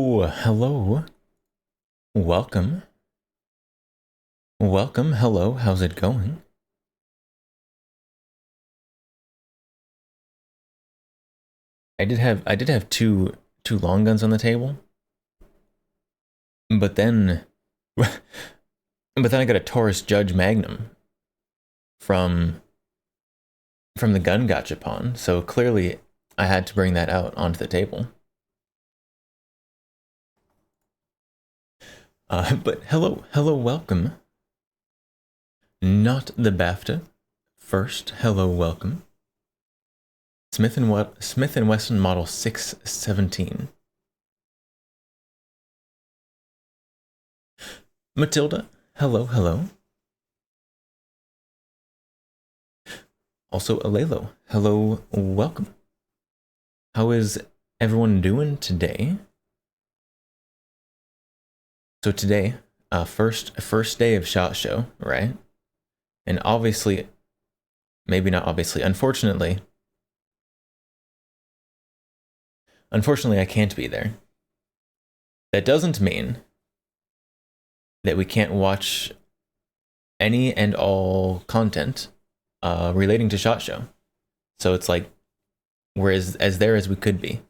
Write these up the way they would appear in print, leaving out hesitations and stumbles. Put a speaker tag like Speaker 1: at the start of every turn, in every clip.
Speaker 1: Oh, hello. Welcome. Welcome. Hello. How's it going? I did have two long guns on the table, but then but then I got a Taurus Judge Magnum from from the gun gachapon. So clearly I had to bring that out onto the table. But hello, welcome. Not the BAFTA. First, hello, welcome. Smith and Wesson Model 617. Matilda, hello. Also, Alelo, hello, welcome. How is everyone doing today? So today, first day of SHOT Show, right? And obviously, maybe not obviously, unfortunately, I can't be there. That doesn't mean that we can't watch any and all content relating to SHOT Show. So it's like we're as there as we could be.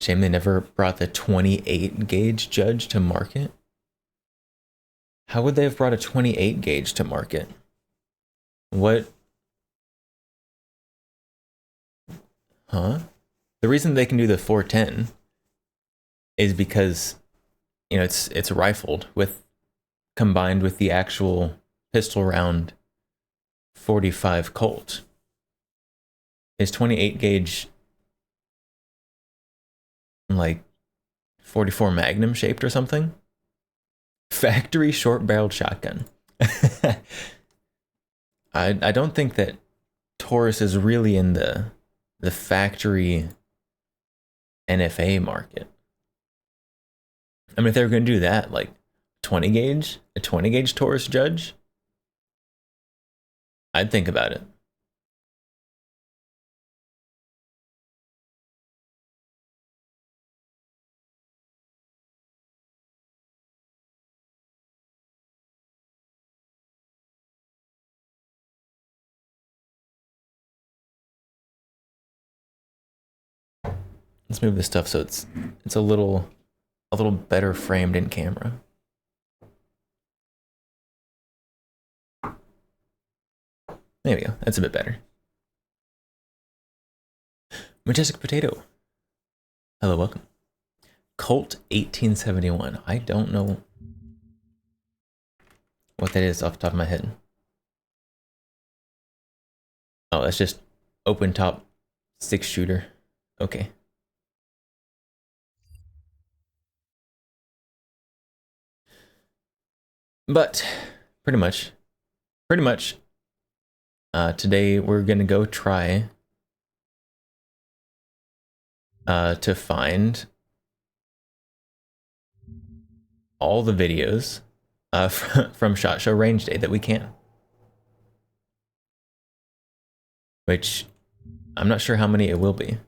Speaker 1: Shame they never brought the 28 gauge Judge to market. How would they have brought a 28 gauge to market? What? Huh? The reason they can do the 410 is because, you know, it's rifled with, combined with the actual pistol round 45 Colt. Is 28 gauge like 44 Magnum shaped or something? Factory short barreled shotgun. I don't think that Taurus is really in the factory NFA market. I mean, if they were going to do that, like 20 gauge, a 20 gauge Taurus Judge, I'd think about it. Let's move this stuff so it's a little better framed in camera. There we go. That's a bit better. Majestic Potato. Hello, welcome. Colt 1871. I don't know what that is off the top of my head. Oh, that's just open top 6-shooter. Okay. But pretty much, today we're gonna go try to find all the videos from SHOT Show Range Day that we can. Which I'm not sure how many it will be.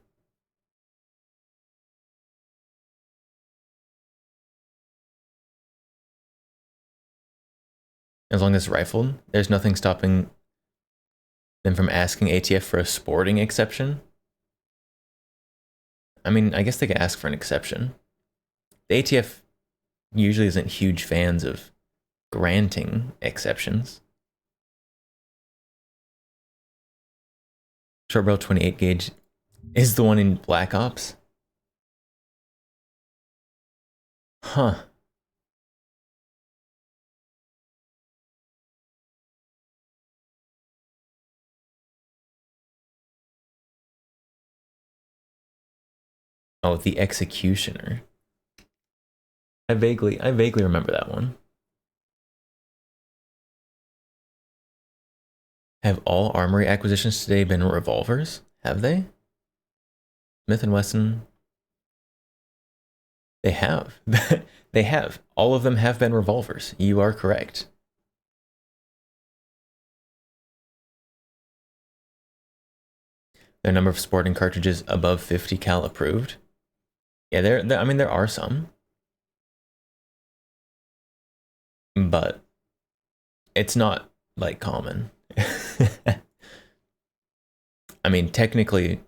Speaker 1: As long as it's rifled, there's nothing stopping them from asking ATF for a sporting exception. I mean, I guess they could ask for an exception. The ATF usually isn't huge fans of granting exceptions. Short barrel 28 gauge is the one in Black Ops. Huh. Oh, the Executioner. I vaguely remember that one. Have all armory acquisitions today been revolvers? Have they? Smith and Wesson. They have. They have. All of them have been revolvers. You are correct. The number of sporting cartridges above 50 cal approved. Yeah, I mean, there are some, but it's not like common. I mean, technically,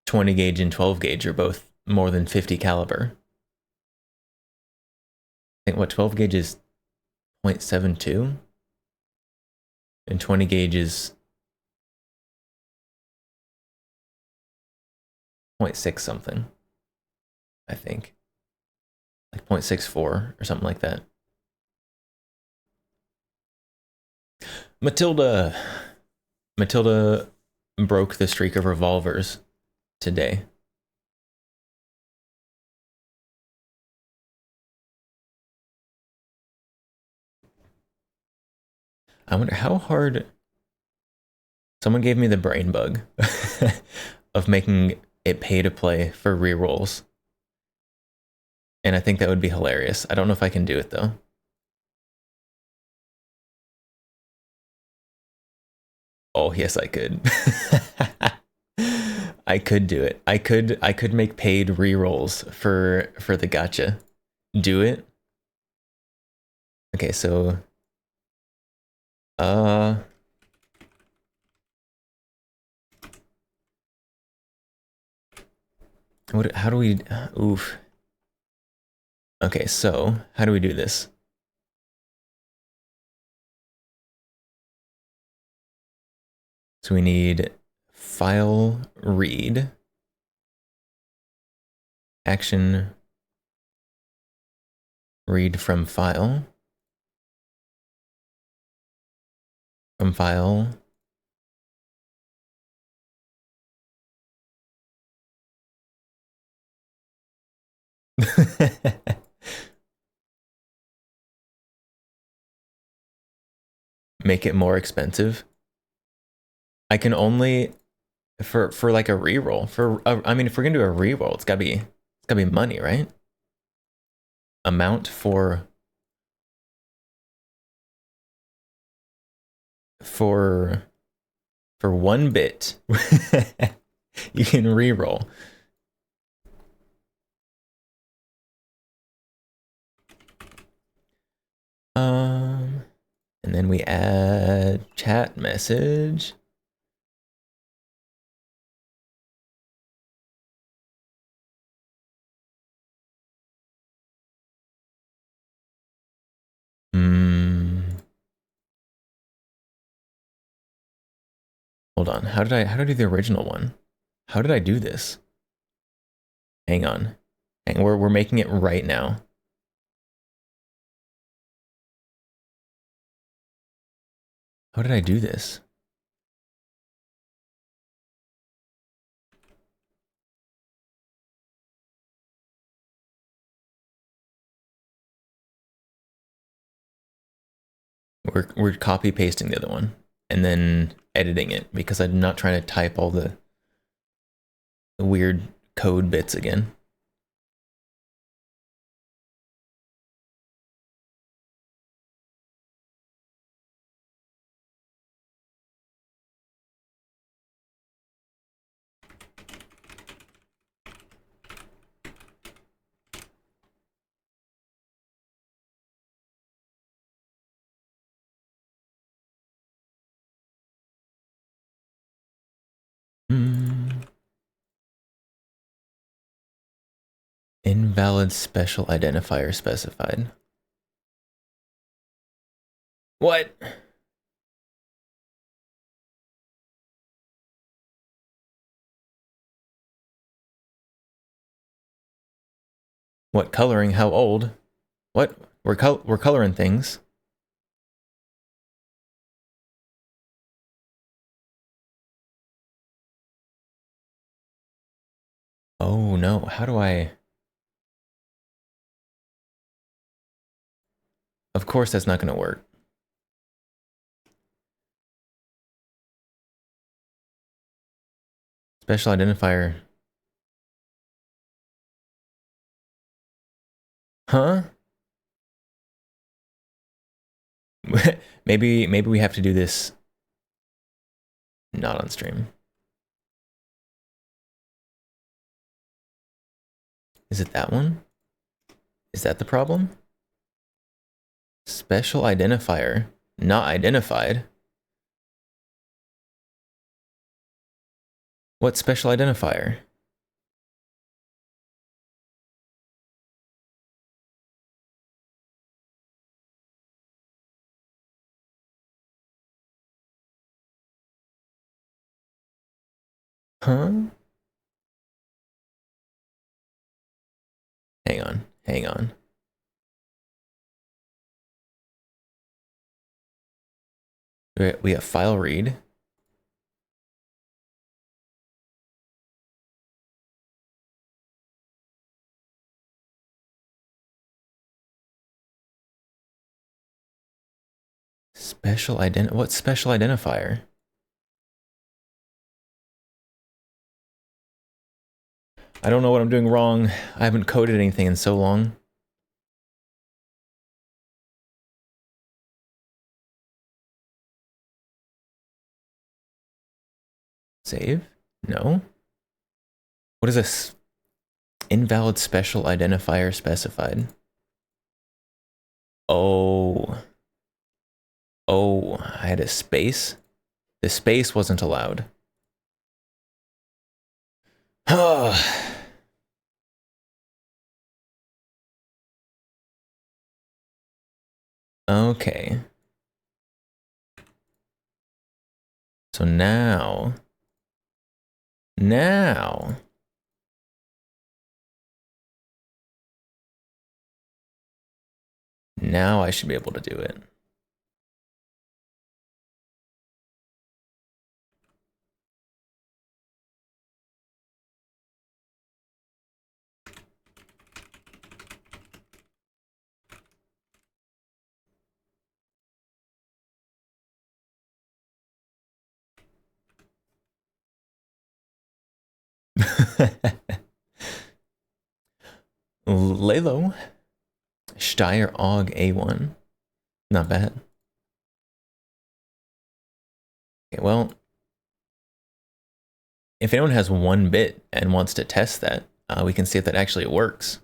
Speaker 1: 20 gauge and 12 gauge are both more than 50 caliber. I think what 12 gauge is 0.72 and 20 gauge is 0.6 something, I think. Like 0.64 or something like that. Matilda broke the streak of revolvers today. I wonder how hard. Someone gave me the brain bug of making it pay to play for rerolls. And I think that would be hilarious. I don't know if I can do it though. Oh, yes, I could. I could do it. I could make paid rerolls for the gacha. Do it. Okay, so how do we oof. Okay, so how do we do this? So we need file read action read from file make it more expensive. I can only for like a reroll. I mean, if we're gonna do a reroll, it's gotta be money, right? Amount for 1 bit, you can reroll. And then we add chat message. Hold on. How did I do the original one? How did I do this? Hang on. And we're making it right now. How did I do this? We're copy pasting the other one and then editing it because I'm not trying to type all the weird code bits again. Invalid special identifier specified. What? What coloring? How old? What? We're coloring things. Oh no, how do I? Of course that's not gonna work. Special identifier. Huh? maybe we have to do this not on stream. Is it that one? Is that the problem? Special identifier not identified. What special identifier? Huh? Hang on, hang on. We have file read. What special identifier? I don't know what I'm doing wrong. I haven't coded anything in so long. Save? No. What is this? Invalid special identifier specified. Oh. Oh, I had a space? The space wasn't allowed. Okay. So now I should be able to do it. Lalo. Steyr Aug A1. Not bad. Okay, well, if anyone has 1-bit and wants to test that, we can see if that actually works.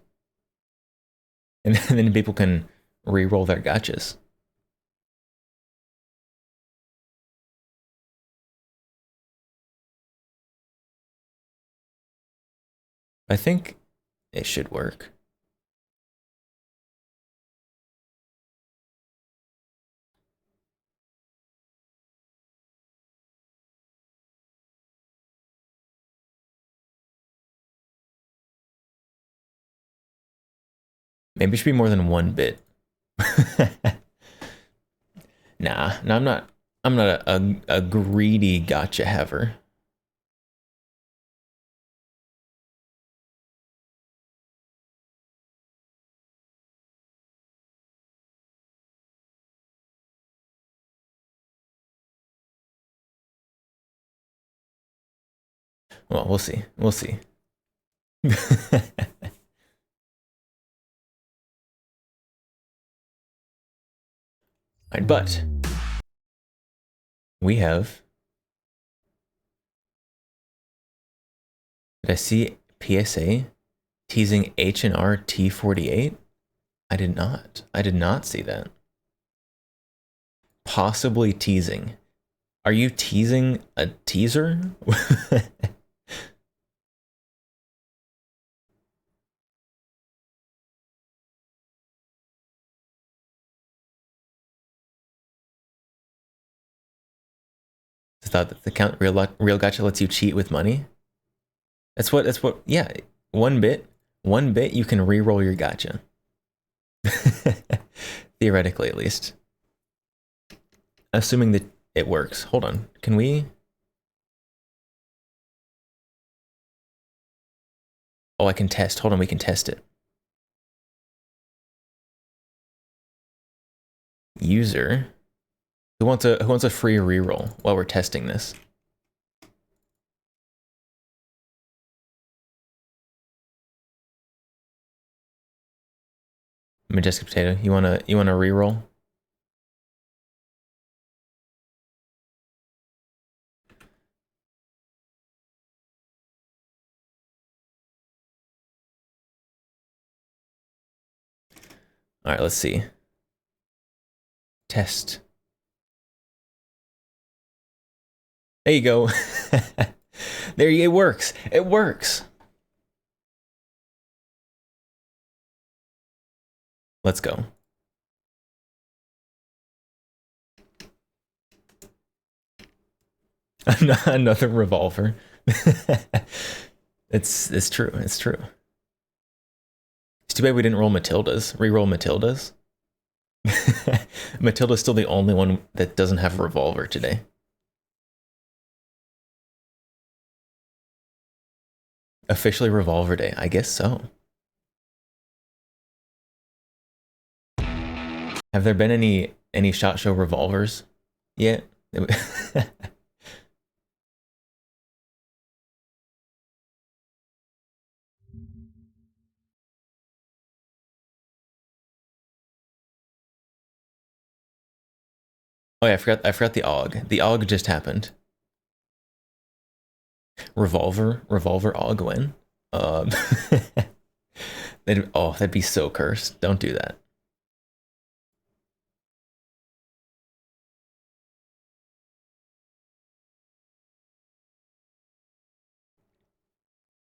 Speaker 1: And then people can re-roll their gotchas. I think it should work. Maybe it should be more than 1-bit. Nah, no, I'm not a greedy gotcha haver. Well, we'll see. We'll see. Alright, but we have. Did I see PSA teasing H&R T48? I did not. I did not see that. Possibly teasing. Are you teasing a teaser? I thought that the count real gotcha lets you cheat with money. That's what yeah, 1-bit you can re-roll your gotcha. Theoretically at least. Assuming that it works. Hold on. Can we? Oh, I can test. Hold on, we can test it. User. Who wants a free reroll while we're testing this? Majestic Potato, you wanna reroll? All right, let's see. Test. There you go. It works. It works. Let's go. Another revolver. It's true. It's true. It's too bad we didn't roll Matilda's. Reroll Matilda's. Matilda's still the only one that doesn't have a revolver today. Officially Revolver Day. I guess so. Have there been any SHOT Show revolvers yet? Oh yeah, I forgot the AUG. The AUG just happened. Revolver AUG win. That'd be so cursed. Don't do that.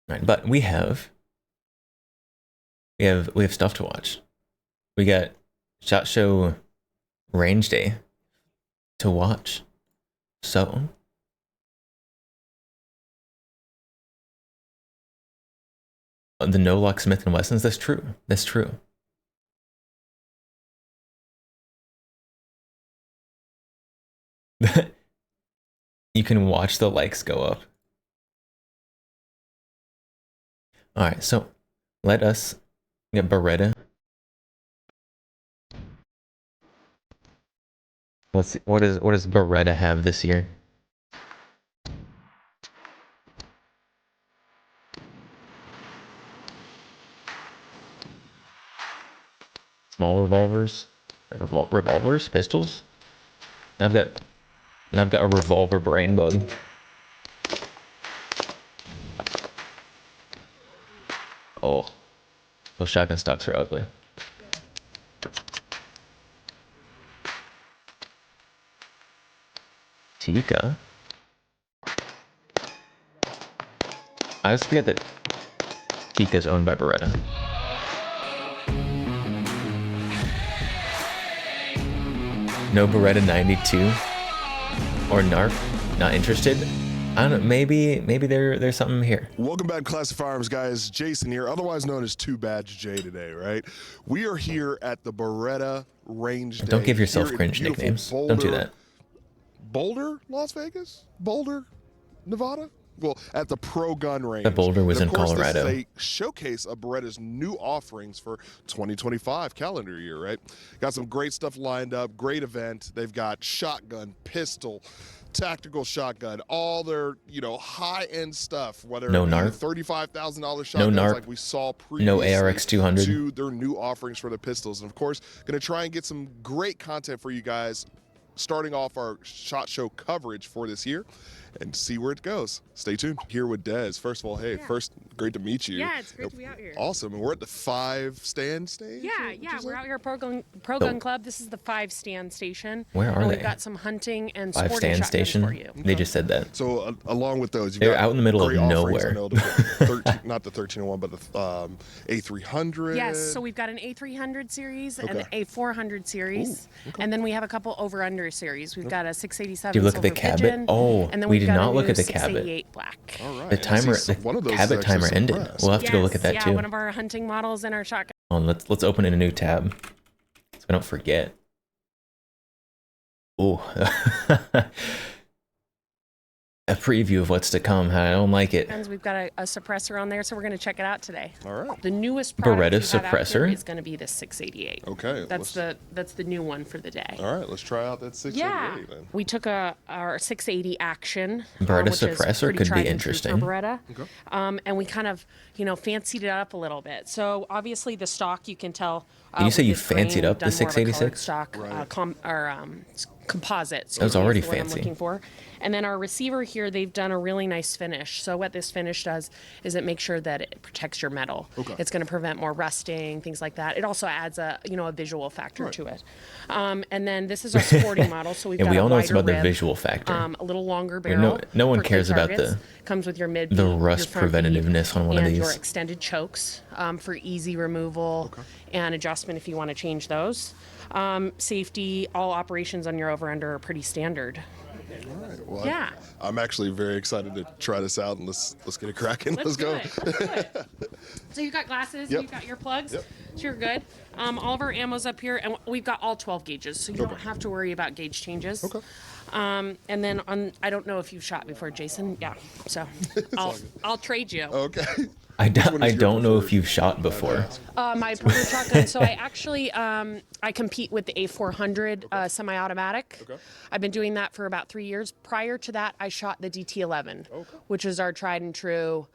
Speaker 1: Right, but we have stuff to watch. We got SHOT Show range day to watch. So the no lock Smith and Wessons, that's true. That's true. You can watch the likes go up. All right, so let us get Beretta. Let's see, what does Beretta have this year? Small revolvers, revolvers, pistols. I've got a revolver brain bug. Oh, those shotgun stocks are ugly. Tika. I always forget that Tika's owned by Beretta. No Beretta 92 or NARP. Not interested. I don't know. Maybe there's something here.
Speaker 2: Welcome back, Classic Firearms, guys. Jason here, otherwise known as Two Badge J today, right? We are here at the Beretta Range Day.
Speaker 1: Don't give yourself cringe nicknames. Don't do that.
Speaker 2: Boulder, Las Vegas? Boulder, Nevada? Well, at the Pro Gun Range.
Speaker 1: The Boulder was in Colorado.
Speaker 2: This is a showcase of Beretta's new offerings for 2025 calendar year, right? Got some great stuff lined up, great event. They've got shotgun, pistol, tactical shotgun, all their, high-end stuff, whether
Speaker 1: no
Speaker 2: it be
Speaker 1: NARP.
Speaker 2: $35,000 shotguns like we saw previously,
Speaker 1: no ARX 200,
Speaker 2: to their new offerings for the pistols. And of course, going to try and get some great content for you guys starting off our SHOT Show coverage for this year and see where it goes. Stay tuned. Here with Dez. First of all, hey, first, great to meet you.
Speaker 3: Yeah, it's great to be out here.
Speaker 2: Awesome. And we're at the 5 stand stage?
Speaker 3: Yeah, we're out here at Pro Gun Club. This is the 5 stand station.
Speaker 1: Where are
Speaker 3: and
Speaker 1: they?
Speaker 3: We've got some hunting and
Speaker 1: 5
Speaker 3: sporting
Speaker 1: stand
Speaker 3: shotguns
Speaker 1: station?
Speaker 3: for you.
Speaker 1: They just said that.
Speaker 2: So along with those,
Speaker 1: They're out in the middle of nowhere.
Speaker 2: Not the 1301, but the A300.
Speaker 3: Yes, so we've got an A300 series and an
Speaker 2: Okay.
Speaker 3: A400 series.
Speaker 2: Ooh, okay.
Speaker 3: And then we have a couple over-under series. We've got a 687
Speaker 1: Do you look at the
Speaker 3: Silver
Speaker 1: Cabot?
Speaker 3: Pigeon,
Speaker 1: Oh,
Speaker 3: and then
Speaker 1: we
Speaker 3: we've
Speaker 1: did
Speaker 3: got
Speaker 1: not
Speaker 3: a
Speaker 1: look
Speaker 3: new
Speaker 1: at the Cabot.
Speaker 3: 688 black.
Speaker 2: All right.
Speaker 1: The timer,
Speaker 2: One of
Speaker 1: the
Speaker 2: those
Speaker 1: Cabot
Speaker 2: is
Speaker 1: timer
Speaker 2: actually
Speaker 1: ended.
Speaker 2: suppressed.
Speaker 1: We'll have to go look at that too.
Speaker 3: One of our hunting models in our shotgun.
Speaker 1: Let's open in a new tab so I don't forget. Ooh. A preview of what's to come. I don't like it.
Speaker 3: We've got a suppressor on there, so we're going to check it out today.
Speaker 2: All right.
Speaker 3: The newest product
Speaker 1: Beretta
Speaker 3: we have out
Speaker 1: suppressor?
Speaker 3: here is going to be the 688.
Speaker 2: Okay.
Speaker 3: That's the new one for the day.
Speaker 2: All right, let's try out that 688 then.
Speaker 3: We took our 680 action.
Speaker 1: Beretta
Speaker 3: which is
Speaker 1: suppressor
Speaker 3: pretty
Speaker 1: could be
Speaker 3: tried and true
Speaker 1: interesting.
Speaker 3: For Beretta.
Speaker 2: Okay.
Speaker 3: And we kind of, fancied it up a little bit. So obviously the stock, you can tell.
Speaker 1: Did you say
Speaker 3: with
Speaker 1: you
Speaker 3: this grain,
Speaker 1: fancied up the
Speaker 3: we've done more of a colored
Speaker 1: 686?
Speaker 3: Stock,
Speaker 2: Right.
Speaker 3: composite. So
Speaker 1: That was
Speaker 3: is
Speaker 1: already
Speaker 3: the word I'm
Speaker 1: fancy.
Speaker 3: looking for. And then our receiver here, they've done a really nice finish. So what this finish does is it makes sure that it protects your metal.
Speaker 2: Okay.
Speaker 3: It's going to prevent more rusting, things like that. It also adds a a visual factor to it. And then this is our sporting model. So we've
Speaker 1: Yeah,
Speaker 3: got
Speaker 1: we
Speaker 3: a
Speaker 1: all know it's
Speaker 3: wider
Speaker 1: about the
Speaker 3: rib,
Speaker 1: visual factor.
Speaker 3: a little longer
Speaker 1: mean,
Speaker 3: barrel.
Speaker 1: no one
Speaker 3: for clay
Speaker 1: cares about
Speaker 3: targets. Comes with your mid
Speaker 1: the
Speaker 3: bead,
Speaker 1: rust
Speaker 3: your front bead,
Speaker 1: preventativeness on one of
Speaker 3: and your
Speaker 1: these.
Speaker 3: extended chokes for easy removal and adjustment if you want to change those. Safety, all operations on your over-under are pretty standard.
Speaker 2: All right. Well,
Speaker 3: Yeah.
Speaker 2: I'm actually very excited to try this out, and let's get it cracking. Let's
Speaker 3: do
Speaker 2: go.
Speaker 3: it. Let's do it. So you've got glasses,
Speaker 2: Yep.
Speaker 3: you've got earplugs,
Speaker 2: Yep.
Speaker 3: so you're good. All of our ammo's up here, and we've got all 12 gauges, so you
Speaker 2: Okay.
Speaker 3: don't have to worry about gauge changes.
Speaker 2: Okay.
Speaker 3: And then I don't know if you've shot before, Jason. Yeah. So I'll trade you.
Speaker 2: Okay.
Speaker 1: I
Speaker 2: one is your
Speaker 1: don't know if
Speaker 2: preferred?
Speaker 1: you've shot before.
Speaker 3: My preferred shotgun. So I actually I compete with the A400 semi-automatic.
Speaker 2: Okay.
Speaker 3: I've been doing that for about 3 years. Prior to that, I shot the DT11, which is our tried and true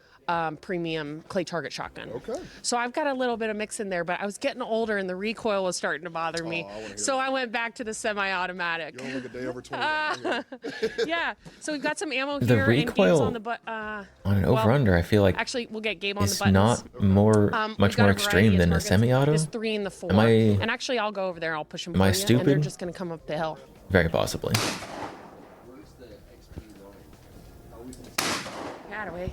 Speaker 3: premium clay target shotgun.
Speaker 2: Okay.
Speaker 3: So I've got a little bit of mix in there, but I was getting older and the recoil was starting to bother me.
Speaker 2: I wanna hear
Speaker 3: So I went back to the semi-automatic.
Speaker 2: You only look a day over 20. Right here.
Speaker 3: Yeah. So we've got some ammo
Speaker 1: The
Speaker 3: here and Gabe's
Speaker 1: recoil
Speaker 3: on the
Speaker 1: On an over-under, I feel like
Speaker 3: Actually, we'll get Gabe on the
Speaker 1: it's
Speaker 3: buttons.
Speaker 1: not more
Speaker 3: We've
Speaker 1: much
Speaker 3: got
Speaker 1: more
Speaker 3: a variety
Speaker 1: extreme
Speaker 3: of
Speaker 1: than a
Speaker 3: targets.
Speaker 1: semi-auto.
Speaker 3: This 3 and the 4.
Speaker 1: Am I-
Speaker 3: And actually, I'll go over there. I'll push them
Speaker 1: Am
Speaker 3: for
Speaker 1: I
Speaker 3: you, and they're
Speaker 1: stupid?
Speaker 3: just going to come up the hill.
Speaker 1: Very possibly.
Speaker 3: Get away.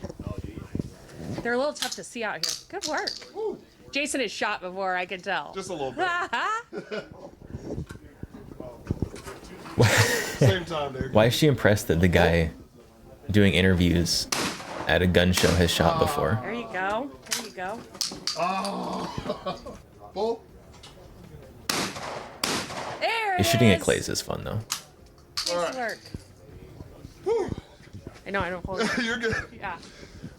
Speaker 3: They're a little tough to see out here. Good work. Jason has shot before, I can tell.
Speaker 2: Just a little bit. Same time there.
Speaker 1: Why is she impressed that the guy doing interviews at a gun show has shot before?
Speaker 3: There you go. There you go.
Speaker 2: Pull.
Speaker 3: There it
Speaker 1: Yeah, shooting at
Speaker 3: is.
Speaker 1: clays is fun though.
Speaker 3: Nice work. I know, I don't hold it.
Speaker 2: You're good.
Speaker 3: Yeah.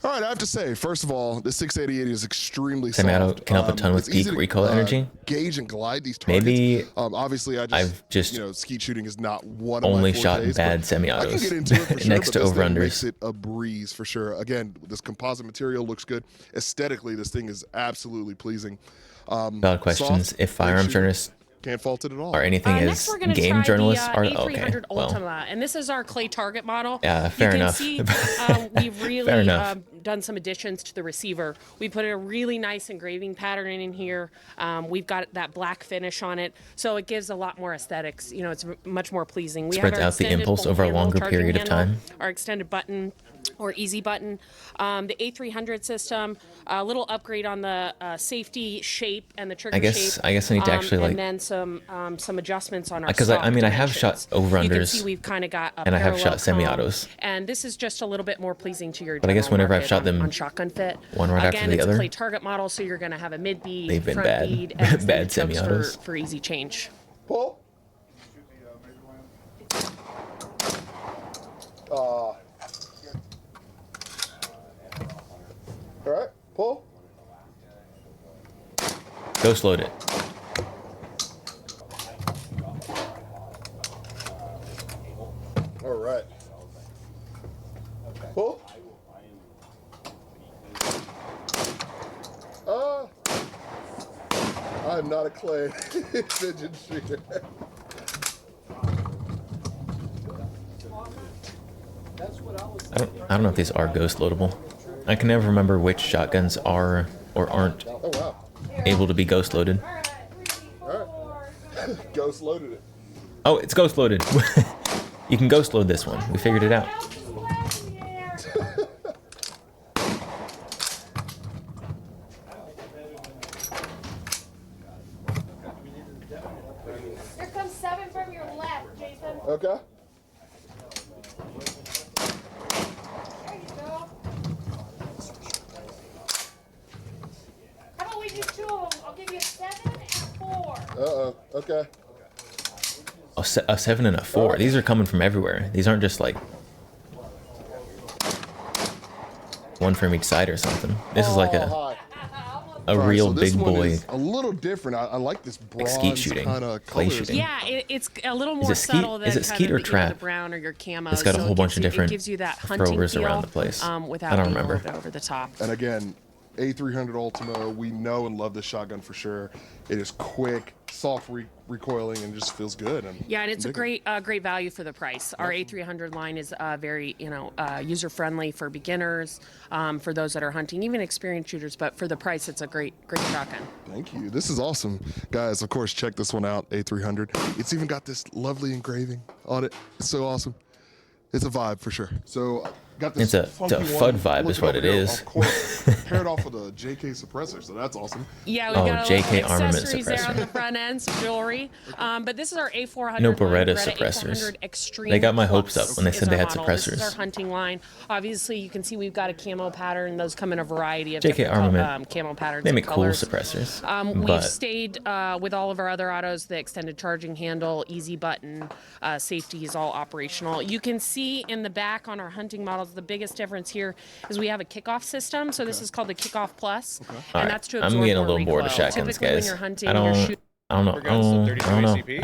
Speaker 2: All right, I have to say, first of all, the 688 is extremely
Speaker 1: Semi-auto
Speaker 2: soft.
Speaker 1: can help a ton with
Speaker 2: it's easy
Speaker 1: peak
Speaker 2: to,
Speaker 1: recoil energy.
Speaker 2: Gauge and glide these targets.
Speaker 1: Maybe
Speaker 2: obviously,
Speaker 1: I've just
Speaker 2: skeet shooting is not one of
Speaker 1: only
Speaker 2: my
Speaker 1: shot
Speaker 2: fortes,
Speaker 1: bad
Speaker 2: but
Speaker 1: semi-autos
Speaker 2: I can get into it for sure,
Speaker 1: next
Speaker 2: but
Speaker 1: to
Speaker 2: this thing
Speaker 1: over-unders.
Speaker 2: makes it a breeze for sure. Again, this composite material looks good. Aesthetically, this thing is absolutely pleasing.
Speaker 1: Valid questions.
Speaker 2: Soft,
Speaker 1: If firearms
Speaker 2: shooting.
Speaker 1: journalists
Speaker 2: Can't fault it at all.
Speaker 1: or anything
Speaker 3: Next,
Speaker 1: is
Speaker 3: we're going to
Speaker 1: game
Speaker 3: try
Speaker 1: journalists
Speaker 3: the
Speaker 1: are
Speaker 3: A300
Speaker 1: okay. Well,
Speaker 3: Ultima, and this is our clay target model.
Speaker 1: Yeah, fair
Speaker 3: you can
Speaker 1: enough.
Speaker 3: See, we've really
Speaker 1: Fair enough.
Speaker 3: Done some additions to the receiver. We put a really nice engraving pattern in here. We've got that black finish on it, so it gives a lot more aesthetics. It's much more pleasing. We
Speaker 1: Spreads
Speaker 3: have our
Speaker 1: out the
Speaker 3: extended
Speaker 1: impulse
Speaker 3: bolt
Speaker 1: over a
Speaker 3: handle,
Speaker 1: longer
Speaker 3: charging
Speaker 1: period of
Speaker 3: handle,
Speaker 1: time.
Speaker 3: Our extended button or easy button. The A300 system, a little upgrade on the safety shape and the trigger
Speaker 1: I guess
Speaker 3: shape.
Speaker 1: I need to actually
Speaker 3: and
Speaker 1: like
Speaker 3: then some adjustments on our
Speaker 1: because
Speaker 3: stock
Speaker 1: I mean I have shot
Speaker 3: dimensions. You can
Speaker 1: over-unders
Speaker 3: see we've kind of got a
Speaker 1: and I have
Speaker 3: parallel
Speaker 1: shot semi-autos.
Speaker 3: comb, and this is just a little bit more pleasing to your
Speaker 1: But I guess
Speaker 3: general
Speaker 1: whenever I've
Speaker 3: market
Speaker 1: shot them
Speaker 3: on shotgun fit.
Speaker 1: one right after
Speaker 3: Again,
Speaker 1: the
Speaker 3: it's
Speaker 1: other,
Speaker 3: a clay target model, so you're going to have a mid bead,
Speaker 1: they've been
Speaker 3: front
Speaker 1: bad.
Speaker 3: bead, and
Speaker 1: Bad
Speaker 3: extended chokes
Speaker 1: semi-autos.
Speaker 3: for easy change.
Speaker 2: Pull. All right, pull.
Speaker 1: ghost load it.
Speaker 2: All right. Pull. I'm not a clay pigeon shooter.
Speaker 1: I don't know if these are ghost loadable. I can never remember which shotguns are or aren't
Speaker 2: Oh wow.
Speaker 1: able to be ghost loaded.
Speaker 2: All right. Ghost loaded it.
Speaker 1: Oh, it's ghost loaded. You can ghost load this one. We figured it out.
Speaker 4: Here comes 7 from your left, Jason.
Speaker 2: Okay.
Speaker 4: There you go. How about we do 2 of them? I'll give you a 7 and a 4.
Speaker 2: Uh-oh. Okay.
Speaker 1: A 7 and a 4. These are coming from everywhere. These aren't just like one from each side or something. This is like
Speaker 2: Oh,
Speaker 1: a
Speaker 2: hi.
Speaker 1: a
Speaker 2: All right,
Speaker 1: real
Speaker 2: so this
Speaker 1: big
Speaker 2: one
Speaker 1: boy.
Speaker 2: is a little different. I like this bronze
Speaker 1: skeet shooting,
Speaker 2: kind of
Speaker 1: clay
Speaker 2: color.
Speaker 1: shooting.
Speaker 3: Yeah, it's a little more
Speaker 1: skeet?
Speaker 3: subtle than
Speaker 1: Is it
Speaker 3: kind
Speaker 1: skeet
Speaker 3: of
Speaker 1: or
Speaker 3: the,
Speaker 1: trap?
Speaker 3: the brown or your camo.
Speaker 1: It's got a
Speaker 3: so
Speaker 1: whole bunch of
Speaker 3: it
Speaker 1: different
Speaker 3: gives you that hunting
Speaker 1: throwers
Speaker 3: feel,
Speaker 1: around the place.
Speaker 3: without
Speaker 1: I don't
Speaker 3: being
Speaker 1: remember.
Speaker 3: a little bit over the top.
Speaker 2: And again, A300 Ultimo. We know and love this shotgun for sure. It is quick, soft recoiling, and just feels good. And
Speaker 3: Yeah, and it's a
Speaker 2: I'm digging
Speaker 3: great value for the price. Our A300 line is very user friendly for beginners, for those that are hunting, even experienced shooters. But for the price, it's a great shotgun.
Speaker 2: Thank you. This is awesome. Guys, of course, check this one out, A300. It's even got this lovely engraving on it. It's so awesome. It's a vibe for sure. So got this.
Speaker 1: It's a
Speaker 2: funky
Speaker 1: FUD
Speaker 2: one.
Speaker 1: vibe is
Speaker 2: Looking
Speaker 1: what
Speaker 2: over
Speaker 1: it
Speaker 2: here,
Speaker 1: is.
Speaker 2: Of course, paired off with a JK suppressor, so that's awesome.
Speaker 3: Yeah, we've
Speaker 1: Oh,
Speaker 3: got
Speaker 1: JK
Speaker 3: little
Speaker 1: armament
Speaker 3: accessories there on
Speaker 1: suppressor.
Speaker 3: the front end, some jewelry. But this is our A400
Speaker 1: No
Speaker 3: line,
Speaker 1: Beretta
Speaker 3: Beretta
Speaker 1: suppressors.
Speaker 3: A400 Extreme
Speaker 1: They got my
Speaker 3: Plus
Speaker 1: hopes up when they
Speaker 3: is
Speaker 1: said they
Speaker 3: our
Speaker 1: had
Speaker 3: model. This is
Speaker 1: suppressors.
Speaker 3: our hunting line. Obviously, you can see we've got a camo pattern. Those come in a variety of
Speaker 1: JK
Speaker 3: different
Speaker 1: armament.
Speaker 3: camo patterns
Speaker 1: They
Speaker 3: and
Speaker 1: make cool
Speaker 3: colors.
Speaker 1: suppressors.
Speaker 3: We've
Speaker 1: but
Speaker 3: stayed with all of our other autos, the extended charging handle, easy button, safety is all operational. You can see in the back on our hunting models, the biggest difference here is we have a kickoff system. So this is called the Kickoff Plus, and
Speaker 1: Alright,
Speaker 3: that's to
Speaker 1: I'm
Speaker 3: absorb
Speaker 1: getting a
Speaker 3: more
Speaker 1: little bored of
Speaker 3: recoil.
Speaker 1: shotguns,
Speaker 3: Typically, when
Speaker 1: guys.
Speaker 3: you're hunting,
Speaker 1: I
Speaker 3: you're
Speaker 1: don't
Speaker 3: shooting.
Speaker 1: know. I don't know.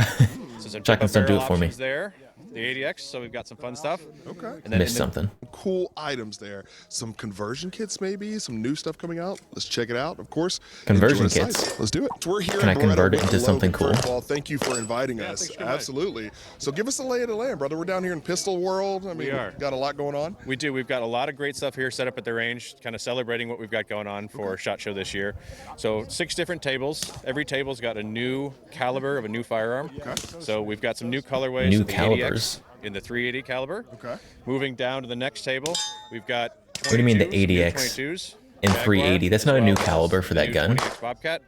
Speaker 5: So some
Speaker 1: Shotguns don't do it for me.
Speaker 5: options there. The ADX, so we've got some fun stuff.
Speaker 2: Okay.
Speaker 5: And then
Speaker 1: Missed
Speaker 5: in the-
Speaker 1: something.
Speaker 2: Cool items there. Some conversion kits, maybe some new stuff coming out. Let's check it out. Of course,
Speaker 1: Conversion
Speaker 2: enjoy the
Speaker 1: kits.
Speaker 2: sights. Let's do it. We're here.
Speaker 1: Can
Speaker 2: in
Speaker 1: I convert
Speaker 2: Beretta
Speaker 1: it
Speaker 2: with
Speaker 1: into something
Speaker 2: Logan.
Speaker 1: cool?
Speaker 2: First of all, thank you for inviting us.
Speaker 5: thanks for inviting.
Speaker 2: Absolutely. So give us a lay of the land, brother. We're down here in Pistol World. I mean,
Speaker 5: are.
Speaker 2: got a lot going on.
Speaker 5: We do. We've got a lot of great stuff here set up at the range, kind of celebrating what we've got going on for SHOT Show this year. So 6 different tables. Every table's got a new caliber of a new firearm.
Speaker 2: Okay.
Speaker 5: So we've got some new colorways.
Speaker 1: New
Speaker 5: of the
Speaker 1: calibers.
Speaker 5: ADX in the 380 caliber.
Speaker 2: Okay.
Speaker 5: Moving down to the next table, we've got.
Speaker 1: What do you mean the
Speaker 5: 22s, new
Speaker 1: ADX
Speaker 5: 22s,
Speaker 1: in
Speaker 5: Jaguar,
Speaker 1: 380? That's
Speaker 5: as
Speaker 1: not a new
Speaker 5: well as
Speaker 1: caliber for
Speaker 5: the
Speaker 1: that
Speaker 5: new
Speaker 1: gun.
Speaker 5: 20X Bobcat.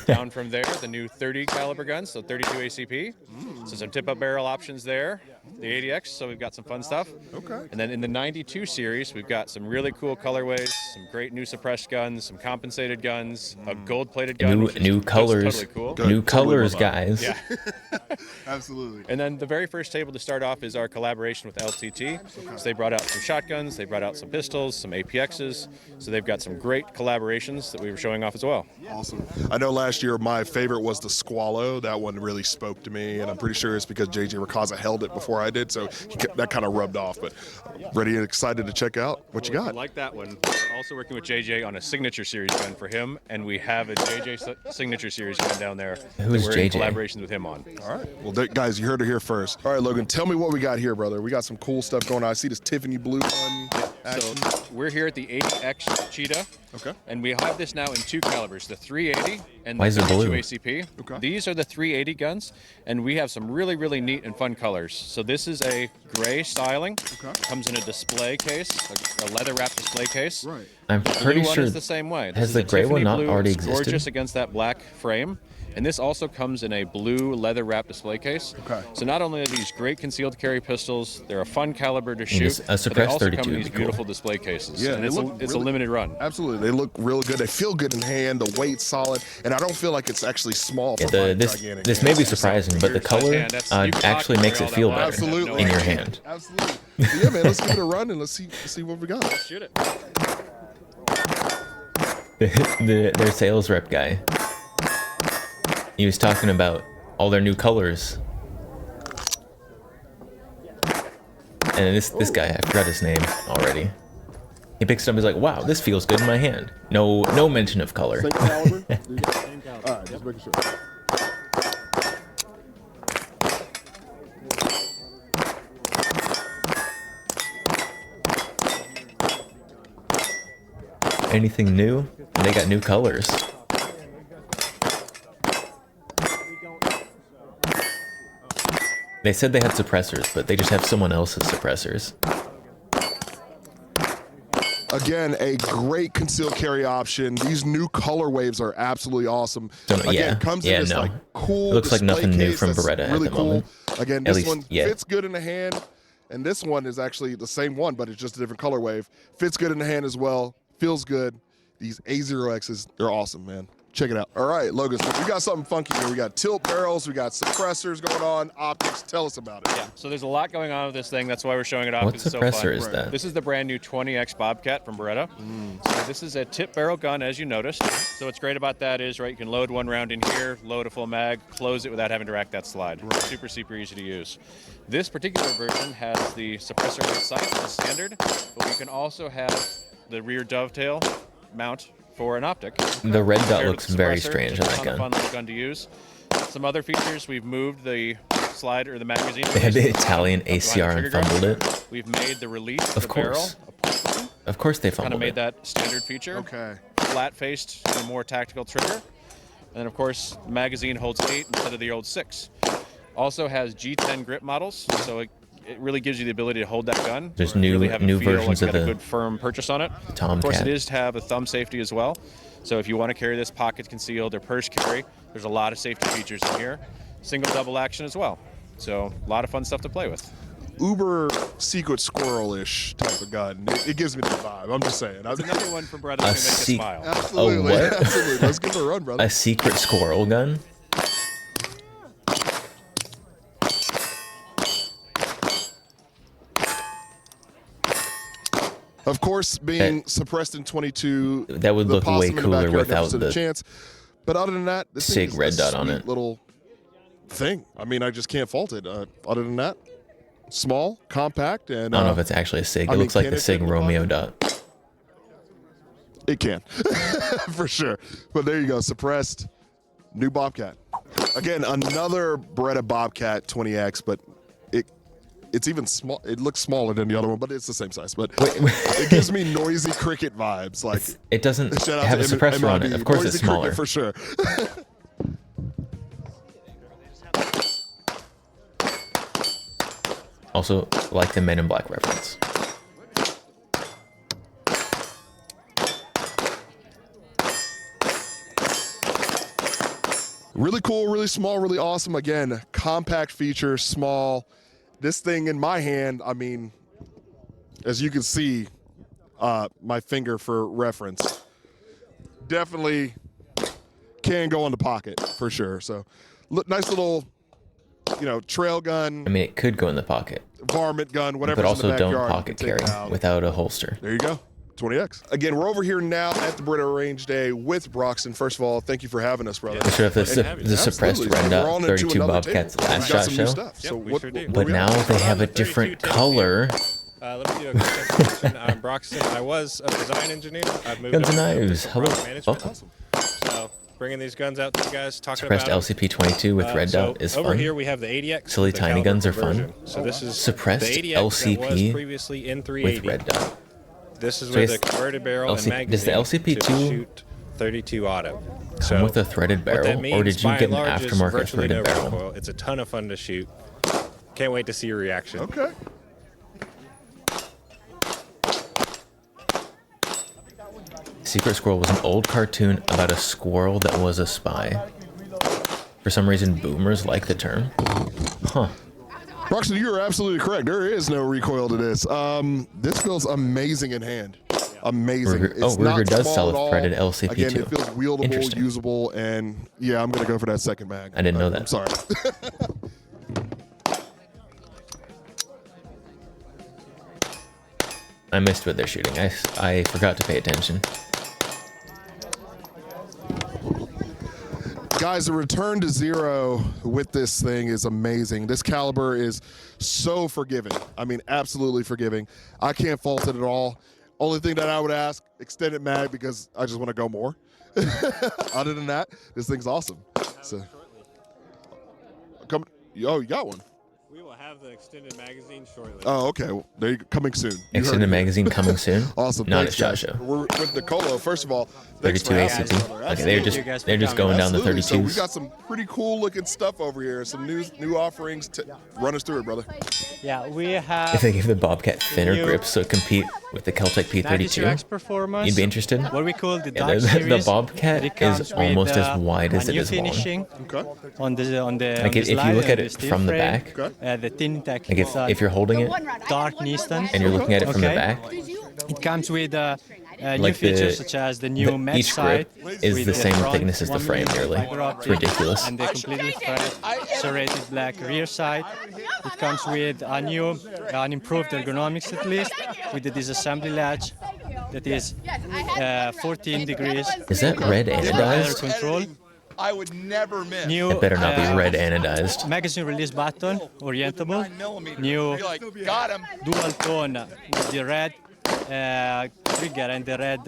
Speaker 5: Down from there, the new 30 caliber guns, so 32 ACP. So some tip-up barrel options there. The ADX, so we've got some fun stuff.
Speaker 2: Okay.
Speaker 5: And then in the 92 series, we've got some really cool colorways, some great new suppressed guns, some compensated guns, a gold-plated gun, which is
Speaker 1: New
Speaker 5: just
Speaker 1: colors.
Speaker 5: totally cool.
Speaker 2: Good.
Speaker 1: New
Speaker 2: Totally
Speaker 1: colors,
Speaker 2: love that.
Speaker 1: guys.
Speaker 5: Yeah.
Speaker 2: Absolutely.
Speaker 5: And then the very first table to start off is our collaboration with LTT. So they brought out some shotguns, they brought out some pistols, some APXs. So they've got some great collaborations that we were showing off as well.
Speaker 2: Awesome. I know last year my favorite was the Squallow. That one really spoke to me, and I'm pretty sure it's because JJ Rakaza held it before I did, so that kind of rubbed off. But ready and excited to check out what you
Speaker 5: I
Speaker 2: got.
Speaker 5: like that one. We're also working with JJ on a signature series gun for him, and we have a JJ signature series gun down there
Speaker 1: Who
Speaker 5: that
Speaker 1: is
Speaker 5: we're in
Speaker 1: JJ?
Speaker 5: collaborations with him on.
Speaker 2: All right. Well, guys, you heard it here first. All right, Logan, tell me what we got here, brother. We got some cool stuff going on. I see this Tiffany blue one. Action.
Speaker 5: So we're here at the 80X Cheetah.
Speaker 2: Okay.
Speaker 5: And we have this now in 2 calibers, the 380 and
Speaker 1: Why
Speaker 5: the
Speaker 1: is it
Speaker 5: 32
Speaker 1: blue?
Speaker 5: ACP.
Speaker 2: Okay.
Speaker 5: These are the 380 guns, and we have some really, really neat and fun colors. So this is a gray styling.
Speaker 2: Okay.
Speaker 5: Comes in a display case, a leather-wrapped display case.
Speaker 2: Right.
Speaker 1: I'm
Speaker 5: The
Speaker 1: pretty
Speaker 5: blue one
Speaker 1: sure.
Speaker 5: is the same way. This
Speaker 1: has
Speaker 5: is
Speaker 1: the
Speaker 5: a
Speaker 1: gray one
Speaker 5: Tiffany
Speaker 1: not
Speaker 5: blue.
Speaker 1: already
Speaker 5: It's gorgeous
Speaker 1: existed?
Speaker 5: against that black frame. And this also comes in a blue leather-wrapped display case.
Speaker 2: Okay.
Speaker 5: So not only are these great concealed carry pistols, they're a fun caliber to shoot,
Speaker 1: just a
Speaker 5: but they
Speaker 1: suppressed
Speaker 5: also
Speaker 1: 32
Speaker 5: come in
Speaker 1: would
Speaker 5: these
Speaker 1: be cool.
Speaker 5: beautiful display cases.
Speaker 2: Yeah,
Speaker 5: and
Speaker 2: they
Speaker 5: it's,
Speaker 2: look
Speaker 5: it's a
Speaker 2: really-
Speaker 5: limited run.
Speaker 2: Absolutely. They look real good. They feel good in hand. The weight's solid. And I don't feel like it's actually small for my
Speaker 1: This
Speaker 2: gigantic
Speaker 1: this may be
Speaker 2: hands.
Speaker 1: surprising, but the
Speaker 5: Here's
Speaker 1: color
Speaker 5: my hand. That's- you can
Speaker 1: actually
Speaker 5: talk
Speaker 1: makes
Speaker 5: all
Speaker 1: it
Speaker 5: that
Speaker 1: feel
Speaker 5: long.
Speaker 1: better
Speaker 2: Absolutely.
Speaker 1: in your hand.
Speaker 2: Absolutely. So yeah, man, let's give it a run and let's see what we got.
Speaker 5: Shoot it.
Speaker 1: Their sales rep guy. He was talking about all their new colors. And this guy, I forgot his name already. He picks it up, he's like, wow, this feels good in my hand. No mention of color.
Speaker 2: Same caliber? All right, just making sure.
Speaker 1: Anything new? And they got new colors. They said they had suppressors, but they just have someone else's suppressors.
Speaker 2: Again, a great concealed carry option. These new color waves are absolutely awesome.
Speaker 1: Don't know,
Speaker 2: Again,
Speaker 1: yeah.
Speaker 2: comes
Speaker 1: Yeah,
Speaker 2: in this
Speaker 1: no.
Speaker 2: like cool.
Speaker 1: It looks like
Speaker 2: display
Speaker 1: nothing new
Speaker 2: case
Speaker 1: from
Speaker 2: that's
Speaker 1: Beretta at
Speaker 2: really
Speaker 1: the
Speaker 2: cool.
Speaker 1: moment.
Speaker 2: Again,
Speaker 1: At
Speaker 2: this
Speaker 1: least,
Speaker 2: one
Speaker 1: yeah.
Speaker 2: fits good in the hand, and this one is actually the same one, but it's just a different color wave. Fits good in the hand as well. Feels good. These A0Xs, they're awesome, man. Check it out. All right, Logan, so we got something funky here. We got tilt barrels, we got suppressors going on, optics. Tell us about it.
Speaker 5: Yeah. So there's a lot going on with this thing. That's why we're showing it off.
Speaker 1: What
Speaker 5: 'cause it's so
Speaker 1: suppressor
Speaker 5: fun.
Speaker 1: is that?
Speaker 5: This is the brand new 20X Bobcat from Beretta. So this is a tip barrel gun, as you noticed. So what's great about that is, right, you can load one round in here, load a full mag, close it without having to rack that slide. Super, super easy to use. This particular version has the suppressor height sight, the standard, but we can also have the rear dovetail mount for an optic.
Speaker 1: The red dot
Speaker 5: Paired
Speaker 1: looks
Speaker 5: with
Speaker 1: very
Speaker 5: suppressor,
Speaker 1: strange on
Speaker 5: just
Speaker 1: that
Speaker 5: a ton of
Speaker 1: gun.
Speaker 5: fun little gun to use. Some other features, we've moved the slide or the magazine.
Speaker 1: They had the
Speaker 5: release
Speaker 1: Italian
Speaker 5: up behind the
Speaker 1: ACR and
Speaker 5: trigger guard.
Speaker 1: fumbled it.
Speaker 5: We've made the release
Speaker 1: Of
Speaker 5: the barrel
Speaker 1: course.
Speaker 5: a push button.
Speaker 1: Of course they
Speaker 5: Kind of
Speaker 1: fumbled
Speaker 5: made
Speaker 1: it.
Speaker 5: that standard feature.
Speaker 2: Okay.
Speaker 5: Flat-faced, a more tactical trigger. And then, of course, the magazine holds 8 instead of the old 6. Also has G10 grip models, so it really gives you the ability to hold that gun.
Speaker 1: There's
Speaker 5: really have it
Speaker 1: new
Speaker 5: feel
Speaker 1: versions
Speaker 5: like
Speaker 1: of
Speaker 5: got a
Speaker 1: the
Speaker 5: good firm purchase on it. Of course,
Speaker 1: Tomcat.
Speaker 5: it is to have a thumb safety as well. So if you want to carry this pocket concealed or purse carry, there's a lot of safety features in here. Single double action as well. So a lot of fun stuff to play with.
Speaker 2: Uber secret squirrel-ish type of gun. It gives me the vibe. I'm just saying.
Speaker 5: It's another one from Brother to make us
Speaker 1: se-
Speaker 5: smile.
Speaker 2: Absolutely.
Speaker 1: what?
Speaker 2: Absolutely. Let's give it a run, brother.
Speaker 1: A secret squirrel gun?
Speaker 2: Of course, being suppressed in 22,
Speaker 1: That would
Speaker 2: the
Speaker 1: look way
Speaker 2: possum in the
Speaker 1: cooler
Speaker 2: backyard never
Speaker 1: without
Speaker 2: stood a
Speaker 1: the
Speaker 2: chance. But other than that, this
Speaker 1: sig
Speaker 2: thing is
Speaker 1: red
Speaker 2: a
Speaker 1: dot on
Speaker 2: sweet
Speaker 1: it.
Speaker 2: little thing. I mean, I just can't fault it. Other than that, small, compact, and
Speaker 1: I don't know if it's actually a SIG.
Speaker 2: I
Speaker 1: It
Speaker 2: mean,
Speaker 1: looks like
Speaker 2: can
Speaker 1: the
Speaker 2: it
Speaker 1: SIG
Speaker 2: fit in the
Speaker 1: Romeo
Speaker 2: pocket?
Speaker 1: dot.
Speaker 2: it can for sure. But there you go, suppressed, new Bobcat. Again, another Beretta Bobcat 20X, but it's even small. It looks smaller than the other one, but it's the same size. But it gives me noisy cricket vibes. Like
Speaker 1: It doesn't
Speaker 2: shout out
Speaker 1: have a
Speaker 2: to
Speaker 1: suppressor on it.
Speaker 2: MLB.
Speaker 1: Of course
Speaker 2: Noisy
Speaker 1: it's smaller.
Speaker 2: cricket for sure.
Speaker 1: Also, like the Men in Black reference.
Speaker 2: Really cool, really small, really awesome. Again, compact feature, small. This thing in my hand, I mean, as you can see, my finger for reference, definitely can go in the pocket for sure. So, nice little, trail gun,
Speaker 1: I mean, it could go in the pocket,
Speaker 2: varmint gun, whatever.
Speaker 1: but also
Speaker 2: in the
Speaker 1: don't
Speaker 2: backyard, you
Speaker 1: pocket
Speaker 2: can take
Speaker 1: carry
Speaker 2: it out.
Speaker 1: without a holster.
Speaker 2: There you go. 20X. Again, we're over here now at the Beretta Range Day with Broxton. First of all, thank you for having us, brother.
Speaker 1: We should have the suppressed
Speaker 2: Absolutely.
Speaker 1: red
Speaker 2: We're
Speaker 1: dot
Speaker 2: on into
Speaker 1: 32
Speaker 2: another
Speaker 1: Bobcats
Speaker 2: table.
Speaker 1: last
Speaker 2: We've got
Speaker 1: shot
Speaker 2: some new
Speaker 1: show.
Speaker 2: stuff. So
Speaker 6: we
Speaker 2: what,
Speaker 6: sure do.
Speaker 2: what
Speaker 1: But
Speaker 2: we
Speaker 1: now
Speaker 2: at?
Speaker 1: they have a
Speaker 6: 32
Speaker 1: different
Speaker 6: table
Speaker 1: color.
Speaker 6: Let me do a quick introduction. I'm Broxton. I was a design engineer. I've moved
Speaker 1: Guns
Speaker 6: up
Speaker 1: and
Speaker 6: to
Speaker 1: Knives. Hello.
Speaker 6: product management.
Speaker 1: Welcome.
Speaker 6: So bringing these guns out to you guys, talking
Speaker 1: Suppressed
Speaker 6: about 'em.
Speaker 1: LCP-22 with red
Speaker 6: So
Speaker 1: dot is
Speaker 6: over
Speaker 1: fun.
Speaker 6: here we have the 80X.
Speaker 1: Silly
Speaker 6: the
Speaker 1: tiny
Speaker 6: caliber
Speaker 1: guns are fun.
Speaker 6: conversion. So this is
Speaker 1: Suppressed
Speaker 6: the 80X that was
Speaker 1: LCP
Speaker 6: previously in
Speaker 1: with
Speaker 6: 380.
Speaker 1: red dot.
Speaker 6: This is
Speaker 1: So
Speaker 6: with
Speaker 1: I
Speaker 6: a
Speaker 1: guess
Speaker 6: converted barrel
Speaker 1: LCP
Speaker 6: and magazine
Speaker 1: does the LCP2
Speaker 6: to shoot 32 auto.
Speaker 1: Come
Speaker 6: So
Speaker 1: with a threaded
Speaker 6: what
Speaker 1: barrel,
Speaker 6: that means,
Speaker 1: or did you
Speaker 6: by
Speaker 1: get an
Speaker 6: and large, is
Speaker 1: aftermarket
Speaker 6: virtually
Speaker 1: threaded
Speaker 6: no
Speaker 1: barrel?
Speaker 6: recoil. It's a ton of fun to shoot. Can't wait to see your reaction.
Speaker 2: Okay.
Speaker 1: Secret Squirrel was an old cartoon about a squirrel that was a spy. For some reason, boomers like the term. Huh.
Speaker 2: Broxton, you are absolutely correct. There is no recoil to this. This feels amazing in hand. Amazing.
Speaker 1: Ruger does
Speaker 2: small
Speaker 1: sell
Speaker 2: at
Speaker 1: a
Speaker 2: all.
Speaker 1: threaded LCP
Speaker 2: Again,
Speaker 1: too.
Speaker 2: it feels wieldable,
Speaker 1: Interesting.
Speaker 2: usable, and yeah, I'm gonna go for that second mag.
Speaker 1: I didn't know that.
Speaker 2: I'm sorry.
Speaker 1: I missed what they're shooting. I forgot to pay attention.
Speaker 2: Guys, the return to zero with this thing is amazing. This caliber is so forgiving. I mean, absolutely forgiving. I can't fault it at all. Only thing that I would ask, extended mag, because I just want to go more. Other than that, this thing's awesome. So, you got one.
Speaker 6: We will have the extended magazine shortly.
Speaker 2: Oh, okay. Well, there you go. Coming soon. You heard
Speaker 1: Extended
Speaker 2: it.
Speaker 1: magazine coming soon.
Speaker 2: Awesome.
Speaker 1: Not
Speaker 2: Thanks,
Speaker 1: at SHOT
Speaker 2: guys.
Speaker 1: Show.
Speaker 2: We're with Nicolo. First of all, thanks
Speaker 1: 32
Speaker 2: for having
Speaker 1: ACP.
Speaker 2: us, brother.
Speaker 1: Okay, they're
Speaker 2: Absolutely.
Speaker 1: just going down the
Speaker 2: Absolutely. So we
Speaker 1: 32s.
Speaker 2: got some pretty cool looking stuff over here. Some new offerings. Run us through it, brother.
Speaker 7: Yeah, we have
Speaker 1: If they give the Bobcat thinner
Speaker 7: New-
Speaker 1: grips so it compete with the Keltec
Speaker 7: 92X
Speaker 1: P32,
Speaker 7: performance.
Speaker 1: you'd be interested?
Speaker 7: What we call the
Speaker 1: Yeah,
Speaker 7: dark
Speaker 1: the
Speaker 7: series.
Speaker 1: Bobcat
Speaker 7: It comes
Speaker 1: is almost
Speaker 7: with,
Speaker 1: as wide as
Speaker 7: a
Speaker 1: it
Speaker 7: new
Speaker 1: is long.
Speaker 7: finishing
Speaker 2: Okay.
Speaker 7: on the
Speaker 1: Like if you
Speaker 7: slide
Speaker 1: look at
Speaker 7: and the
Speaker 1: it
Speaker 7: steel
Speaker 1: from the
Speaker 7: frame.
Speaker 1: back,
Speaker 2: Okay.
Speaker 7: The thin tech.
Speaker 1: like if you're holding it
Speaker 7: dark Nissan.
Speaker 1: and you're looking at it from the
Speaker 7: Okay.
Speaker 1: back,
Speaker 7: It comes with new
Speaker 1: Like the-
Speaker 7: features such as the new matte
Speaker 1: each grip
Speaker 7: side
Speaker 1: is
Speaker 7: with
Speaker 1: the same
Speaker 7: front
Speaker 1: thickness as the
Speaker 7: 1
Speaker 1: frame
Speaker 7: millimeter
Speaker 1: nearly.
Speaker 7: fiber optic
Speaker 1: It's ridiculous.
Speaker 7: And the completely serrated black rear side. It comes with a new, an improved ergonomics at least, with the disassembly latch that is 14 degrees.
Speaker 1: Is that red
Speaker 7: Better
Speaker 1: anodized?
Speaker 7: control.
Speaker 8: I would never miss.
Speaker 7: New
Speaker 1: It better not be red anodized.
Speaker 7: magazine release button, orientable.
Speaker 8: 9mm.
Speaker 7: New
Speaker 8: You're like, got him.
Speaker 7: dual tone with the red trigger and the red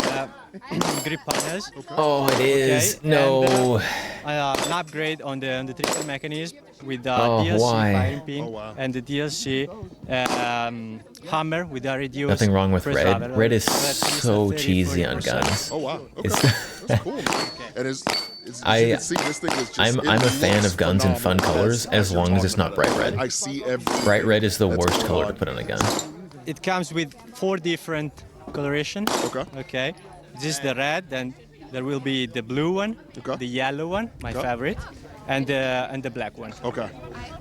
Speaker 7: grip panels.
Speaker 1: Oh, it is.
Speaker 7: Okay,
Speaker 1: No.
Speaker 7: An upgrade on the trigger mechanism with the
Speaker 1: Oh,
Speaker 7: DLC
Speaker 1: why?
Speaker 7: firing pin and the DLC hammer with a reduced.
Speaker 1: Nothing wrong with
Speaker 7: press
Speaker 1: red.
Speaker 7: lever.
Speaker 1: Red is
Speaker 7: That's at least
Speaker 1: so
Speaker 7: 30,
Speaker 1: cheesy on
Speaker 7: 40%.
Speaker 1: guns.
Speaker 2: Oh wow. Okay.
Speaker 1: It's
Speaker 2: That's cool, man. And as you
Speaker 1: I-
Speaker 2: can see, this thing is just,
Speaker 1: I'm a fan of guns in fun colors as long as it's not bright red.
Speaker 2: I see every
Speaker 1: Bright red is the
Speaker 2: That's
Speaker 1: worst
Speaker 2: cool.
Speaker 1: color to put on a gun.
Speaker 7: It comes with 4 different colorations.
Speaker 2: Okay.
Speaker 7: Okay. This is the red, and there will be the blue one,
Speaker 2: Okay.
Speaker 7: the yellow one, my
Speaker 2: Okay.
Speaker 7: favorite, and the black one.
Speaker 2: Okay.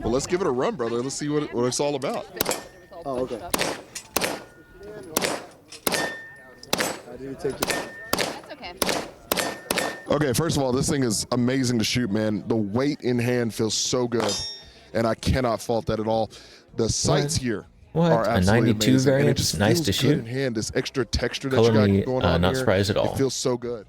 Speaker 2: Well, let's give it a run, brother. Let's see what it's all about.
Speaker 9: Oh, okay.
Speaker 4: That's okay.
Speaker 2: Okay, first of all, this thing is amazing to shoot, man. The weight in hand feels so good, and I cannot fault that at all. The sights here
Speaker 1: What?
Speaker 2: are
Speaker 1: A
Speaker 2: absolutely
Speaker 1: 92
Speaker 2: amazing, and it
Speaker 1: variant?
Speaker 2: just
Speaker 1: Nice
Speaker 2: feels
Speaker 1: to
Speaker 2: good
Speaker 1: shoot.
Speaker 2: in hand. This extra texture that
Speaker 1: Color
Speaker 2: you got
Speaker 1: me,
Speaker 2: going on
Speaker 1: not
Speaker 2: here,
Speaker 1: surprised at all.
Speaker 2: It feels so good.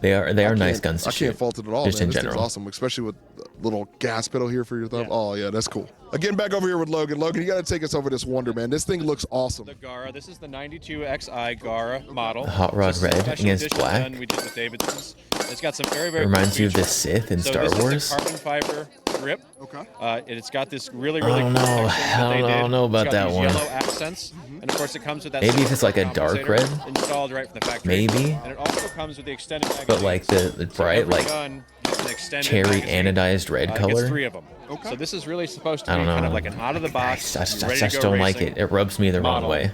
Speaker 1: They are
Speaker 2: I
Speaker 1: nice
Speaker 2: can't-
Speaker 1: guns to
Speaker 2: I
Speaker 1: shoot.
Speaker 2: can't fault it at all,
Speaker 1: Just
Speaker 2: man.
Speaker 1: in
Speaker 2: This thing's
Speaker 1: general.
Speaker 2: awesome, especially with the little gas pedal here for your thumb.
Speaker 7: Yeah.
Speaker 2: Oh yeah, that's cool. Again, back over here with Logan. Logan, you got to take us over this Wonder, man. This thing looks awesome.
Speaker 5: The Gara. This is the 92XI Gara model.
Speaker 1: The hot rod
Speaker 5: This is a
Speaker 1: red
Speaker 5: special
Speaker 1: against
Speaker 5: edition
Speaker 1: black.
Speaker 5: gun we did with Davidson's. It's got some very, very
Speaker 1: Reminds
Speaker 5: cool
Speaker 1: you of the
Speaker 5: features.
Speaker 1: Sith in
Speaker 5: So
Speaker 1: Star
Speaker 5: this
Speaker 1: Wars.
Speaker 5: is the carbon fiber grip.
Speaker 2: Okay.
Speaker 5: It's got this really,
Speaker 1: I
Speaker 5: really
Speaker 1: don't
Speaker 5: cool
Speaker 1: know.
Speaker 5: texture that
Speaker 1: I
Speaker 5: they
Speaker 1: don't
Speaker 5: did.
Speaker 1: know about
Speaker 5: It's got
Speaker 1: that
Speaker 5: these
Speaker 1: one.
Speaker 5: Yellow accents, and of course it comes with that.
Speaker 1: Maybe if it's like a
Speaker 5: compensator
Speaker 1: dark red?
Speaker 5: installed right from the factory.
Speaker 1: Maybe.
Speaker 5: And it also comes with the extended magazine.
Speaker 1: But like the
Speaker 5: So
Speaker 1: bright,
Speaker 5: every
Speaker 1: like
Speaker 5: gun gets an extended
Speaker 1: cherry
Speaker 5: magazine.
Speaker 1: anodized red
Speaker 5: It gets
Speaker 1: color.
Speaker 5: 3 of them.
Speaker 2: Okay.
Speaker 5: So this is really supposed to
Speaker 1: I
Speaker 5: be
Speaker 1: don't
Speaker 5: kind of
Speaker 1: know.
Speaker 5: like an out of the box.
Speaker 1: I just don't like it. It rubs me the wrong
Speaker 5: model.
Speaker 1: way.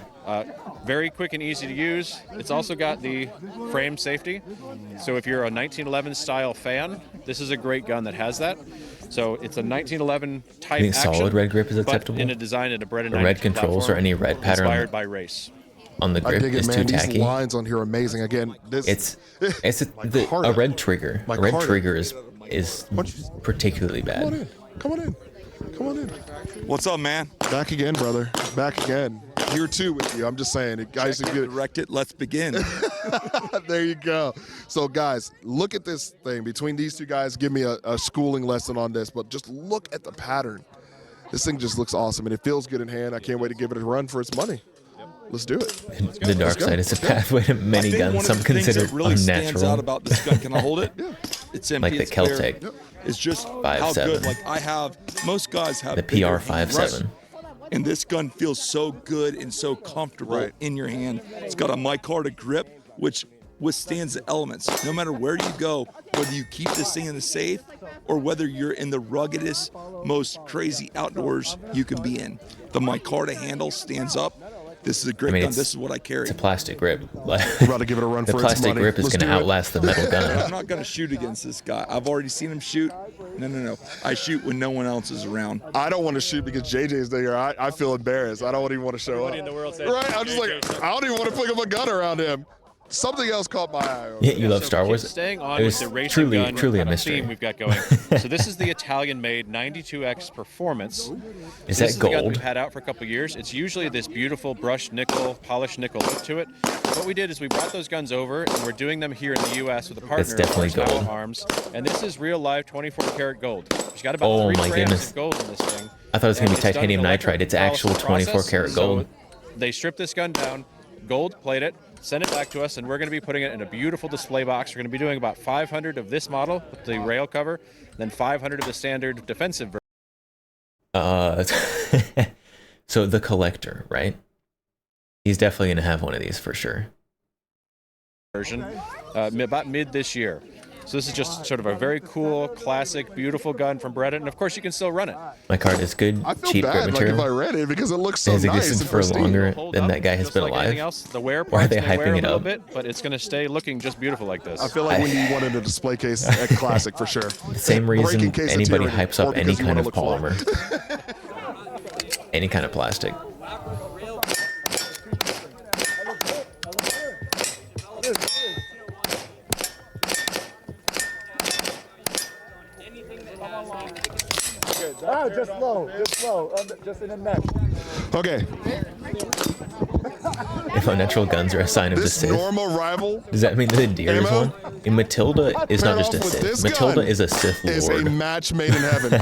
Speaker 5: Very quick and easy to use. It's also got the frame safety. So if you're a 1911 style fan, this is a great gun that has that. So it's a 1911 type
Speaker 1: You think
Speaker 5: action,
Speaker 1: solid red grip is
Speaker 5: but
Speaker 1: acceptable?
Speaker 5: in a design in a Beretta
Speaker 1: The red
Speaker 5: 92
Speaker 1: controls or
Speaker 5: platform,
Speaker 1: any red pattern
Speaker 5: inspired by race.
Speaker 1: on the
Speaker 2: I
Speaker 1: grip
Speaker 2: dig it,
Speaker 1: is
Speaker 2: man.
Speaker 1: too
Speaker 2: These
Speaker 1: tacky.
Speaker 2: lines on here are amazing. Again, this
Speaker 1: It's a
Speaker 2: Carta.
Speaker 1: red trigger.
Speaker 2: My
Speaker 1: A red
Speaker 2: Carta.
Speaker 1: trigger is
Speaker 2: What you-
Speaker 1: particularly
Speaker 2: Come on
Speaker 1: bad.
Speaker 2: in. Come on in. Come on in.
Speaker 8: What's up, man?
Speaker 2: Back again, brother. Back again. Here too with you. I'm just saying, it, guys.
Speaker 8: Check it, direct it. Let's begin.
Speaker 2: There you go. So, guys, look at this thing. Between these two guys, give me a schooling lesson on this. But just look at the pattern. This thing just looks awesome, and it feels good in hand. I can't wait to give it a run for its money. Let's do it.
Speaker 1: The dark
Speaker 2: go.
Speaker 1: side is a
Speaker 2: Let's go.
Speaker 1: pathway to
Speaker 8: I
Speaker 1: many
Speaker 8: think
Speaker 1: guns,
Speaker 8: one
Speaker 1: some
Speaker 8: of the things
Speaker 1: considered
Speaker 8: that really stands out
Speaker 1: unnatural.
Speaker 8: about this gun. Can I hold it?
Speaker 2: Yeah.
Speaker 8: It's empty.
Speaker 1: Like the
Speaker 8: it's clear.
Speaker 1: Keltec.
Speaker 8: It's just how
Speaker 1: 5.7.
Speaker 8: good. Like I have, most guys have
Speaker 1: The
Speaker 8: bigger
Speaker 1: PR
Speaker 8: hands.
Speaker 1: 5.7.
Speaker 8: And this gun feels so good and so comfortable
Speaker 2: Right.
Speaker 8: in your hand. It's got a micarta grip, which withstands the elements. No matter where you go, whether you keep this thing in the safe or whether you're in the ruggedest, most crazy outdoors you can be in. The micarta handle stands up. This is a great
Speaker 1: I mean,
Speaker 8: gun.
Speaker 1: it's-
Speaker 8: This is what I carry.
Speaker 1: It's a plastic grip. Like,
Speaker 2: We're about to give it a run
Speaker 1: the
Speaker 2: for its
Speaker 1: plastic
Speaker 2: money.
Speaker 1: grip is
Speaker 2: Let's
Speaker 1: going to
Speaker 2: do it.
Speaker 1: outlast the metal
Speaker 8: I'm
Speaker 1: gun.
Speaker 8: not going to shoot against this guy. I've already seen him shoot. No. I shoot when no one else is around.
Speaker 2: I don't want to shoot because JJ's there. I feel embarrassed. I don't even want to show up.
Speaker 5: in the world says
Speaker 2: Right? I'm just like,
Speaker 5: JJ.
Speaker 2: I don't even want to pick up a gun around him. Something else caught my eye.
Speaker 1: Yeah, you love
Speaker 5: So
Speaker 1: Star Wars?
Speaker 5: Staying on
Speaker 1: It
Speaker 5: with
Speaker 1: was
Speaker 5: the racing
Speaker 1: truly,
Speaker 5: gun
Speaker 1: truly a
Speaker 5: kind of
Speaker 1: mystery.
Speaker 5: theme we've got going. So this is the Italian-made 92X Performance.
Speaker 1: Is
Speaker 5: This
Speaker 1: that
Speaker 5: is the gun
Speaker 1: gold?
Speaker 5: we've had out for a couple of years. It's usually this beautiful brushed nickel, polished nickel look to it. What we did is we brought those guns over, and we're doing them here in the U.S. with a partner,
Speaker 1: definitely
Speaker 5: Arsenal
Speaker 1: gold.
Speaker 5: Arms. And this is real live 24 karat gold. There's got about
Speaker 1: Oh
Speaker 5: 3
Speaker 1: my
Speaker 5: grams
Speaker 1: goodness.
Speaker 5: of gold in this thing.
Speaker 1: I thought it was going
Speaker 5: And
Speaker 1: to be
Speaker 5: it's done
Speaker 1: titanium
Speaker 5: in
Speaker 1: nitride. It's
Speaker 5: electrical
Speaker 1: actual
Speaker 5: process.
Speaker 1: 24 karat
Speaker 5: So
Speaker 1: gold.
Speaker 5: they strip this gun down, gold plate it, send it back to us, and we're going to be putting it in a beautiful display box. We're going to be doing about 500 of this model with the rail cover, then 500 of the standard defensive
Speaker 1: So the collector, right? He's definitely going to have one of these for sure.
Speaker 5: version about mid this year. So this is just sort of a very cool, classic, beautiful gun from Beretta, and of course you can still run it.
Speaker 1: My card is good,
Speaker 2: I feel
Speaker 1: cheap grip
Speaker 2: bad like if I
Speaker 1: material.
Speaker 2: read it because it looks so
Speaker 1: It has
Speaker 2: nice
Speaker 1: existed
Speaker 2: and
Speaker 1: for
Speaker 2: pristine.
Speaker 1: longer
Speaker 5: Hold
Speaker 1: than
Speaker 5: up,
Speaker 1: that guy has
Speaker 5: just
Speaker 1: been
Speaker 5: like anything
Speaker 1: alive.
Speaker 5: else. The wear
Speaker 1: Why are
Speaker 5: parts
Speaker 1: they
Speaker 5: may wear
Speaker 1: hyping
Speaker 5: a
Speaker 1: it
Speaker 5: little
Speaker 1: up?
Speaker 5: bit, but it's going to stay looking just beautiful like this.
Speaker 2: I feel like when you wanted a display case at Classic for sure.
Speaker 1: The same reason
Speaker 2: Breaking case
Speaker 1: anybody
Speaker 2: of tyranny,
Speaker 1: hypes up
Speaker 2: or
Speaker 1: any
Speaker 2: because you
Speaker 1: kind
Speaker 2: wanna
Speaker 1: of
Speaker 2: look for it.
Speaker 1: polymer, any kind of plastic.
Speaker 9: Just low, just in the neck.
Speaker 2: Okay,
Speaker 1: If unnatural guns are a sign of the
Speaker 2: this
Speaker 1: Sith,
Speaker 2: normal rival
Speaker 1: does that mean that the deer is
Speaker 2: Ammo?
Speaker 1: one? And Matilda is not
Speaker 2: Pair
Speaker 1: just a
Speaker 2: off with
Speaker 1: Sith.
Speaker 2: this
Speaker 1: Matilda
Speaker 2: gun
Speaker 1: is a Sith
Speaker 2: is a
Speaker 1: lord.
Speaker 2: match made in heaven.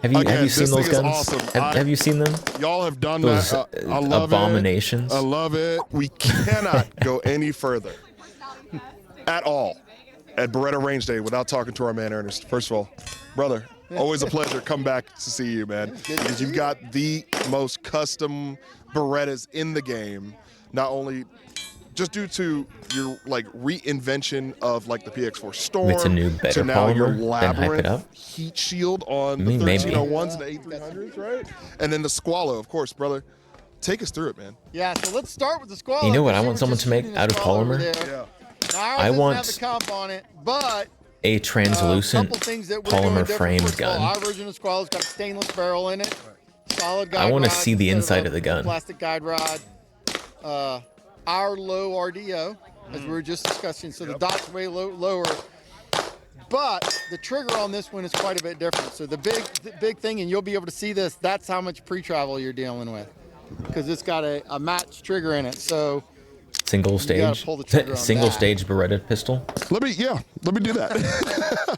Speaker 1: Have you
Speaker 2: Again,
Speaker 1: seen
Speaker 2: this
Speaker 1: those
Speaker 2: thing is
Speaker 1: guns?
Speaker 2: awesome.
Speaker 1: Have you seen them?
Speaker 2: Y'all have done
Speaker 1: Those
Speaker 2: that. I love
Speaker 1: abominations.
Speaker 2: it. I love it. We cannot go any further at all at Beretta Range Day without talking to our man Ernest. First of all, brother, always a pleasure. Come back to see you, man, because you've got the most custom Berettas in the game. Not only just due to your like reinvention of like the PX4 Storm,
Speaker 1: It's a new, better
Speaker 2: to now your
Speaker 1: polymer, then hype it
Speaker 2: Labyrinth
Speaker 1: up.
Speaker 2: heat shield on
Speaker 1: I
Speaker 2: the
Speaker 1: mean, maybe.
Speaker 2: 1301s and the 8300s, right? And then the Squalo, of course, brother. Take us through it, man.
Speaker 10: Yeah, so let's start with the Squalo.
Speaker 1: You know what I
Speaker 10: because
Speaker 1: want
Speaker 10: were
Speaker 1: someone
Speaker 10: just
Speaker 1: to make
Speaker 10: shooting the
Speaker 1: out of
Speaker 10: Squalo over
Speaker 1: polymer?
Speaker 10: there.
Speaker 2: Yeah.
Speaker 10: Now,
Speaker 1: I
Speaker 10: ours doesn't
Speaker 1: want
Speaker 10: have the comp on it, but
Speaker 1: a translucent
Speaker 10: couple things that we're doing
Speaker 1: polymer
Speaker 10: different.
Speaker 1: framed
Speaker 10: First of all,
Speaker 1: gun.
Speaker 10: Our version of Squalo's got a stainless barrel in it. Solid guide
Speaker 1: I want to
Speaker 10: rod
Speaker 1: see the
Speaker 10: instead
Speaker 1: inside of the
Speaker 10: a
Speaker 1: gun.
Speaker 10: Plastic guide rod. Our low RDO, as we were just discussing. So the dot's way lower. But the trigger on this one is quite a bit different. So the big thing, and you'll be able to see this, that's how much pre-travel you're dealing with. Because it's got a matched trigger in it. So
Speaker 1: Single
Speaker 10: you gotta
Speaker 1: stage,
Speaker 10: pull the trigger on
Speaker 1: single
Speaker 10: that.
Speaker 1: stage Beretta pistol.
Speaker 2: Let me do that.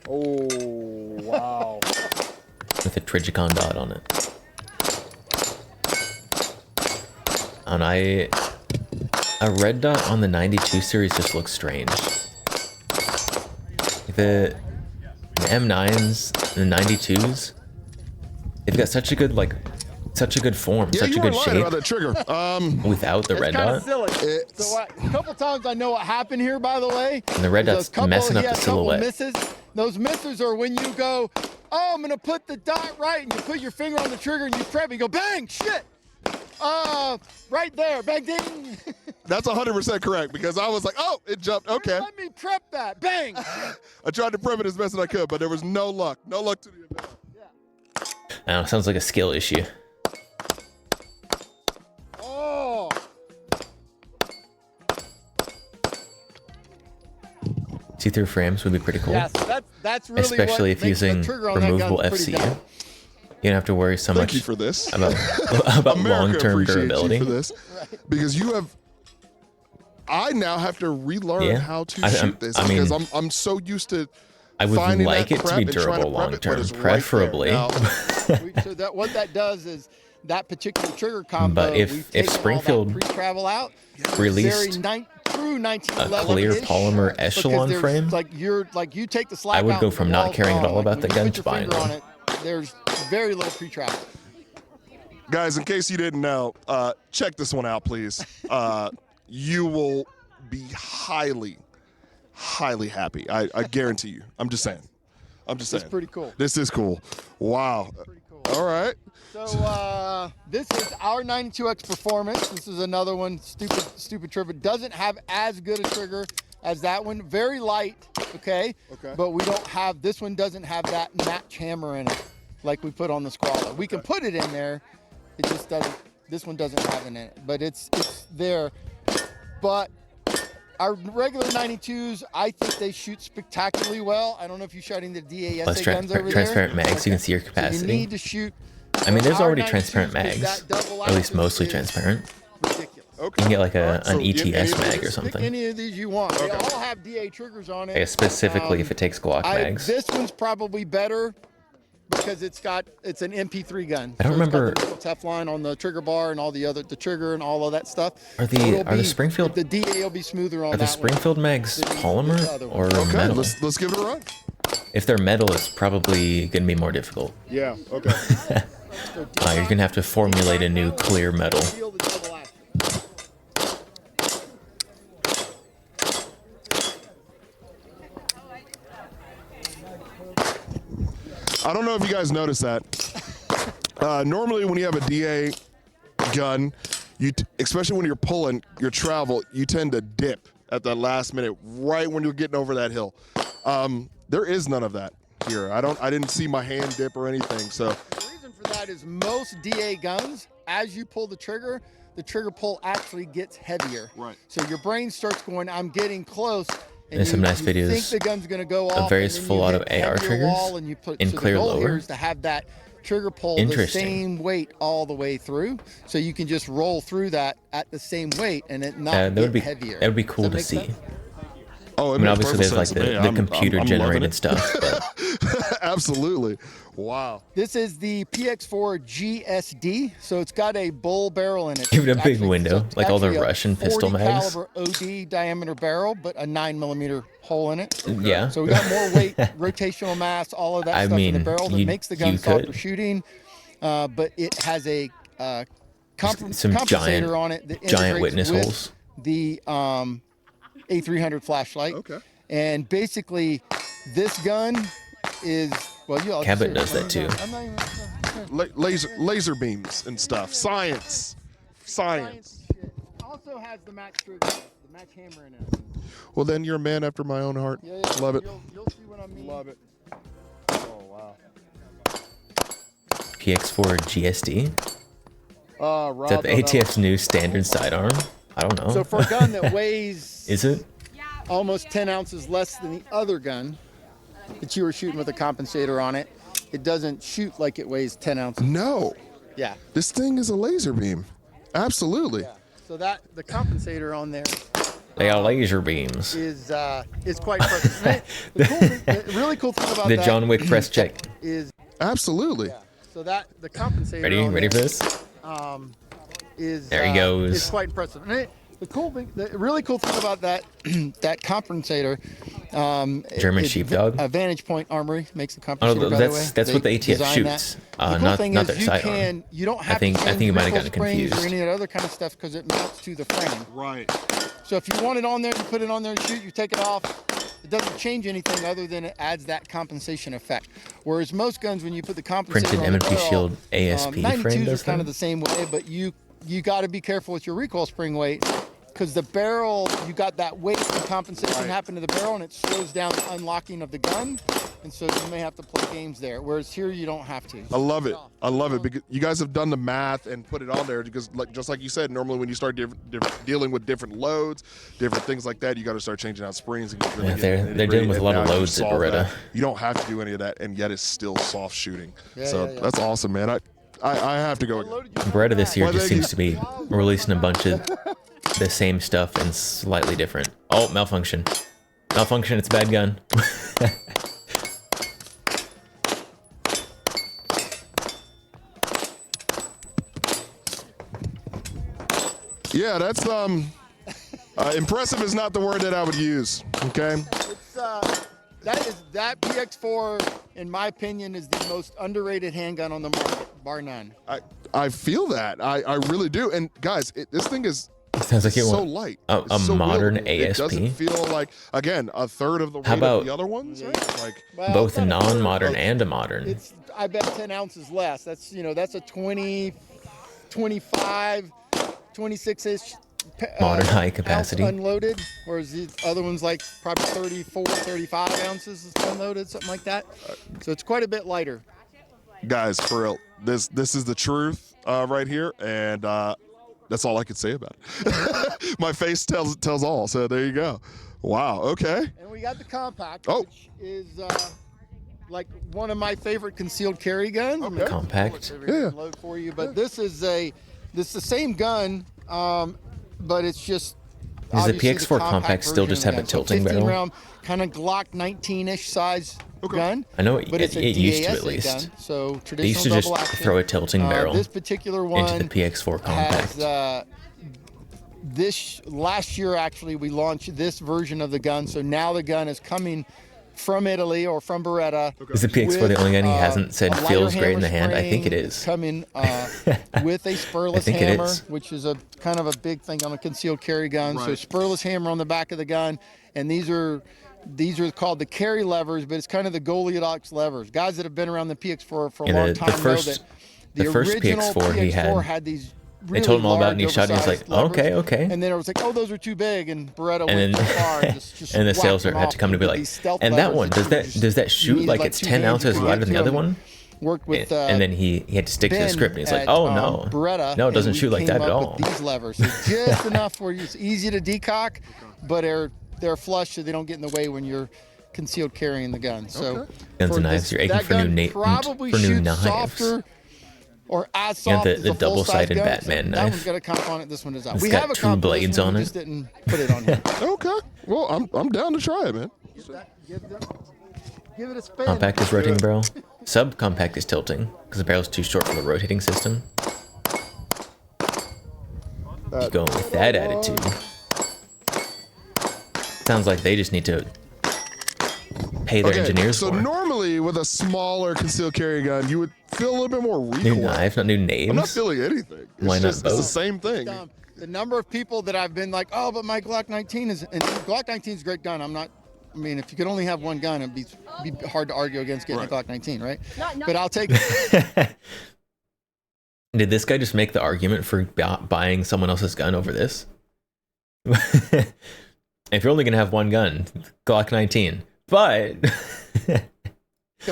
Speaker 9: Oh, wow.
Speaker 1: With a Trijicon dot on it. And a red dot on the 92 series just looks strange. The M9s, the 92s, they've got such a good form,
Speaker 2: Yeah,
Speaker 1: such
Speaker 2: you
Speaker 1: a
Speaker 2: weren't
Speaker 1: good
Speaker 2: lying
Speaker 1: shape
Speaker 2: about that trigger.
Speaker 1: without the red
Speaker 10: it's kind
Speaker 1: dot.
Speaker 10: of silly. So a couple times I know what happened here, by the way.
Speaker 1: And the red
Speaker 10: is
Speaker 1: dot's
Speaker 10: a couple-
Speaker 1: messing up
Speaker 10: he
Speaker 1: the
Speaker 10: had a couple
Speaker 1: silhouette.
Speaker 10: Misses. Those misses are when you go, oh, I'm gonna put the dot right, and you put your finger on the trigger and you prep, you go, bang, shit. Right there, bang, ding.
Speaker 2: That's 100% correct because I was like, oh, it jumped. Okay.
Speaker 10: Let me prep that, bang.
Speaker 2: I tried to prep it as best as I could, but there was no luck. No luck to the event.
Speaker 1: I don't know, sounds like a skill issue.
Speaker 10: Oh.
Speaker 1: See-through frames would be pretty cool.
Speaker 10: Yes, that's really
Speaker 1: Especially
Speaker 10: what
Speaker 1: if
Speaker 10: makes the
Speaker 1: using
Speaker 10: trigger on that
Speaker 1: removable
Speaker 10: gun pretty
Speaker 1: FCU.
Speaker 10: dope.
Speaker 1: You don't have to worry so
Speaker 2: Thank
Speaker 1: much
Speaker 2: you for this.
Speaker 1: about
Speaker 2: America
Speaker 1: long-term
Speaker 2: appreciates
Speaker 1: durability.
Speaker 2: you for this because you have. I now have to relearn
Speaker 1: Yeah.
Speaker 2: how to
Speaker 1: I'm-
Speaker 2: shoot this
Speaker 1: I mean,
Speaker 2: because I'm so used to.
Speaker 1: I would
Speaker 2: finding
Speaker 1: like
Speaker 2: that
Speaker 1: it to
Speaker 2: prep
Speaker 1: be
Speaker 2: and trying to
Speaker 1: durable
Speaker 2: prep it, but
Speaker 1: long-term,
Speaker 2: it's right there.
Speaker 1: preferably.
Speaker 2: Now,
Speaker 10: So that what that does is that particular trigger combo.
Speaker 1: But if-
Speaker 10: we've
Speaker 1: if
Speaker 10: taken all
Speaker 1: Springfield
Speaker 10: that pre-travel out,
Speaker 1: released
Speaker 10: true 1911
Speaker 1: a clear polymer echelon frame,
Speaker 10: like you take the slack
Speaker 1: I would
Speaker 10: out
Speaker 1: go
Speaker 10: and
Speaker 1: from
Speaker 10: the
Speaker 1: not
Speaker 10: wall's
Speaker 1: caring at
Speaker 10: gone.
Speaker 1: all about
Speaker 10: Like,
Speaker 1: the
Speaker 10: when
Speaker 1: gun
Speaker 10: you
Speaker 1: to
Speaker 10: put your
Speaker 1: buying
Speaker 10: finger
Speaker 1: one.
Speaker 10: on it, there's very little pre-travel.
Speaker 2: guys, in case you didn't know, check this one out, please. You will be highly happy. I guarantee you. I'm just saying.
Speaker 10: It's pretty cool.
Speaker 2: This is cool. Wow.
Speaker 10: Pretty cool.
Speaker 2: All right.
Speaker 10: So this is our 92X Performance. This is another one, stupid trigger. Doesn't have as good a trigger as that one. Very light, okay?
Speaker 2: Okay.
Speaker 10: But we don't have, this one doesn't have that match hammer in it like we put on the Squalo. We can put it in there. It just doesn't, this one doesn't have it in it. But it's there. But our regular 92s, I think they shoot spectacularly well. I don't know if you're shooting the DASA
Speaker 1: Plus
Speaker 10: guns over there.
Speaker 1: transparent mags, so you can see your
Speaker 10: So you
Speaker 1: capacity.
Speaker 10: need to shoot.
Speaker 1: I mean, there's
Speaker 10: our
Speaker 1: already
Speaker 10: 92s,
Speaker 1: transparent
Speaker 10: because
Speaker 1: mags,
Speaker 10: that double
Speaker 1: or at least
Speaker 10: axis
Speaker 1: mostly
Speaker 10: is
Speaker 1: transparent.
Speaker 10: ridiculous.
Speaker 1: You can get like
Speaker 2: Alright, so
Speaker 1: an
Speaker 2: any
Speaker 1: ETS
Speaker 2: of
Speaker 1: mag
Speaker 2: these-
Speaker 1: or
Speaker 10: Pick
Speaker 1: something.
Speaker 10: any of these you want. They all have DA triggers on it.
Speaker 1: Like specifically if it takes Glock mags.
Speaker 10: This one's probably better because it's an MP3 gun.
Speaker 1: I don't
Speaker 10: So it's got
Speaker 1: remember-
Speaker 10: the little Teflon on the trigger bar and all the trigger and all of that stuff.
Speaker 1: Are
Speaker 10: So it'll
Speaker 1: the
Speaker 10: be-
Speaker 1: Springfield
Speaker 10: the DA will be smoother on
Speaker 1: are the
Speaker 10: that one.
Speaker 1: Springfield mags
Speaker 10: than the
Speaker 1: polymer
Speaker 10: other
Speaker 1: or
Speaker 10: one.
Speaker 2: Okay.
Speaker 1: metal?
Speaker 2: Let's give it a run.
Speaker 1: If they're metal, it's probably gonna be more difficult.
Speaker 2: Yeah. Okay.
Speaker 1: You're gonna have to formulate a new clear metal.
Speaker 10: Feel the double axis.
Speaker 2: I don't know if you guys noticed that. Normally, when you have a DA gun, especially when you're pulling your travel, you tend to dip at the last minute, right when you're getting over that hill. There is none of that here. I didn't see my hand dip or anything. So
Speaker 10: The reason for that is most DA guns, as you pull the trigger pull actually gets heavier.
Speaker 2: Right.
Speaker 10: So your brain starts going, I'm getting close. And
Speaker 1: There's some
Speaker 10: you-
Speaker 1: nice
Speaker 10: you
Speaker 1: videos
Speaker 10: think the gun's gonna go
Speaker 1: of
Speaker 10: off,
Speaker 1: various
Speaker 10: and then
Speaker 1: full
Speaker 10: you
Speaker 1: auto
Speaker 10: hit
Speaker 1: AR
Speaker 10: heavier
Speaker 1: triggers
Speaker 10: wall and you put,
Speaker 1: in
Speaker 10: so
Speaker 1: clear
Speaker 10: the goal
Speaker 1: lower.
Speaker 10: here is to have that trigger pull the
Speaker 1: Interesting.
Speaker 10: same weight all the way through, so you can just roll through that at the same weight and it not
Speaker 1: That
Speaker 10: get
Speaker 1: would be
Speaker 10: heavier.
Speaker 1: that would be
Speaker 10: Does
Speaker 1: cool
Speaker 10: that
Speaker 1: to
Speaker 10: make
Speaker 1: see.
Speaker 10: sense?
Speaker 2: oh,
Speaker 1: I mean, obviously there's like the computer generated stuff, but
Speaker 2: Absolutely. Wow.
Speaker 10: This is the PX4 GSD, so it's got a bull barrel in it.
Speaker 1: Give it a big
Speaker 10: Actually,
Speaker 1: window,
Speaker 10: it's
Speaker 1: like all the
Speaker 10: actually a
Speaker 1: Russian pistol
Speaker 10: 40
Speaker 1: mags.
Speaker 10: caliber OD diameter barrel, but a 9mm hole in it.
Speaker 1: Yeah.
Speaker 10: So we got more weight, rotational mass, all of that
Speaker 1: I
Speaker 10: stuff in the
Speaker 1: mean,
Speaker 10: barrel that
Speaker 1: you-
Speaker 10: makes the gun
Speaker 1: you
Speaker 10: soft
Speaker 1: could.
Speaker 10: for shooting. But it has a
Speaker 1: Some
Speaker 10: compensator
Speaker 1: giant-
Speaker 10: on it that
Speaker 1: giant
Speaker 10: integrates
Speaker 1: witness
Speaker 10: with
Speaker 1: holes.
Speaker 10: the A300 flashlight.
Speaker 2: Okay.
Speaker 10: And basically, this gun is I'll
Speaker 1: Cabot
Speaker 10: just
Speaker 1: does
Speaker 10: say it.
Speaker 1: that too.
Speaker 10: I'm not even.
Speaker 2: Laser beams and stuff. Science.
Speaker 10: Science shit. Also has the match trigger, the match hammer in it.
Speaker 2: Well, then you're a man after my own heart.
Speaker 10: Yeah.
Speaker 2: Love it.
Speaker 10: You'll see what I mean.
Speaker 2: Love it. Oh, wow.
Speaker 1: PX4 GSD.
Speaker 10: Rob,
Speaker 1: Is that the ATF's new standard sidearm? I don't know.
Speaker 10: So for a gun that weighs
Speaker 1: Is it?
Speaker 10: almost 10 ounces less than the other gun that you were shooting with a compensator on it, it doesn't shoot like it weighs 10 ounces.
Speaker 2: No.
Speaker 10: Yeah.
Speaker 2: This thing is a laser beam. Absolutely.
Speaker 10: So that the compensator on there
Speaker 1: They got laser beams.
Speaker 10: is quite impressive. The, cool thing, the really cool thing about
Speaker 1: The
Speaker 10: that
Speaker 1: John Wick press check.
Speaker 10: is
Speaker 2: Absolutely.
Speaker 10: so that the compensator
Speaker 1: Ready?
Speaker 10: on
Speaker 1: Ready for
Speaker 10: there,
Speaker 1: this?
Speaker 10: is
Speaker 1: There he goes.
Speaker 10: Is quite impressive. And the cool thing, the really cool thing about that that compensator,
Speaker 1: German sheepdog?
Speaker 10: Vantage Point Armory makes the compensator.
Speaker 1: Oh,
Speaker 10: by the way.
Speaker 1: that's what the
Speaker 10: They
Speaker 1: ATF
Speaker 10: designed that.
Speaker 1: shoots.
Speaker 10: The cool
Speaker 1: Not
Speaker 10: thing
Speaker 1: not
Speaker 10: is
Speaker 1: their
Speaker 10: you
Speaker 1: sidearm.
Speaker 10: you don't have
Speaker 1: I think
Speaker 10: to
Speaker 1: you might have
Speaker 10: recoil
Speaker 1: gotten
Speaker 10: springs
Speaker 1: confused.
Speaker 10: or any of that other kind of stuff because it mounts to the frame.
Speaker 2: Right.
Speaker 10: So if you want it on there, you put it on there and shoot. You take it off. It doesn't change anything other than it adds that compensation effect. Whereas most guns, when you put the compensator
Speaker 1: Printed
Speaker 10: on the
Speaker 1: M&P
Speaker 10: barrel,
Speaker 1: Shield ASP
Speaker 10: 92s
Speaker 1: frame
Speaker 10: are
Speaker 1: does
Speaker 10: kind
Speaker 1: that?
Speaker 10: of the same way, but you got to be careful with your recoil spring weight because the barrel, you got that weight and compensation happen to the barrel, and it slows down the unlocking of the gun, and so you may have to play games there. Whereas here, you don't have to.
Speaker 2: I love it. I love it because you guys have done the math and put it on there because, just like you said, normally when you start dealing with different loads, different things like that, you got to start changing out springs. And really
Speaker 1: Yeah,
Speaker 2: get
Speaker 1: they're
Speaker 2: nitty-gritty,
Speaker 1: dealing with a
Speaker 2: and
Speaker 1: lot of
Speaker 2: now you
Speaker 1: loads at
Speaker 2: solve
Speaker 1: Beretta.
Speaker 2: that. You don't have to do any of that, and yet it's still soft shooting.
Speaker 10: Yeah.
Speaker 2: That's awesome, man. I have to go again.
Speaker 1: Beretta this year
Speaker 2: Well,
Speaker 1: just
Speaker 2: thank
Speaker 1: seems to be releasing a bunch of the same stuff and slightly different. Oh, malfunction. Malfunction, it's a bad gun.
Speaker 2: Yeah, that's impressive is not the word that I would use. Okay.
Speaker 10: It's that PX4, in my opinion, is the most underrated handgun on the market, bar none.
Speaker 2: I feel that. I really do. And guys, this thing is
Speaker 1: Sounds like it
Speaker 2: so
Speaker 1: wants
Speaker 2: light.
Speaker 1: a
Speaker 2: It's so
Speaker 1: modern
Speaker 2: wieldable. It
Speaker 1: ASP.
Speaker 2: doesn't feel like, again, a third of the weight
Speaker 1: How
Speaker 2: of
Speaker 1: about-
Speaker 2: the other ones. Right? Like,
Speaker 10: Well,
Speaker 1: both
Speaker 10: it's
Speaker 1: a
Speaker 10: not third,
Speaker 1: non-modern
Speaker 10: but
Speaker 1: and a modern.
Speaker 10: It's, I bet, 10 ounces less. That's, that's a 20, 25, 26-ish
Speaker 1: Modern high
Speaker 10: ounce
Speaker 1: capacity.
Speaker 10: unloaded, whereas the other one's like probably 34, 35 ounces is unloaded, something like that. So it's quite a bit lighter.
Speaker 2: guys, for real, this is the truth right here, and that's all I can say about it. My face tells all. So there you go. Wow. Okay.
Speaker 10: And we got the compact,
Speaker 2: Oh.
Speaker 10: which is like one of my favorite concealed carry guns.
Speaker 2: Okay.
Speaker 1: Compact.
Speaker 2: Yeah.
Speaker 10: Load for you, but this is the same gun, but it's just.
Speaker 1: Does the
Speaker 10: obviously
Speaker 1: PX4 compact still
Speaker 10: version
Speaker 1: just
Speaker 10: of
Speaker 1: have
Speaker 10: the
Speaker 1: a
Speaker 10: gun. So
Speaker 1: tilting
Speaker 10: 15
Speaker 1: barrel?
Speaker 10: round, kind of Glock 19-ish size gun.
Speaker 1: I know
Speaker 10: But it's a
Speaker 1: it used to at
Speaker 10: DASA
Speaker 1: least.
Speaker 10: gun, so traditional
Speaker 1: They used to just
Speaker 10: double action.
Speaker 1: throw a tilting barrel
Speaker 10: This particular one
Speaker 1: into the PX4 compact.
Speaker 10: has this last year actually we launched this version of the gun. So now the gun is coming from Italy or from Beretta.
Speaker 1: Is the PX4 the only gun he hasn't said
Speaker 10: a lighter
Speaker 1: feels great in the
Speaker 10: hammer
Speaker 1: hand? I think it
Speaker 10: spring.
Speaker 1: is.
Speaker 10: It's coming with a spurless
Speaker 1: think it
Speaker 10: hammer,
Speaker 1: is.
Speaker 10: which is a kind of a big thing on a concealed carry gun. So
Speaker 2: Right.
Speaker 10: spurless hammer on the back of the gun, and these are called the carry levers, but it's kind of the Goldilocks levers. Guys that have been around the PX4 for a
Speaker 1: Yeah,
Speaker 10: long
Speaker 1: the
Speaker 10: time
Speaker 1: first-
Speaker 10: know that
Speaker 1: the first
Speaker 10: original
Speaker 1: PX4 he had,
Speaker 10: these.
Speaker 1: they told him all about it, and he
Speaker 10: really
Speaker 1: shot it, and he's
Speaker 10: large,
Speaker 1: like,
Speaker 10: oversized
Speaker 1: okay.
Speaker 10: levers. And then it was like, oh, those are too big, and Beretta
Speaker 1: And
Speaker 10: went
Speaker 1: then,
Speaker 10: too far. And, just
Speaker 1: and the
Speaker 10: whacked
Speaker 1: sales
Speaker 10: them
Speaker 1: rep had
Speaker 10: off
Speaker 1: to come to be
Speaker 10: with
Speaker 1: like,
Speaker 10: these stealth
Speaker 1: and that
Speaker 10: levers
Speaker 1: one,
Speaker 10: that
Speaker 1: does
Speaker 10: you
Speaker 1: that
Speaker 10: just
Speaker 1: does that shoot
Speaker 10: use
Speaker 1: like
Speaker 10: like
Speaker 1: it's
Speaker 10: two
Speaker 1: 10
Speaker 10: hands
Speaker 1: ounces
Speaker 10: to
Speaker 1: lighter
Speaker 10: get
Speaker 1: than the
Speaker 10: to
Speaker 1: other
Speaker 10: them.
Speaker 1: one?
Speaker 10: Worked with
Speaker 1: And then he had to stick to the
Speaker 10: Ben
Speaker 1: script, and he's like,
Speaker 10: at,
Speaker 1: oh no,
Speaker 10: Beretta,
Speaker 1: no, it doesn't
Speaker 10: and we
Speaker 1: shoot like
Speaker 10: came
Speaker 1: that at
Speaker 10: up
Speaker 1: all.
Speaker 10: with these levers, so just enough where it's easy to decock, but they're flush, so they don't get in the way when you're concealed carrying the gun. So
Speaker 1: Guns
Speaker 10: for
Speaker 1: and knives,
Speaker 10: this-
Speaker 1: you're aching
Speaker 10: that
Speaker 1: for new
Speaker 10: gun
Speaker 1: na-
Speaker 10: probably
Speaker 1: for new
Speaker 10: shoots
Speaker 1: knives.
Speaker 10: softer or as
Speaker 1: You know,
Speaker 10: soft
Speaker 1: the
Speaker 10: as a full-size
Speaker 1: double-sided
Speaker 10: gun.
Speaker 1: Batman
Speaker 10: That
Speaker 1: knife?
Speaker 10: one's got a comp on it. This one is out.
Speaker 1: It's
Speaker 10: We
Speaker 1: got
Speaker 10: have a
Speaker 1: two
Speaker 10: comp for this
Speaker 1: blades
Speaker 10: one,
Speaker 1: on
Speaker 10: we
Speaker 1: it.
Speaker 10: just didn't put it on here.
Speaker 2: Okay. Well, I'm down to try it, man.
Speaker 10: Give it a spin.
Speaker 1: Compact is rotating barrel. Subcompact is tilting because the barrel's too short for the rotating system. You going with that attitude? Sounds like they just need to pay their engineers
Speaker 2: so
Speaker 1: more.
Speaker 2: normally with a smaller concealed carry gun, you would feel a little bit more recoil.
Speaker 1: New knife, not new names.
Speaker 2: I'm not feeling anything. It's
Speaker 1: Why not
Speaker 2: just, it's the
Speaker 1: both?
Speaker 2: same thing.
Speaker 10: The number of people that I've been like, oh, but my Glock 19 is, and Glock 19 is a great gun. I mean, if you could only have one gun, it'd be hard to argue against getting a Glock 19, right? But I'll take it.
Speaker 1: Did this guy just make the argument for buying someone else's gun over this? If you're only gonna have one gun, Glock 19. But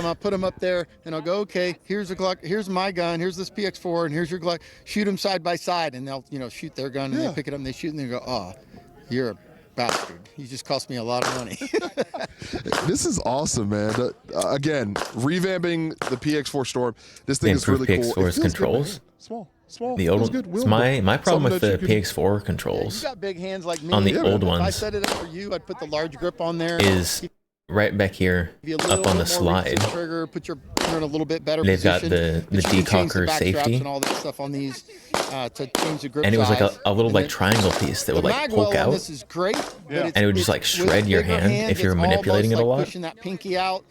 Speaker 10: I'll put them up there, and I'll go, okay, here's a Glock, here's my gun, here's this PX4, and here's your Glock. Shoot them side by side, and they'll, shoot their gun, and they pick it up, and they shoot, and they go, oh, you're a bastard. You just cost me a lot of money.
Speaker 2: This is awesome, man. Again, revamping the PX4 Storm. This thing is really cool.
Speaker 1: PX4's controls.
Speaker 2: Small.
Speaker 1: The old one. My problem with the PX4 controls
Speaker 10: You got big hands like me.
Speaker 1: on the old
Speaker 10: If I
Speaker 1: ones
Speaker 10: set it up for you, I'd put the large grip on there.
Speaker 1: is right back here
Speaker 10: Give you a
Speaker 1: up
Speaker 10: little
Speaker 1: on the
Speaker 10: bit more reach to
Speaker 1: slide.
Speaker 10: the trigger, put your finger in a little bit better
Speaker 1: They've got
Speaker 10: position.
Speaker 1: the
Speaker 10: But you can change the
Speaker 1: decocker
Speaker 10: back straps
Speaker 1: safety.
Speaker 10: and all that stuff on these to change the grip
Speaker 1: And it was like
Speaker 10: size.
Speaker 1: a little
Speaker 10: And
Speaker 1: like
Speaker 10: then
Speaker 1: triangle piece that would
Speaker 10: the
Speaker 1: like
Speaker 10: magwell
Speaker 1: poke
Speaker 10: on
Speaker 1: out.
Speaker 10: This is great. but it's-
Speaker 1: And it would just,
Speaker 10: it's-
Speaker 1: like,
Speaker 10: with
Speaker 1: shred your
Speaker 10: bigger
Speaker 1: hand
Speaker 10: hands,
Speaker 1: if you were
Speaker 10: it's
Speaker 1: manipulating
Speaker 10: almost
Speaker 1: it a
Speaker 10: like
Speaker 1: lot.
Speaker 10: Pushing that pinky out.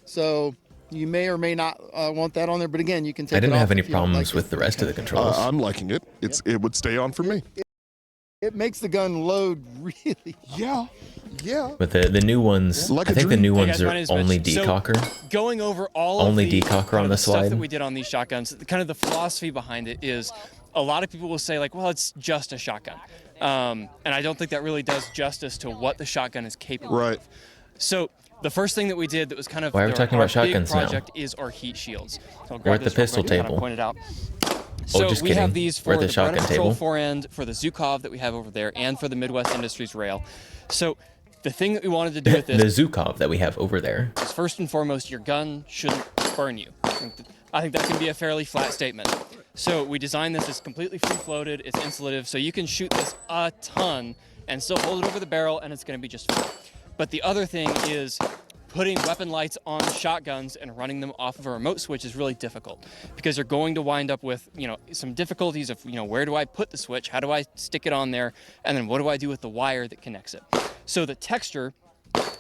Speaker 10: So you may or may not want that on there. But again, you can take
Speaker 1: I didn't
Speaker 10: it
Speaker 1: have
Speaker 10: off
Speaker 1: any
Speaker 10: if you don't
Speaker 1: problems
Speaker 10: like
Speaker 1: with the rest of the controls.
Speaker 2: I'm liking it. It would stay on for me.
Speaker 10: It makes the gun load really.
Speaker 2: Yeah.
Speaker 1: But the new ones,
Speaker 2: Like
Speaker 1: I
Speaker 2: a
Speaker 1: think the
Speaker 2: dream.
Speaker 1: new
Speaker 11: Hey
Speaker 1: ones
Speaker 11: guys, my
Speaker 1: are
Speaker 11: name's
Speaker 1: only
Speaker 11: Mitch. So,
Speaker 1: decocker.
Speaker 11: Going over all
Speaker 1: Only
Speaker 11: of the
Speaker 1: decocker
Speaker 11: kind
Speaker 1: on
Speaker 11: of
Speaker 1: the
Speaker 11: stuff
Speaker 1: slide.
Speaker 11: that we did on these shotguns, kind of the philosophy behind it is a lot of people will say like, well, it's just a shotgun. And I don't think that really does justice to what the shotgun is capable
Speaker 2: Right.
Speaker 11: of. So the first thing that we did that was kind of
Speaker 1: Why are we talking about
Speaker 11: our big
Speaker 1: shotguns now?
Speaker 11: project is our heat shields. So I'll
Speaker 1: We're
Speaker 11: grab
Speaker 1: at the
Speaker 11: this real
Speaker 1: pistol
Speaker 11: quick and kind of
Speaker 1: table.
Speaker 11: point it out.
Speaker 1: Oh,
Speaker 11: So
Speaker 1: just
Speaker 11: we
Speaker 1: kidding.
Speaker 11: have these
Speaker 1: We're
Speaker 11: for
Speaker 1: at
Speaker 11: the
Speaker 1: the
Speaker 11: Brenner
Speaker 1: shotgun
Speaker 11: Patrol
Speaker 1: table.
Speaker 11: forend, for the Zukov that we have over there, and for the Midwest Industries rail. So the thing that we wanted to do with this
Speaker 1: The Zukov that we have over there.
Speaker 11: is first and foremost, your gun shouldn't burn you. I think that can be a fairly flat statement. So we designed this as completely free-floated, it's insulative, so you can shoot this a ton and still hold it over the barrel and it's gonna be just fine. But the other thing is putting weapon lights on shotguns and running them off of a remote switch is really difficult because you're going to wind up with, some difficulties of, where do I put the switch? How do I stick it on there? And then what do I do with the wire that connects it? So the Texture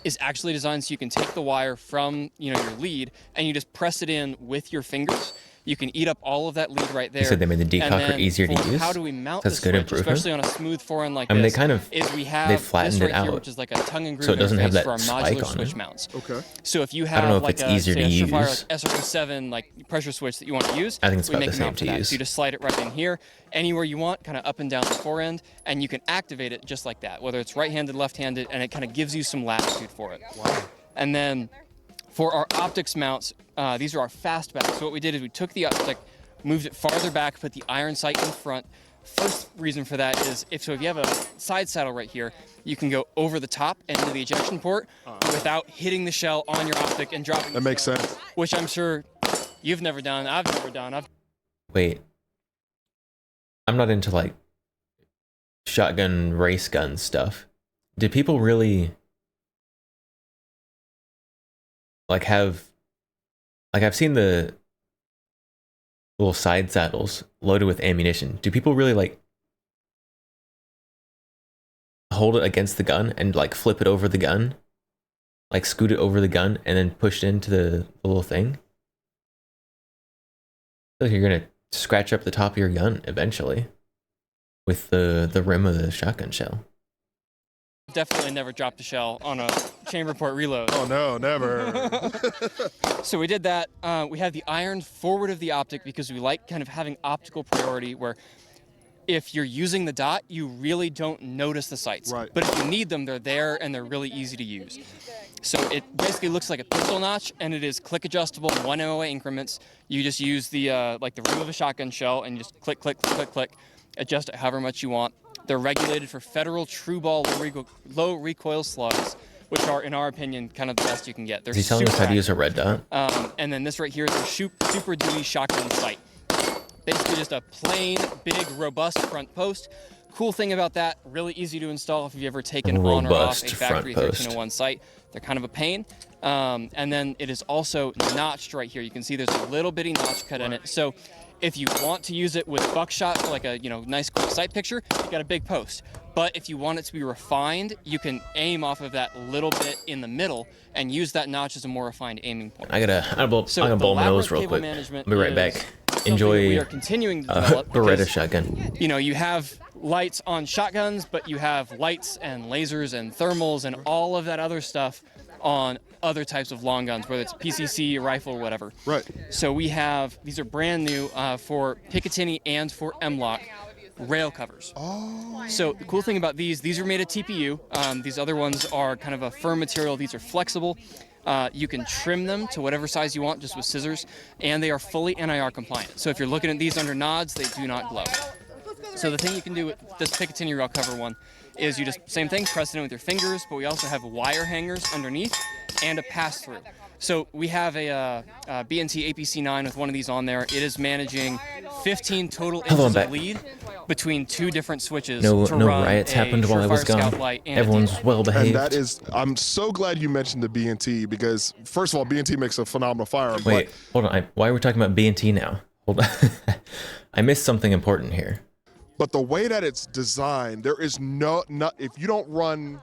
Speaker 11: is actually designed so you can take the wire from, your lead and you just press it in with your fingers. You can eat up all of that lead right there.
Speaker 1: You said they made the
Speaker 11: And
Speaker 1: decocker
Speaker 11: then
Speaker 1: easier to
Speaker 11: for
Speaker 1: use?
Speaker 11: How do we mount
Speaker 1: That's
Speaker 11: the
Speaker 1: good
Speaker 11: switch,
Speaker 1: improvement.
Speaker 11: especially on a smooth forend like
Speaker 1: I mean,
Speaker 11: this?
Speaker 1: they kind of-
Speaker 11: is we have
Speaker 1: they flattened
Speaker 11: this
Speaker 1: it
Speaker 11: right here,
Speaker 1: out
Speaker 11: which is like a tongue and groove
Speaker 1: so it doesn't have
Speaker 11: interface
Speaker 1: that
Speaker 11: for our
Speaker 1: spike
Speaker 11: modular
Speaker 1: on
Speaker 11: switch
Speaker 1: it.
Speaker 11: mounts.
Speaker 2: Okay.
Speaker 11: So if you
Speaker 1: I
Speaker 11: have
Speaker 1: don't know if
Speaker 11: like
Speaker 1: it's
Speaker 11: a,
Speaker 1: easier
Speaker 11: say,
Speaker 1: to
Speaker 11: a Surefire,
Speaker 1: use.
Speaker 11: like SRO7 like pressure switch that you want to use,
Speaker 1: I think it's
Speaker 11: we
Speaker 1: about
Speaker 11: make
Speaker 1: the
Speaker 11: a
Speaker 1: same
Speaker 11: mount for
Speaker 1: to
Speaker 11: that.
Speaker 1: use.
Speaker 11: So you just slide it right in here, anywhere you want, kind of up and down the forend, and you can activate it just like that, whether it's right-handed, left-handed, and it kind of gives you some latitude for it. Wow. And then for our optics mounts, these are our fastbacks. So what we did is we took the optic, moved it farther back, put the iron sight in front. First reason for that is if you have a side saddle right here, you can go over the top into the ejection port without hitting the shell on your optic and dropping.
Speaker 2: That makes sense.
Speaker 11: Which I'm sure you've never done. I've never done.
Speaker 1: Wait. I'm not into like shotgun race gun stuff. Do people really like I've seen the little side saddles loaded with ammunition. Do people really like hold it against the gun and like flip it over the gun? Like scoot it over the gun and then push it into the little thing? I feel like you're gonna scratch up the top of your gun eventually with the rim of the shotgun shell.
Speaker 11: Definitely never dropped a shell on a chamber port reload.
Speaker 2: Oh no, never.
Speaker 11: So we did that. We have the iron forward of the optic because we like kind of having optical priority where if you're using the dot, you really don't notice the sights.
Speaker 2: Right.
Speaker 11: But if you need them, they're there and they're really easy to use. So it basically looks like a pistol notch and it is click adjustable in 1 MOA increments. You just use the like the rim of a shotgun shell and you just click, click, click, click, click, adjust it however much you want. They're regulated for federal true ball low recoil slugs, which are, in our opinion, kind of the best you can get. They're
Speaker 1: Is he telling us
Speaker 11: super
Speaker 1: how to use a
Speaker 11: accurate.
Speaker 1: red dot?
Speaker 11: And then this right here is a Super Duty shotgun sight. Basically just a plain, big, robust front post. Cool thing about that, really easy to install if you've ever taken on or off
Speaker 1: Robust
Speaker 11: a
Speaker 1: front
Speaker 11: factory
Speaker 1: post.
Speaker 11: 1301 sight. They're kind of a pain. And then it is also notched right here. You can see there's a little bitty notch cut in it. So if you want to use it with buckshot for like a nice quick sight picture, you got a big post. But if you want it to be refined, you can aim off of that little bit in the middle and use that notch as a more refined aiming point.
Speaker 1: I'm gonna blow my nose real quick. I'll be right back. Enjoy
Speaker 11: we are continuing to develop
Speaker 1: Beretta shotgun.
Speaker 11: You have lights on shotguns, but you have lights and lasers and thermals and all of that other stuff on other types of long guns, whether it's PCC, rifle, or whatever.
Speaker 2: Right.
Speaker 11: So we have, these are brand new for Picatinny and for M-LOK rail covers.
Speaker 2: Oh.
Speaker 11: So the cool thing about these are made of TPU. These other ones are kind of a firm material. These are flexible. You can trim them to whatever size you want just with scissors, and they are fully NIR compliant. So if you're looking at these under nods, they do not glow. So the thing you can do with this Picatinny rail cover one is you just, same thing, press it in with your fingers, but we also have wire hangers underneath and a pass-through. So we have a B&T APC-9 with one of these on there. It is managing 15 total inches of lead between 2 different switches.
Speaker 1: No
Speaker 11: run
Speaker 1: riots happened while I was gone. Everyone's well behaved.
Speaker 2: And that is, I'm so glad you mentioned the B&T because, first of all, B&T makes a phenomenal firearm.
Speaker 1: Wait, hold on. Why are we talking about B&T now? Hold on. I missed something important here.
Speaker 2: But the way that it's designed, there is no if you don't run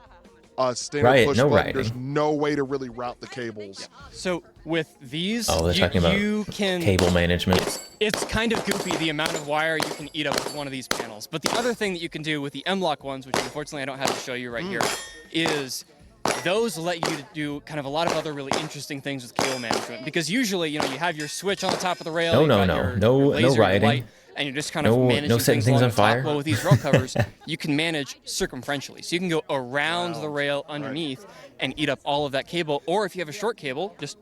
Speaker 2: a standard push button, there's no way to really route the cables.
Speaker 11: So with these,
Speaker 1: they're talking about
Speaker 11: you can
Speaker 1: cable management.
Speaker 11: It's kind of goofy the amount of wire you can eat up with one of these panels. But the other thing that you can do with the M-LOK ones, which unfortunately I don't have to show you right here, is those let you do kind of a lot of other really interesting things with cable management. Because usually, you have your switch on the top of the rail.
Speaker 1: No rioting.
Speaker 11: And you're just kind of managing
Speaker 1: setting
Speaker 11: things
Speaker 1: on fire.
Speaker 11: Well, with these rail covers, you can manage circumferentially. So you can go around the rail underneath and eat up all of that cable. Or if you have a short cable, just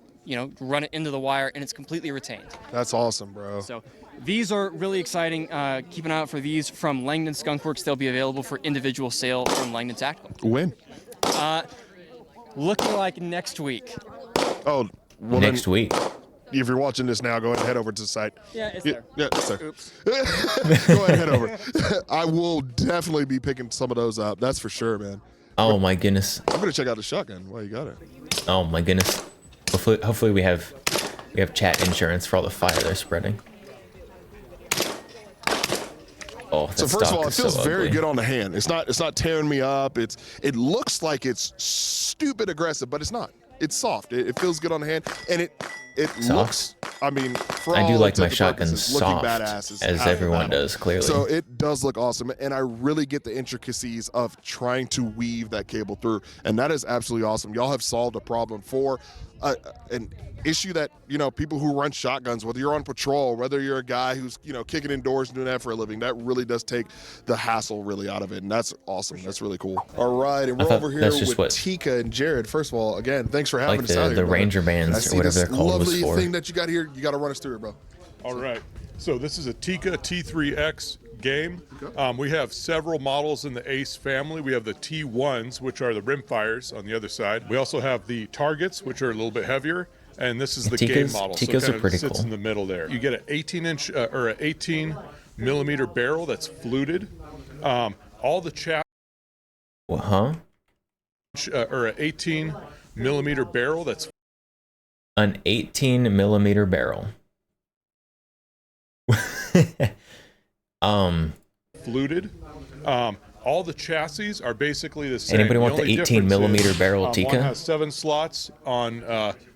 Speaker 11: run it into the wire and it's completely retained.
Speaker 2: That's awesome, bro.
Speaker 11: So these are really exciting. Keep an eye out for these from Langdon Skunk Works. They'll be available for individual sale from Langdon Tactical.
Speaker 2: When?
Speaker 11: Looking like next week.
Speaker 2: Oh, well
Speaker 1: next week.
Speaker 2: If you're watching this now, go ahead and head over to the site.
Speaker 11: Yeah, it's there.
Speaker 2: Yeah, it's there.
Speaker 11: Oops.
Speaker 2: Go ahead and head over. I will definitely be picking some of those up. That's for sure, man.
Speaker 1: Oh my goodness.
Speaker 2: I'm gonna check out the shotgun while you got it.
Speaker 1: Oh my goodness. Hopefully we have chat insurance for all the fire they're spreading. Oh,
Speaker 2: so first of all, it feels very good on the hand. It's not tearing me up. It looks like it's stupid aggressive, but it's not. It's soft. It feels good on the hand, and it looks. I mean, for
Speaker 1: I do
Speaker 2: all
Speaker 1: like my
Speaker 2: intents and
Speaker 1: shotguns
Speaker 2: purposes, looking
Speaker 1: soft,
Speaker 2: badass
Speaker 1: as everyone does, clearly.
Speaker 2: So it does look awesome, and I really get the intricacies of trying to weave that cable through, and that is absolutely awesome. Y'all have solved a problem for an issue that people who run shotguns, whether you're on patrol, whether you're a guy who's kicking indoors and doing that for a living, that really does take the hassle really out of it, and that's awesome. That's really cool. All right, and we're over here with Tika and Jared. First of all, again, thanks for having us out here.
Speaker 1: The Ranger bands or whatever they're called was for.
Speaker 2: Lovely thing that you got here. You got to run us through it, bro.
Speaker 12: All right. So this is a Tika T3X game. We have several models in the Ace family. We have the T1s, which are the rimfires on the other side. We also have the Targets, which are a little bit heavier. And this is the game model.
Speaker 1: Tikas
Speaker 12: so
Speaker 1: are pretty
Speaker 12: sits
Speaker 1: cool.
Speaker 12: in the middle there. You get an 18-inch or an 18-millimeter barrel that's fluted. All the chassis.
Speaker 1: Huh?
Speaker 12: Or an 18-millimeter barrel that's.
Speaker 1: An 18-millimeter barrel.
Speaker 12: Fluted. All the chassis are basically the same.
Speaker 1: Anybody want the 18-millimeter barrel Tika?
Speaker 12: One has 7 slots on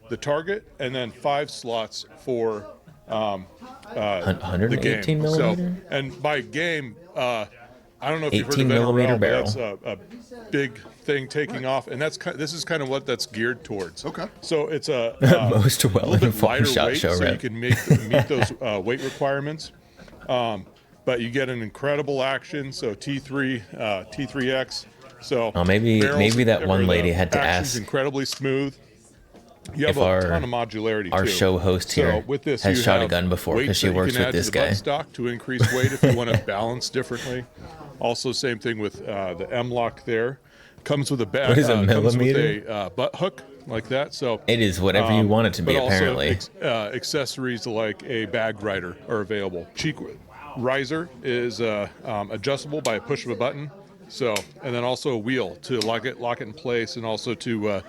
Speaker 12: the target, and then 5 slots for the game.
Speaker 1: millimeter?
Speaker 12: So, and by game, I don't know if you've heard of
Speaker 1: 18-millimeter
Speaker 12: NRL,
Speaker 1: barrel.
Speaker 12: but that's a big thing taking off, and this is kind of what that's geared towards.
Speaker 2: Okay.
Speaker 12: So it's a
Speaker 1: most well-informed shot
Speaker 12: weight,
Speaker 1: show
Speaker 12: so
Speaker 1: rep.
Speaker 12: you can meet those weight requirements. But you get an incredible action. So T3, T3X. So
Speaker 1: maybe that one lady had to ask.
Speaker 12: Incredibly smooth. You have
Speaker 1: if
Speaker 12: a ton of modularity
Speaker 1: our
Speaker 12: too.
Speaker 1: show host here
Speaker 12: with this,
Speaker 1: has
Speaker 12: you
Speaker 1: shot a
Speaker 12: have
Speaker 1: gun before because
Speaker 12: weights
Speaker 1: she
Speaker 12: that you
Speaker 1: works
Speaker 12: can
Speaker 1: with
Speaker 12: add
Speaker 1: this
Speaker 12: to the
Speaker 1: guy.
Speaker 12: buttstock to increase weight if you want to balance differently. Also, same thing with the M-LOK there. Comes with a bag.
Speaker 1: What is a millimeter?
Speaker 12: Comes with a butt hook like that. So
Speaker 1: it is whatever you want it to be.
Speaker 12: But
Speaker 1: Apparently,
Speaker 12: also, accessories like a bag rider are available. Cheek riser is adjustable by a push of a button. So, and then also a wheel to lock it in place, and also to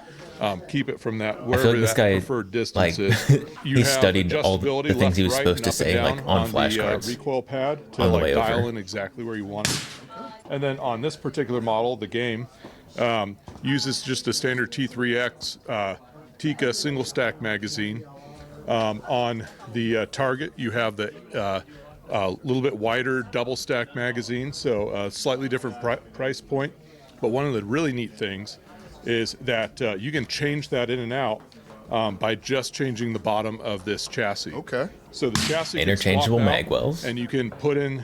Speaker 12: keep it from that
Speaker 1: I feel
Speaker 12: wherever
Speaker 1: like this
Speaker 12: that
Speaker 1: guy,
Speaker 12: preferred
Speaker 1: like,
Speaker 12: distance is. You
Speaker 1: he
Speaker 12: have
Speaker 1: studied all the
Speaker 12: adjustability
Speaker 1: things he was
Speaker 12: left,
Speaker 1: supposed to
Speaker 12: right,
Speaker 1: say,
Speaker 12: and up and
Speaker 1: like,
Speaker 12: down
Speaker 1: on flashcards
Speaker 12: the recoil pad to
Speaker 1: on the
Speaker 12: like
Speaker 1: way
Speaker 12: dial
Speaker 1: over.
Speaker 12: in exactly where you want it. And then on this particular model, the game uses just a standard T3X Tikka single stack magazine. On the target, you have the little bit wider double stack magazine, so a slightly different price point. But one of the really neat things is that you can change that in and out by just changing the bottom of this chassis.
Speaker 2: Okay.
Speaker 12: So the chassis
Speaker 1: Interchangeable
Speaker 12: can swap out,
Speaker 1: magwells.
Speaker 12: and you can put in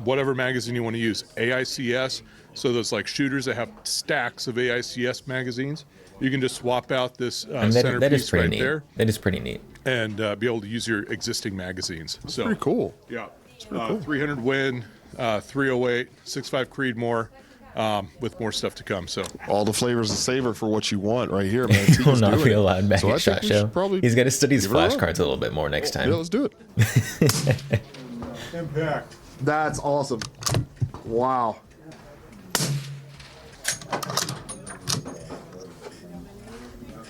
Speaker 12: whatever magazine you want to use. AICS, so those like shooters that have stacks of AICS magazines, you can just swap out this
Speaker 1: And
Speaker 12: centerpiece
Speaker 1: that is pretty
Speaker 12: right
Speaker 1: neat.
Speaker 12: there
Speaker 1: That is pretty neat.
Speaker 12: and be able to use your existing magazines. So
Speaker 2: pretty cool.
Speaker 12: Yeah.
Speaker 2: pretty cool.
Speaker 12: 300 Win, 308, 6.5 Creedmoor, with more stuff to come. So
Speaker 2: all the flavors of savor for what you want right here, man.
Speaker 1: He will
Speaker 2: Tika's
Speaker 1: not
Speaker 2: doing
Speaker 1: be
Speaker 2: it.
Speaker 1: allowed back
Speaker 2: So I
Speaker 1: at
Speaker 2: think
Speaker 1: SHOT
Speaker 2: we
Speaker 1: Show.
Speaker 2: should probably
Speaker 1: He's got to study his
Speaker 2: give it a run.
Speaker 1: flashcards a little bit more next time.
Speaker 2: Yeah, let's do it.
Speaker 12: Impact.
Speaker 2: That's awesome. Wow.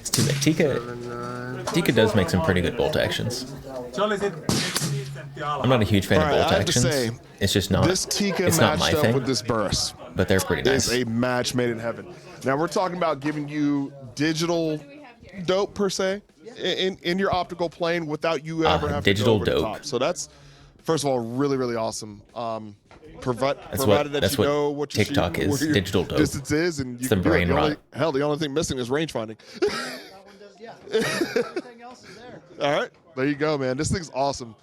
Speaker 1: It's too bad. Tikka does make some pretty good bolt actions. I'm not a huge fan
Speaker 2: All right,
Speaker 1: of bolt
Speaker 2: I have to
Speaker 1: actions.
Speaker 2: say,
Speaker 1: It's just not.
Speaker 2: This Tikka
Speaker 1: it's not my
Speaker 2: matched up
Speaker 1: thing.
Speaker 2: with this Burris
Speaker 1: but they're pretty nice.
Speaker 2: is a match made in heaven. Now we're talking about giving you digital dope per se in your optical plane without you ever having
Speaker 1: digital
Speaker 2: to go over
Speaker 1: dope.
Speaker 2: the top. So that's first of all really really awesome. Provided that
Speaker 1: that's
Speaker 2: you
Speaker 1: what
Speaker 2: know what you're
Speaker 1: TikTok
Speaker 2: shooting,
Speaker 1: is,
Speaker 2: where your
Speaker 1: digital dope.
Speaker 2: distance is, and you
Speaker 1: It's the
Speaker 2: can do it.
Speaker 1: brain rot.
Speaker 2: Hell, the only thing missing is range finding. All right, there you go, man. This thing's awesome.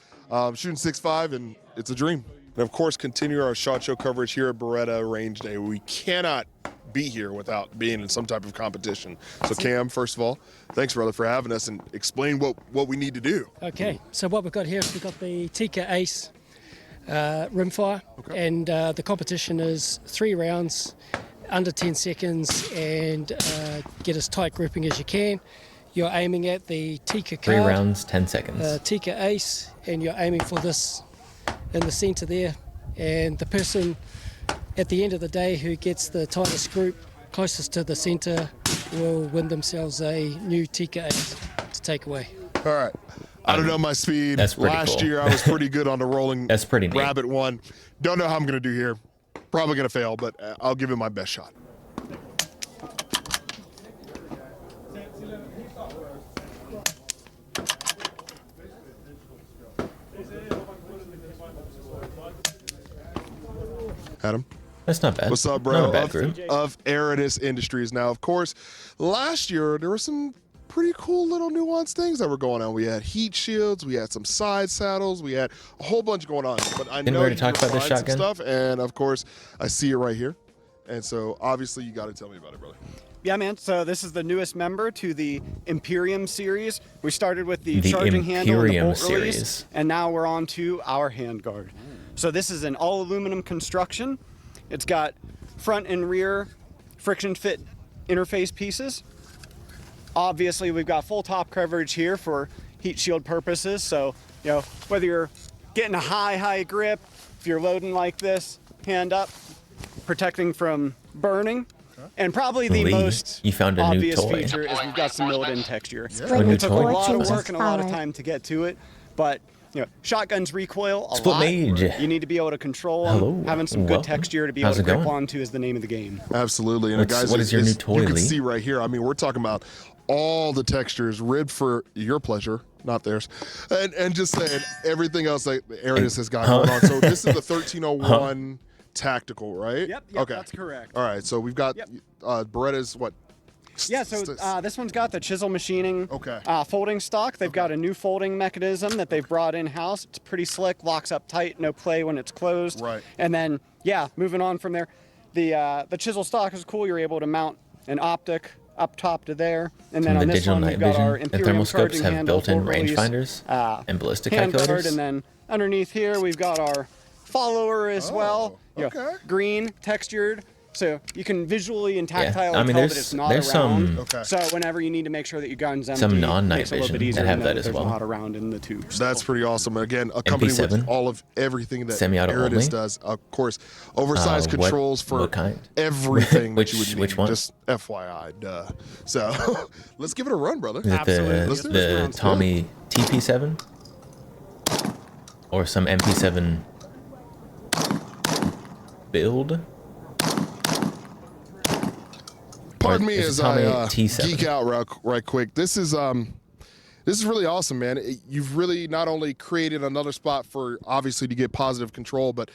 Speaker 2: Shooting 6.5, and it's a dream. And of course, continue our SHOT Show coverage here at Beretta Range Day. We cannot be here without being in some type of competition. So Cam, first of all, thanks brother for having us and explain what we need to do.
Speaker 13: Okay, so what we've got here is we've got the Tikka Ace rimfire, and the competition is 3 rounds, under 10 seconds, and get as tight gripping as you can. You're aiming at the Tikka card.
Speaker 1: 3 rounds, 10 seconds.
Speaker 13: Tikka Ace, and you're aiming for this in the center there, and the person at the end of the day who gets the tightest group closest to the center will win themselves a new Tikka Ace to take away.
Speaker 2: All right. I don't know my speed.
Speaker 1: That's pretty
Speaker 2: Last
Speaker 1: cool.
Speaker 2: year I was pretty good on the rolling
Speaker 1: That's pretty neat.
Speaker 2: rabbit one. Don't know how I'm going to do here. Probably going to fail, but I'll give it my best shot. Adam?
Speaker 1: That's not bad.
Speaker 2: What's up, bro?
Speaker 1: Not a bad group.
Speaker 2: Of Aridus Industries. Now, of course, last year there were some pretty cool little nuanced things that were going on. We had heat shields, we had some side saddles, we had a whole bunch going on. But I
Speaker 1: Didn't we
Speaker 2: know
Speaker 1: already
Speaker 2: you
Speaker 1: talk about this
Speaker 2: refined some
Speaker 1: shotgun?
Speaker 2: stuff, and of course, I see it right here. And so, obviously, you got to tell me about it, brother.
Speaker 14: Yeah, man. So this is the newest member to the Imperium series. We started with the
Speaker 1: The
Speaker 14: charging handle and the
Speaker 1: Imperium
Speaker 14: bolt release,
Speaker 1: series.
Speaker 14: and now we're on to our handguard. So this is an all aluminum construction. It's got front and rear friction fit interface pieces. Obviously, we've got full top coverage here for heat shield purposes. So, you know, whether you're getting a high grip, if you're loading like this, hand up, protecting from burning. And probably the
Speaker 1: Lee,
Speaker 14: most
Speaker 1: you found a new
Speaker 14: obvious
Speaker 1: toy.
Speaker 14: feature is we've got some milled-in texture.
Speaker 1: A new
Speaker 14: It took a
Speaker 1: toy?
Speaker 14: lot of
Speaker 1: Jesus.
Speaker 14: work and a lot of time to get to it, but you know, shotguns recoil a
Speaker 1: Split
Speaker 14: lot.
Speaker 1: Mage.
Speaker 14: You need to be able to control them.
Speaker 1: Hello.
Speaker 14: Having some good
Speaker 1: Welcome.
Speaker 14: texture to be
Speaker 1: How's
Speaker 14: able to
Speaker 1: it
Speaker 14: grip
Speaker 1: going?
Speaker 14: onto is the name of the game.
Speaker 2: Absolutely. And
Speaker 1: What's-
Speaker 2: guys,
Speaker 1: what is your new toy,
Speaker 2: you can
Speaker 1: Lee?
Speaker 2: see right here. I mean, we're talking about all the textures, ribbed for your pleasure, not theirs, and just saying everything else that Aridus has got going on. So this is the 1301 tactical, right?
Speaker 14: Yep,
Speaker 2: okay,
Speaker 14: that's correct.
Speaker 2: All right, so we've got Beretta's what?
Speaker 14: Yeah, so this one's got the chisel machining folding stock. They've got a new folding mechanism that they've brought in-house. It's pretty slick, locks up tight, no play when it's closed.
Speaker 2: Right.
Speaker 14: And then, yeah, moving on from there, the chisel stock is cool. You're able to mount an optic up top to there. And then
Speaker 1: Some of
Speaker 14: on
Speaker 1: the
Speaker 14: this
Speaker 1: digital
Speaker 14: one,
Speaker 1: night
Speaker 14: we've got
Speaker 1: vision
Speaker 14: our
Speaker 1: and
Speaker 14: Imperium
Speaker 1: thermoscopes
Speaker 14: charging
Speaker 1: have
Speaker 14: handle,
Speaker 1: built-in
Speaker 14: full release,
Speaker 1: rangefinders and ballistic
Speaker 14: hand
Speaker 1: calculators.
Speaker 14: guard, and then underneath here, we've got our follower as well. You know, green, textured, So you can visually and
Speaker 1: Yeah.
Speaker 14: tactile
Speaker 1: I mean,
Speaker 14: tell that it's not
Speaker 1: there's
Speaker 14: around.
Speaker 1: some
Speaker 2: Okay.
Speaker 14: So whenever you need to make sure that your gun's empty,
Speaker 1: some non-night
Speaker 14: makes it a little bit
Speaker 1: vision
Speaker 14: easier
Speaker 1: that
Speaker 14: to
Speaker 1: have
Speaker 14: know
Speaker 1: that as
Speaker 14: there's
Speaker 1: well.
Speaker 14: not around in the tube.
Speaker 2: That's pretty awesome. Again, accompanied with
Speaker 1: MP7?
Speaker 2: all of everything that
Speaker 1: Semi-auto
Speaker 2: Aridus
Speaker 1: only?
Speaker 2: does. Of course, oversized
Speaker 1: What-
Speaker 2: controls for
Speaker 1: what kind?
Speaker 2: everything
Speaker 1: Which-
Speaker 2: that you would need.
Speaker 1: which one?
Speaker 2: Just FYI, duh. So let's give it a run, brother.
Speaker 1: Is it
Speaker 2: Let's do it.
Speaker 1: the Tommy TP7 or some MP7 build?
Speaker 2: Pardon me
Speaker 1: Or is it
Speaker 2: as
Speaker 1: Tommy
Speaker 2: I
Speaker 1: T7?
Speaker 2: geek out right quick. This is really awesome, man. You've really not only created another spot for obviously to get positive control, but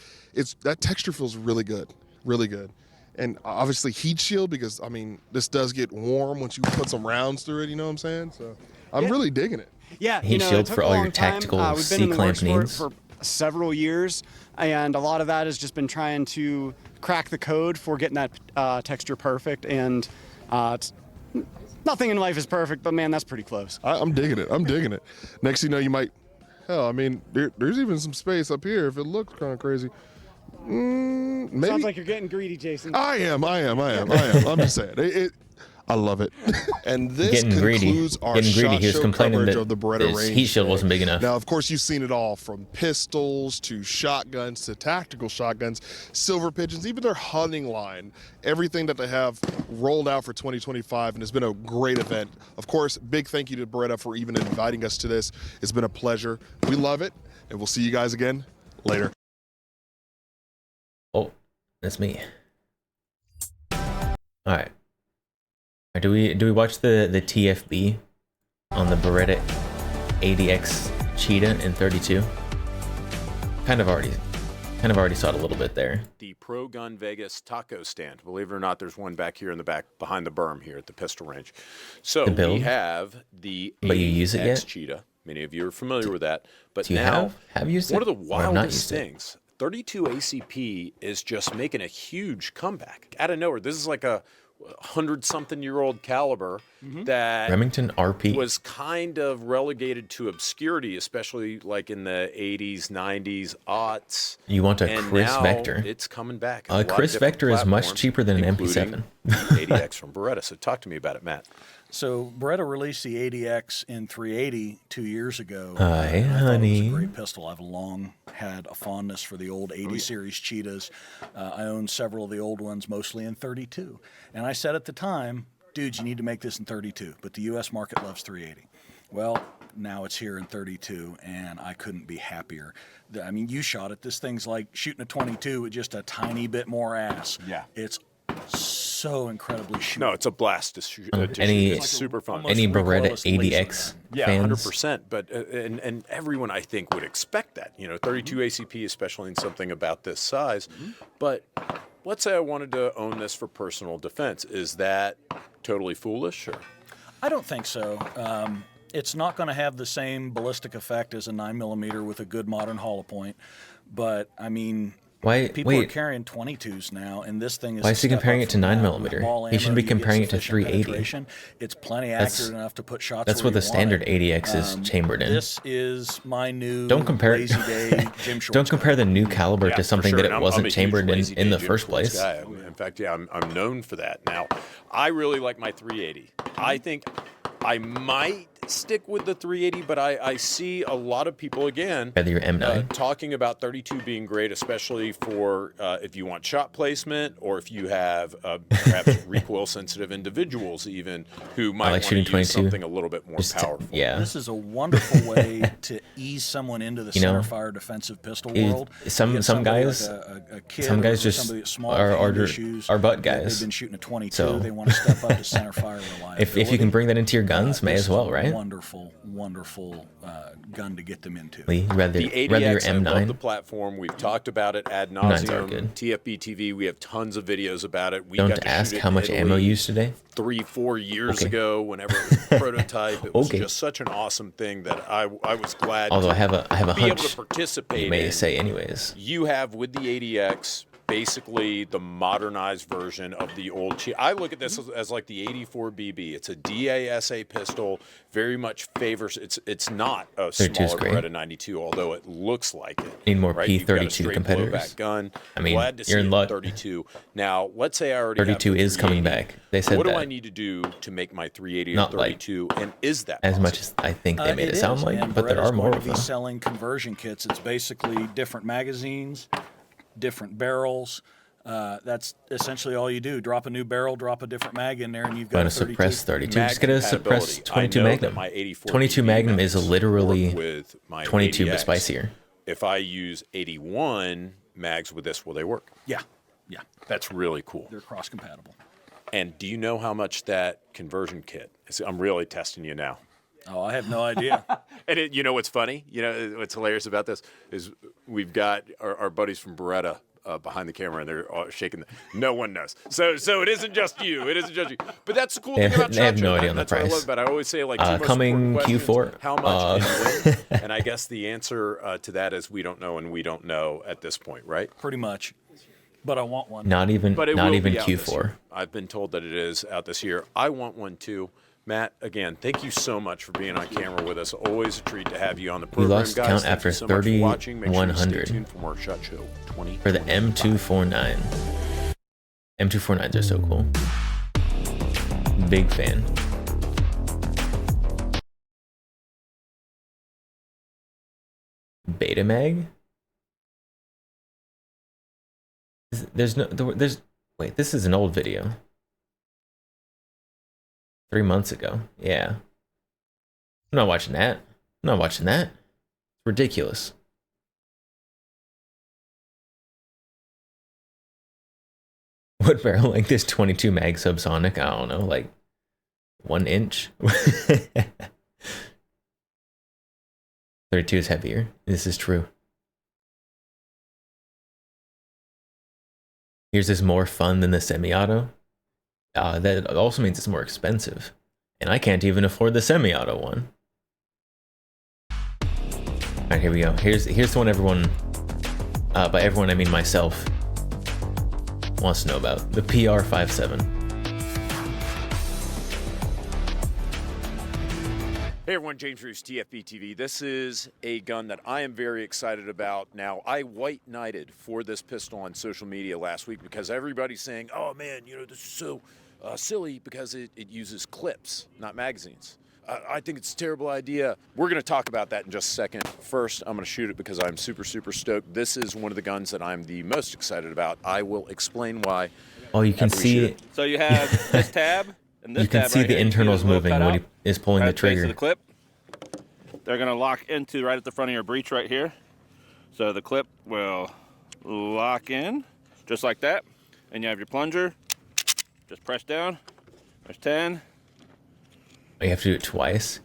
Speaker 2: that texture feels really good, really good. And obviously heat shield, because I mean this does get warm once you put some rounds through it. You know what I'm saying? So I'm really digging it.
Speaker 14: Yeah,
Speaker 1: Heat
Speaker 14: you know,
Speaker 1: shield
Speaker 14: it took
Speaker 1: for
Speaker 14: a
Speaker 1: all your
Speaker 14: long time.
Speaker 1: tactical
Speaker 14: We've been in the
Speaker 1: C-clamp
Speaker 14: works for it
Speaker 1: needs.
Speaker 14: for several years, and a lot of that has just been trying to crack the code for getting that texture perfect. And nothing in life is perfect, but man, that's pretty close.
Speaker 2: I'm digging it. I'm digging it. Next thing you know, you might. Hell, I mean, there's even some space up here if it looks kind of crazy. Maybe.
Speaker 14: Sounds like you're getting greedy, Jason.
Speaker 2: I am. I'm just saying. I love it. And this
Speaker 1: Getting greedy.
Speaker 2: concludes our
Speaker 1: Getting greedy.
Speaker 2: SHOT
Speaker 1: He was
Speaker 2: Show
Speaker 1: complaining
Speaker 2: coverage
Speaker 1: that
Speaker 2: of the Beretta
Speaker 1: his
Speaker 2: range.
Speaker 1: heat shield wasn't big enough.
Speaker 2: Now, of course, you've seen it all, from pistols to shotguns to tactical shotguns, silver pigeons, even their hunting line, everything that they have rolled out for 2025, and it's been a great event. Of course, big thank you to Beretta for even inviting us to this. It's been a pleasure. We love it, and we'll see you guys again later.
Speaker 1: Oh, that's me. All right. Do we watch the TFB on the Beretta ADX Cheetah in 32? Kind of already saw it a little bit there.
Speaker 15: The Pro Gun Vegas taco stand. Believe it or not, there's one back here in the back behind the berm here at the pistol range. So
Speaker 1: The build?
Speaker 15: we have the
Speaker 1: But you use it
Speaker 15: ADX
Speaker 1: yet?
Speaker 15: Cheetah. Many of you are familiar with that. But
Speaker 1: Do you
Speaker 15: now,
Speaker 1: have used
Speaker 15: one
Speaker 1: it?
Speaker 15: of the
Speaker 1: Or have not
Speaker 15: wildest
Speaker 1: used it?
Speaker 15: things, 32 ACP is just making a huge comeback. Out of nowhere, this is like a 100-something-year-old caliber that
Speaker 1: Remington RP.
Speaker 15: was kind of relegated to obscurity, especially like in the 80s, 90s, aughts.
Speaker 1: You want a
Speaker 15: And
Speaker 1: Chris
Speaker 15: now
Speaker 1: Vector.
Speaker 15: It's coming back.
Speaker 1: A Chris Vector is much cheaper than an
Speaker 15: including
Speaker 1: MP7.
Speaker 15: the ADX from Beretta. So talk to me about it, Matt.
Speaker 16: So Beretta released the ADX in 380 2 years ago.
Speaker 1: Hi,
Speaker 16: and I thought
Speaker 1: honey.
Speaker 16: it was a great pistol. I've long had a fondness for the old 80 series Cheetahs. I own several of the old ones, mostly in 32. And I said at the time, dudes, you need to make this in 32, but the U.S. market loves 380. Well, now it's here in 32, and I couldn't be happier. I mean, you shot it. This thing's like shooting a 22 with just a tiny bit more ass.
Speaker 15: Yeah.
Speaker 16: It's so incredibly shoot.
Speaker 15: No, it's a blast to shoot.
Speaker 1: Any
Speaker 15: It's super fun.
Speaker 1: any Beretta ADX
Speaker 15: Yeah,
Speaker 1: fans?
Speaker 15: 100%. But and everyone I think would expect that. 32 ACP, especially in something about this size. But let's say I wanted to own this for personal defense. Is that totally foolish? Or?
Speaker 16: I don't think so. It's not going to have the same ballistic effect as a 9mm with a good modern hollow point. But I mean,
Speaker 1: Why?
Speaker 16: people are
Speaker 1: Wait.
Speaker 16: carrying 22s now, and this thing is.
Speaker 1: Why
Speaker 16: a
Speaker 1: is he
Speaker 16: step
Speaker 1: comparing
Speaker 16: up
Speaker 1: it to
Speaker 16: from that.
Speaker 1: 9mm?
Speaker 16: With ball
Speaker 1: He should
Speaker 16: ammo,
Speaker 1: be
Speaker 16: you get
Speaker 1: comparing it to
Speaker 16: sufficient
Speaker 1: 380.
Speaker 16: penetration. It's plenty
Speaker 1: That's-
Speaker 16: accurate enough to put shots.
Speaker 1: That's
Speaker 16: where
Speaker 1: what the
Speaker 16: you
Speaker 1: standard
Speaker 16: want it.
Speaker 1: ADX is chambered in.
Speaker 16: This is my new
Speaker 1: Don't compare
Speaker 16: lazy day Jim Shorts
Speaker 1: Don't compare the new caliber
Speaker 15: Yeah,
Speaker 1: to
Speaker 15: for
Speaker 1: something
Speaker 15: sure.
Speaker 1: that
Speaker 15: And
Speaker 1: it
Speaker 15: I'm
Speaker 1: wasn't
Speaker 15: a huge
Speaker 1: chambered
Speaker 15: Lazy
Speaker 1: in
Speaker 15: Day
Speaker 1: the
Speaker 15: Jim
Speaker 1: first
Speaker 15: Schwartz
Speaker 1: place.
Speaker 15: guy. In fact, yeah, I'm known for that. Now, I really like my 380. I think I might stick with the 380, but I see a lot of people, again,
Speaker 1: Whether you're M9.
Speaker 15: talking about 32 being great, especially for if you want shot placement or if you have perhaps recoil-sensitive individuals even who might
Speaker 1: like
Speaker 15: want to
Speaker 1: shooting
Speaker 15: use
Speaker 1: 22.
Speaker 15: something a little bit more powerful.
Speaker 1: Yeah.
Speaker 16: This is a wonderful way to ease someone into the
Speaker 1: You know,
Speaker 16: centerfire defensive pistol
Speaker 1: it-
Speaker 16: world.
Speaker 1: some-
Speaker 16: You get
Speaker 1: some
Speaker 16: somebody
Speaker 1: guys-
Speaker 16: like a kid
Speaker 1: some guys
Speaker 16: or
Speaker 1: just
Speaker 16: somebody that's small
Speaker 1: are-
Speaker 16: hand
Speaker 1: are-
Speaker 16: issues,
Speaker 1: are butt
Speaker 16: that
Speaker 1: guys.
Speaker 16: They've been shooting a 22.
Speaker 1: So-
Speaker 16: They want to step up to centerfire reliability.
Speaker 1: If you can bring that into your guns, may
Speaker 16: This
Speaker 1: as
Speaker 16: is
Speaker 1: well,
Speaker 16: a
Speaker 1: right?
Speaker 16: Wonderful
Speaker 1: gather
Speaker 16: to get them into.
Speaker 1: Lee, rather
Speaker 15: The
Speaker 1: your
Speaker 15: ADX, I love
Speaker 1: M9.
Speaker 15: the platform. We've talked about it ad
Speaker 1: M9s are
Speaker 15: nauseum.
Speaker 1: good.
Speaker 15: TFB TV, we have tons of videos about it. We
Speaker 1: Don't
Speaker 15: got to
Speaker 1: ask
Speaker 15: shoot it
Speaker 1: how
Speaker 15: in
Speaker 1: much ammo
Speaker 15: Italy
Speaker 1: you used today.
Speaker 15: 3-4 years
Speaker 1: Okay.
Speaker 15: ago, whenever it was prototype. It was
Speaker 1: Okay.
Speaker 15: just such an awesome thing that I was glad
Speaker 1: Although
Speaker 15: to
Speaker 1: I have a
Speaker 15: be able
Speaker 1: hunch
Speaker 15: to participate
Speaker 1: you may
Speaker 15: in.
Speaker 1: say anyways.
Speaker 15: You have with the ADX basically the modernized version of the old I look at this as like the 84 BB. It's a DASA pistol, very much favors, it's not a
Speaker 1: 32 is
Speaker 15: smaller
Speaker 1: great.
Speaker 15: Beretta 92, although it looks like it.
Speaker 1: Need more
Speaker 15: right? You've got a
Speaker 1: P32
Speaker 15: straight
Speaker 1: competitors.
Speaker 15: blowback gun.
Speaker 1: I mean,
Speaker 15: Glad to see
Speaker 1: you're
Speaker 15: it
Speaker 1: in luck.
Speaker 15: 32. Now, let's say I already
Speaker 1: 32
Speaker 15: have the
Speaker 1: is coming
Speaker 15: 380.
Speaker 1: back. They said
Speaker 15: what
Speaker 1: that.
Speaker 15: do I need to do to make my 380
Speaker 1: Not
Speaker 15: a
Speaker 1: like
Speaker 15: 32? And is that
Speaker 1: as much as I think they made it sound
Speaker 16: is,
Speaker 1: like,
Speaker 16: and
Speaker 1: but there
Speaker 16: Beretta's
Speaker 1: are more
Speaker 16: going
Speaker 1: of
Speaker 16: to be
Speaker 1: them.
Speaker 16: selling conversion kits. It's basically different magazines, different barrels. That's essentially all you do. Drop a new barrel, drop a different mag in there, and you've got
Speaker 1: Going
Speaker 16: a
Speaker 1: to
Speaker 16: 32.
Speaker 1: suppress 32. Just get a suppress
Speaker 15: compatibility.
Speaker 1: 22
Speaker 15: I know
Speaker 1: Magnum.
Speaker 15: that my 84
Speaker 1: 22
Speaker 15: BB
Speaker 1: Magnum is
Speaker 15: mags
Speaker 1: literally
Speaker 15: work with my
Speaker 1: 22 but
Speaker 15: 80X.
Speaker 1: spicier.
Speaker 15: If I use 81 mags with this, will they work?
Speaker 16: Yeah, yeah.
Speaker 15: That's really cool.
Speaker 16: They're cross compatible.
Speaker 15: And do you know how much that conversion kit is? I'm really testing you now.
Speaker 16: Oh, I have no idea.
Speaker 15: And you know what's funny? You know what's hilarious about this is we've got our buddies from Beretta behind the camera, and they're all shaking. No one knows. So it isn't just you. It isn't just you. But that's the cool
Speaker 1: They
Speaker 15: thing
Speaker 1: have-
Speaker 15: about
Speaker 1: they have
Speaker 15: SHOT
Speaker 1: no
Speaker 15: Show.
Speaker 1: idea on the
Speaker 15: That's what I
Speaker 1: price.
Speaker 15: love about it. I always say like two most
Speaker 1: Coming
Speaker 15: important questions.
Speaker 1: Q4.
Speaker 15: How much and when? And I guess the answer to that is we don't know, and we don't know at this point, right?
Speaker 16: Pretty much. But I want one.
Speaker 1: Not even
Speaker 15: But it
Speaker 1: not
Speaker 15: will
Speaker 1: even
Speaker 15: be out this
Speaker 1: Q4.
Speaker 15: year. I've been told that it is out this year. I want one too. Matt, again, thank you so much for being on camera with us. Always a treat to have you on the
Speaker 1: We
Speaker 15: program,
Speaker 1: lost
Speaker 15: guys.
Speaker 1: count
Speaker 15: Thank
Speaker 1: after
Speaker 15: you so much for watching. Make sure you stay
Speaker 1: 3,100
Speaker 15: tuned for more SHOT Show 20.
Speaker 1: for the M249. M249s are so cool. Big fan. Betamag? There's wait, this is an old video. 3 months ago. Yeah. I'm not watching that. I'm not watching that. It's ridiculous. What barrel like this 22 mag subsonic? I don't know, like 1 inch. 32 is heavier. This is true. Yours is more fun than the semi-auto. That also means it's more expensive. And I can't even afford the semi-auto one. Alright, here we go. Here's the one everyone, by everyone I mean myself, wants to know about. The PR57.
Speaker 15: Hey everyone, James Roos, TFB TV. This is a gun that I am very excited about. Now, I white knighted for this pistol on social media last week because everybody's saying, oh man, you know, this is so silly because it uses clips, not magazines. I think it's a terrible idea. We're going to talk about that in just a second. First, I'm going to shoot it because I'm super, super stoked. This is one of the guns that I'm the most excited about. I will explain why.
Speaker 1: Oh, you can
Speaker 15: after we
Speaker 1: see
Speaker 15: shoot
Speaker 1: it.
Speaker 5: So you have this tab and this
Speaker 1: You can
Speaker 5: tab
Speaker 1: see
Speaker 5: right
Speaker 1: the
Speaker 5: here. You can
Speaker 1: internals
Speaker 5: use a little
Speaker 1: moving when he
Speaker 5: cutout
Speaker 1: is pulling
Speaker 5: right
Speaker 1: the
Speaker 5: at base of
Speaker 1: trigger.
Speaker 5: the clip. They're going to lock into right at the front of your breech right here. So the clip will lock in just like that. And you have your plunger. Just press down. There's 10.
Speaker 1: Oh, you have to do it twice.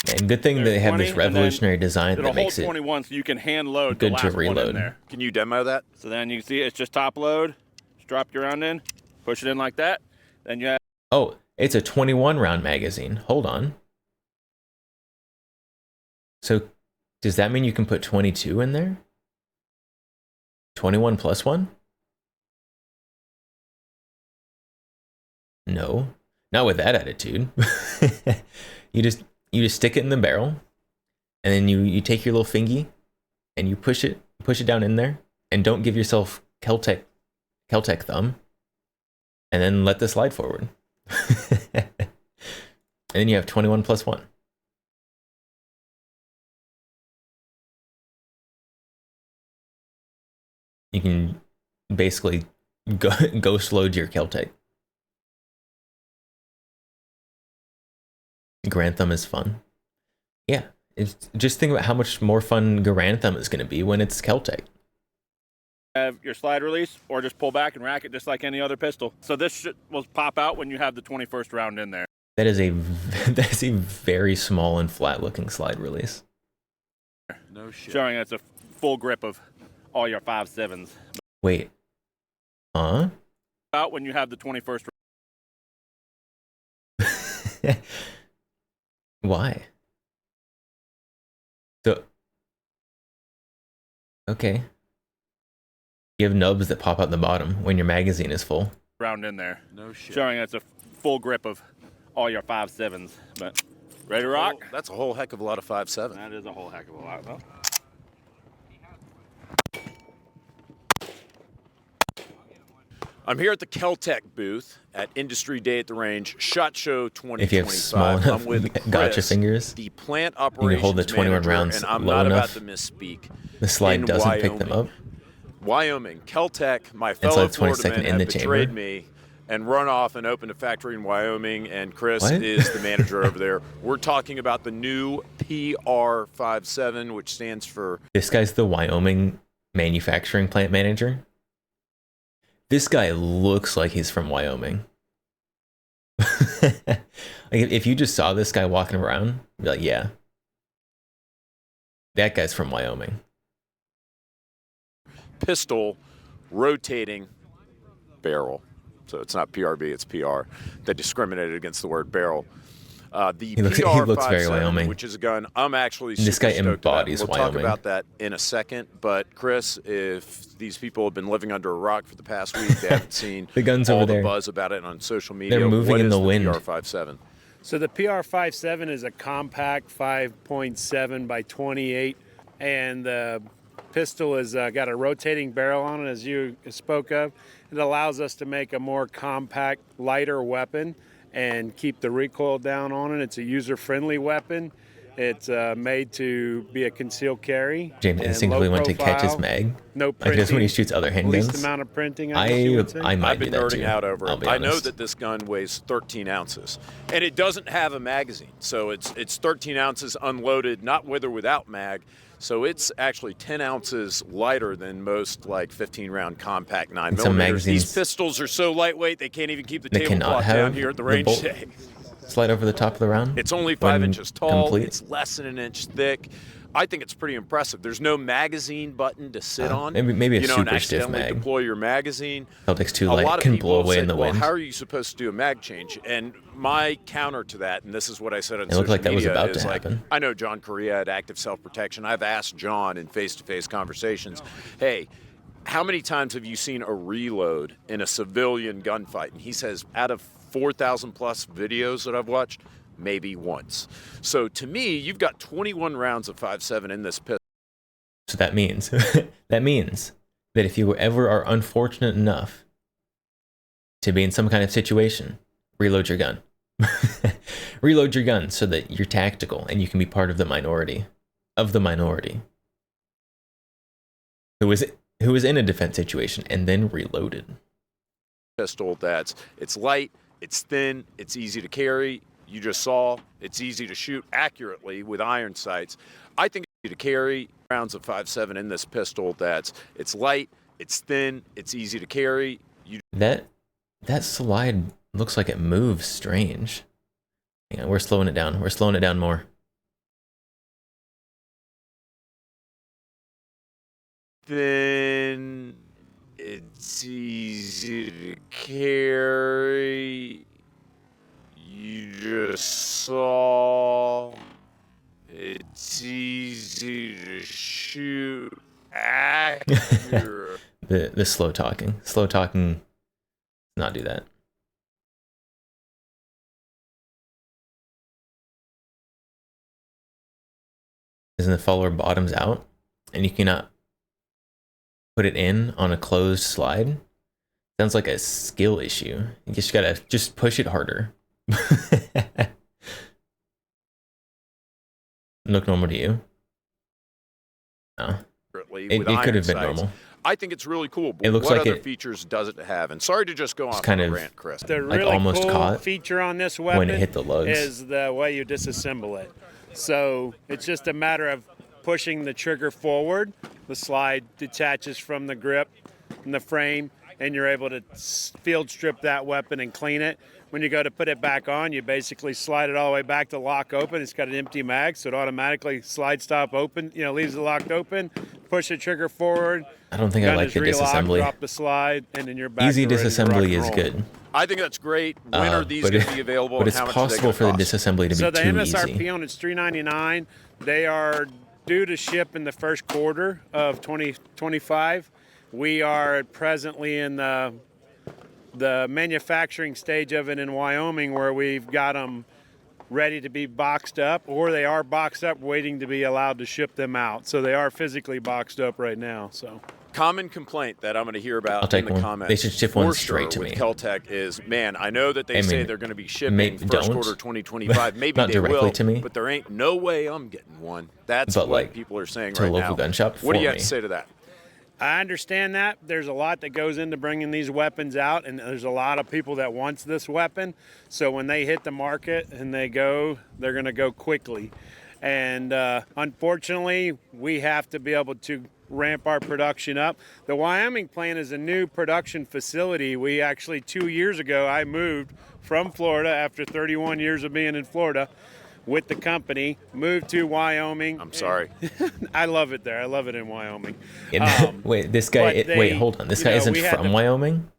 Speaker 1: And good thing
Speaker 5: There's
Speaker 1: they have
Speaker 5: 20,
Speaker 1: this
Speaker 5: and then
Speaker 1: revolutionary design
Speaker 5: It'll
Speaker 1: that makes
Speaker 5: hold
Speaker 1: it
Speaker 5: 21 so you can hand load
Speaker 1: good
Speaker 5: the
Speaker 1: to
Speaker 5: last one in
Speaker 1: reload.
Speaker 5: there.
Speaker 15: Can you demo that?
Speaker 5: So then you can see it's just top load. Just drop your round in, push it in like that. Then you have
Speaker 1: Oh, it's a 21 round magazine. Hold on. So does that mean you can put 22 in there? 21 plus 1? No. Not with that attitude. you just stick it in the barrel, and then you take your little fingy and you push it down in there, and don't give yourself Keltec thumb, and then let this slide forward. And then you have 21 plus 1. You can basically ghost load your Keltec. Grantham is fun. Yeah, just think about how much more fun Grantham is going to be when it's Keltec.
Speaker 5: have your slide release or just pull back and rack it just like any other pistol. So this will pop out when you have the 21st round in there.
Speaker 1: That is a very small and flat looking slide release.
Speaker 5: No shit. Showing it's a full grip of all your 5.7s.
Speaker 1: Wait. Huh?
Speaker 5: Out when you have the 21st.
Speaker 1: Why? So, okay. You have nubs that pop out the bottom when your magazine is full.
Speaker 17: Round in there.
Speaker 15: No shit.
Speaker 17: Showing it's a full grip of all your 5.7s. But ready to rock?
Speaker 15: Well, that's a whole heck of a lot of 5.7.
Speaker 17: That is a whole heck of a lot, though.
Speaker 15: I'm here at the Keltec booth at Industry Day at the Range, SHOT Show 2025.
Speaker 1: If you have small enough
Speaker 15: I'm with
Speaker 1: gotcha
Speaker 15: Chris,
Speaker 1: fingers,
Speaker 15: the plant
Speaker 1: you
Speaker 15: operations
Speaker 1: can hold the 21
Speaker 15: manager,
Speaker 1: rounds
Speaker 15: and I'm
Speaker 1: low
Speaker 15: not
Speaker 1: enough.
Speaker 15: about to misspeak.
Speaker 1: The slide
Speaker 15: in
Speaker 1: doesn't
Speaker 15: Wyoming.
Speaker 1: pick them up.
Speaker 15: Wyoming, Keltec, my
Speaker 1: It's
Speaker 15: fellow
Speaker 1: like 20
Speaker 15: Florida
Speaker 1: second
Speaker 15: men
Speaker 1: in
Speaker 15: have
Speaker 1: the
Speaker 15: betrayed
Speaker 1: chamber.
Speaker 15: me and run off and opened a factory in Wyoming, and Chris
Speaker 1: What?
Speaker 15: is the manager over there. We're talking about the new PR57, which stands for...
Speaker 1: This guy's the Wyoming manufacturing plant manager. This guy looks like he's from Wyoming. Like if you just saw this guy walking around, you'd be like, yeah, that guy's from Wyoming.
Speaker 15: Pistol rotating barrel. So it's not PRB, it's PR. They discriminated against the word barrel. The
Speaker 1: He looks very
Speaker 15: PR57,
Speaker 1: Wyoming.
Speaker 15: which is a gun I'm actually
Speaker 1: This
Speaker 15: super
Speaker 1: guy
Speaker 15: stoked about.
Speaker 1: embodies
Speaker 15: We'll
Speaker 1: Wyoming.
Speaker 15: talk about that in a second. But Chris, if these people have been living under a rock for the past week, they haven't seen
Speaker 1: The gun's
Speaker 15: all
Speaker 1: over
Speaker 15: the
Speaker 1: there.
Speaker 15: buzz about it on social media.
Speaker 1: They're moving
Speaker 15: What
Speaker 1: in
Speaker 15: is
Speaker 1: the wind.
Speaker 15: PR57?
Speaker 18: So the PR57 is a compact 5.7 by 28, and the pistol has got a rotating barrel on it, as you spoke of. It allows us to make a more compact, lighter weapon and keep the recoil down on it. It's a user-friendly weapon. It's made to be a concealed carry.
Speaker 1: James
Speaker 18: and
Speaker 1: instinctively
Speaker 18: low
Speaker 1: went to catch his
Speaker 18: profile,
Speaker 1: mag.
Speaker 18: No
Speaker 1: Like
Speaker 18: printing.
Speaker 1: this when he shoots other
Speaker 18: Least
Speaker 1: handguns.
Speaker 18: amount of printing, I guess you would say.
Speaker 1: I might
Speaker 15: I've
Speaker 1: do
Speaker 15: been
Speaker 1: that
Speaker 15: nerding
Speaker 1: too.
Speaker 15: out over
Speaker 1: I'll
Speaker 15: it.
Speaker 1: be
Speaker 15: I know
Speaker 1: honest.
Speaker 15: that this gun weighs 13 ounces, and it doesn't have a magazine. So it's 13 ounces unloaded, not with or without mag. So it's actually 10 ounces lighter than most like 15-round compact 9mm.
Speaker 1: Some
Speaker 15: These
Speaker 1: magazines-
Speaker 15: pistols are so lightweight they can't even keep the
Speaker 1: They cannot
Speaker 15: tablecloth
Speaker 1: have
Speaker 15: down here at the
Speaker 1: the
Speaker 15: range
Speaker 1: bolt
Speaker 15: today.
Speaker 1: slide over the top of the round.
Speaker 15: It's only 5
Speaker 1: when
Speaker 15: inches tall.
Speaker 1: complete.
Speaker 15: It's less than an inch thick. I think it's pretty impressive. There's no magazine button to sit on.
Speaker 1: maybe a
Speaker 15: and
Speaker 1: super stiff
Speaker 15: accidentally
Speaker 1: mag.
Speaker 15: deploy your magazine.
Speaker 1: Celtic's too
Speaker 15: A
Speaker 1: light,
Speaker 15: lot of
Speaker 1: can
Speaker 15: people
Speaker 1: blow
Speaker 15: have
Speaker 1: away
Speaker 15: said,
Speaker 1: in the
Speaker 15: well,
Speaker 1: wind.
Speaker 15: how are you supposed to do a mag change? And my counter to that, and this is what I said on
Speaker 1: It looked
Speaker 15: social
Speaker 1: like that was
Speaker 15: media,
Speaker 1: about to
Speaker 15: is like,
Speaker 1: happen.
Speaker 15: I know John Correa had active self-protection. I've asked John in face-to-face conversations, hey, how many times have you seen a reload in a civilian gunfight? And he says, out of 4,000 plus videos that I've watched, maybe once. So to me, you've got 21 rounds of 5.7 in this pistol.
Speaker 1: So that means that if you ever are unfortunate enough to be in some kind of situation, reload your gun. Reload your gun so that you're tactical and you can be part of the minority who is in a defense situation and then reloaded.
Speaker 15: Pistol it's light, it's thin, it's easy to carry. You just saw it's easy to shoot accurately with iron sights. I think it's easy to carry rounds of 5.7 in this pistol. It's light, it's thin, it's easy to carry.
Speaker 1: That slide looks like it moves strange. Hang on, we're slowing it down. We're slowing it down more.
Speaker 15: Thin, it's easy to carry. You just saw it's easy to shoot accurate.
Speaker 1: the slow talking. Slow talking does not do that. Isn't the follower bottoms out and you cannot put it in on a closed slide? Sounds like a skill issue. You just gotta push it harder. Look normal to you? No. It could have been normal.
Speaker 15: I think it's really cool. But
Speaker 1: It looks
Speaker 15: what
Speaker 1: like
Speaker 15: other
Speaker 1: it-
Speaker 15: features does it have? And sorry to just go on
Speaker 1: kind
Speaker 15: a
Speaker 1: of
Speaker 15: rant, Chris.
Speaker 18: The
Speaker 1: like
Speaker 18: really
Speaker 1: almost
Speaker 18: cool
Speaker 1: caught
Speaker 18: feature on this weapon
Speaker 1: when it hit the lugs.
Speaker 18: is the way you disassemble it. So it's just a matter of pushing the trigger forward. The slide detaches from the grip and the frame, and you're able to field strip that weapon and clean it. When you go to put it back on, you basically slide it all the way back to lock open. It's got an empty mag, so it automatically slide stop open, leaves it locked open. Push the trigger forward.
Speaker 1: I don't think I
Speaker 18: gun
Speaker 1: like
Speaker 18: is
Speaker 1: the
Speaker 18: relocked,
Speaker 1: disassembly.
Speaker 18: Drop the slide, and then you're back.
Speaker 1: Easy
Speaker 18: to ready to rock
Speaker 1: disassembly
Speaker 18: and
Speaker 1: is
Speaker 18: roll.
Speaker 1: good.
Speaker 15: I think that's great. When are these
Speaker 1: but
Speaker 15: going to be available?
Speaker 1: But
Speaker 15: and
Speaker 1: it's
Speaker 15: how much are they
Speaker 1: possible
Speaker 15: gonna
Speaker 1: for the
Speaker 15: cost?
Speaker 1: disassembly to
Speaker 18: So
Speaker 1: be
Speaker 18: the
Speaker 1: too
Speaker 18: MSRP
Speaker 1: easy.
Speaker 18: on it's $399. They are due to ship in the first quarter of 2025. We are presently in the manufacturing stage of it in Wyoming, where we've got them ready to be boxed up, or they are boxed up waiting to be allowed to ship them out. So they are physically boxed up right now. So
Speaker 15: common complaint that I'm going to hear about in the comments.
Speaker 1: They should ship one straight to
Speaker 15: with
Speaker 1: me.
Speaker 15: Keltec is, man, I know that they say they're going to be shipping first
Speaker 1: don't.
Speaker 15: quarter 2025. Maybe
Speaker 1: Not
Speaker 15: they
Speaker 1: directly
Speaker 15: will,
Speaker 1: to me.
Speaker 15: but there ain't no way I'm getting one. That's
Speaker 1: But,
Speaker 15: what
Speaker 1: like,
Speaker 15: people are saying
Speaker 1: to a
Speaker 15: right
Speaker 1: local
Speaker 15: now.
Speaker 1: gun shop
Speaker 15: What do
Speaker 1: for
Speaker 15: you have
Speaker 1: me.
Speaker 15: to say to that?
Speaker 18: I understand that. There's a lot that goes into bringing these weapons out, and there's a lot of people that wants this weapon. So when they hit the market and they go, they're going to go quickly. And unfortunately, we have to be able to ramp our production up. The Wyoming plant is a new production facility. We actually, 2 years ago, I moved from Florida after 31 years of being in Florida with the company, moved to Wyoming.
Speaker 15: I'm sorry.
Speaker 18: I love it there. I love it in Wyoming.
Speaker 1: Wait, this guy.
Speaker 18: but
Speaker 1: Wait, hold on. This
Speaker 18: you
Speaker 1: guy
Speaker 18: know,
Speaker 1: isn't
Speaker 18: we had
Speaker 1: from
Speaker 18: to
Speaker 1: Wyoming.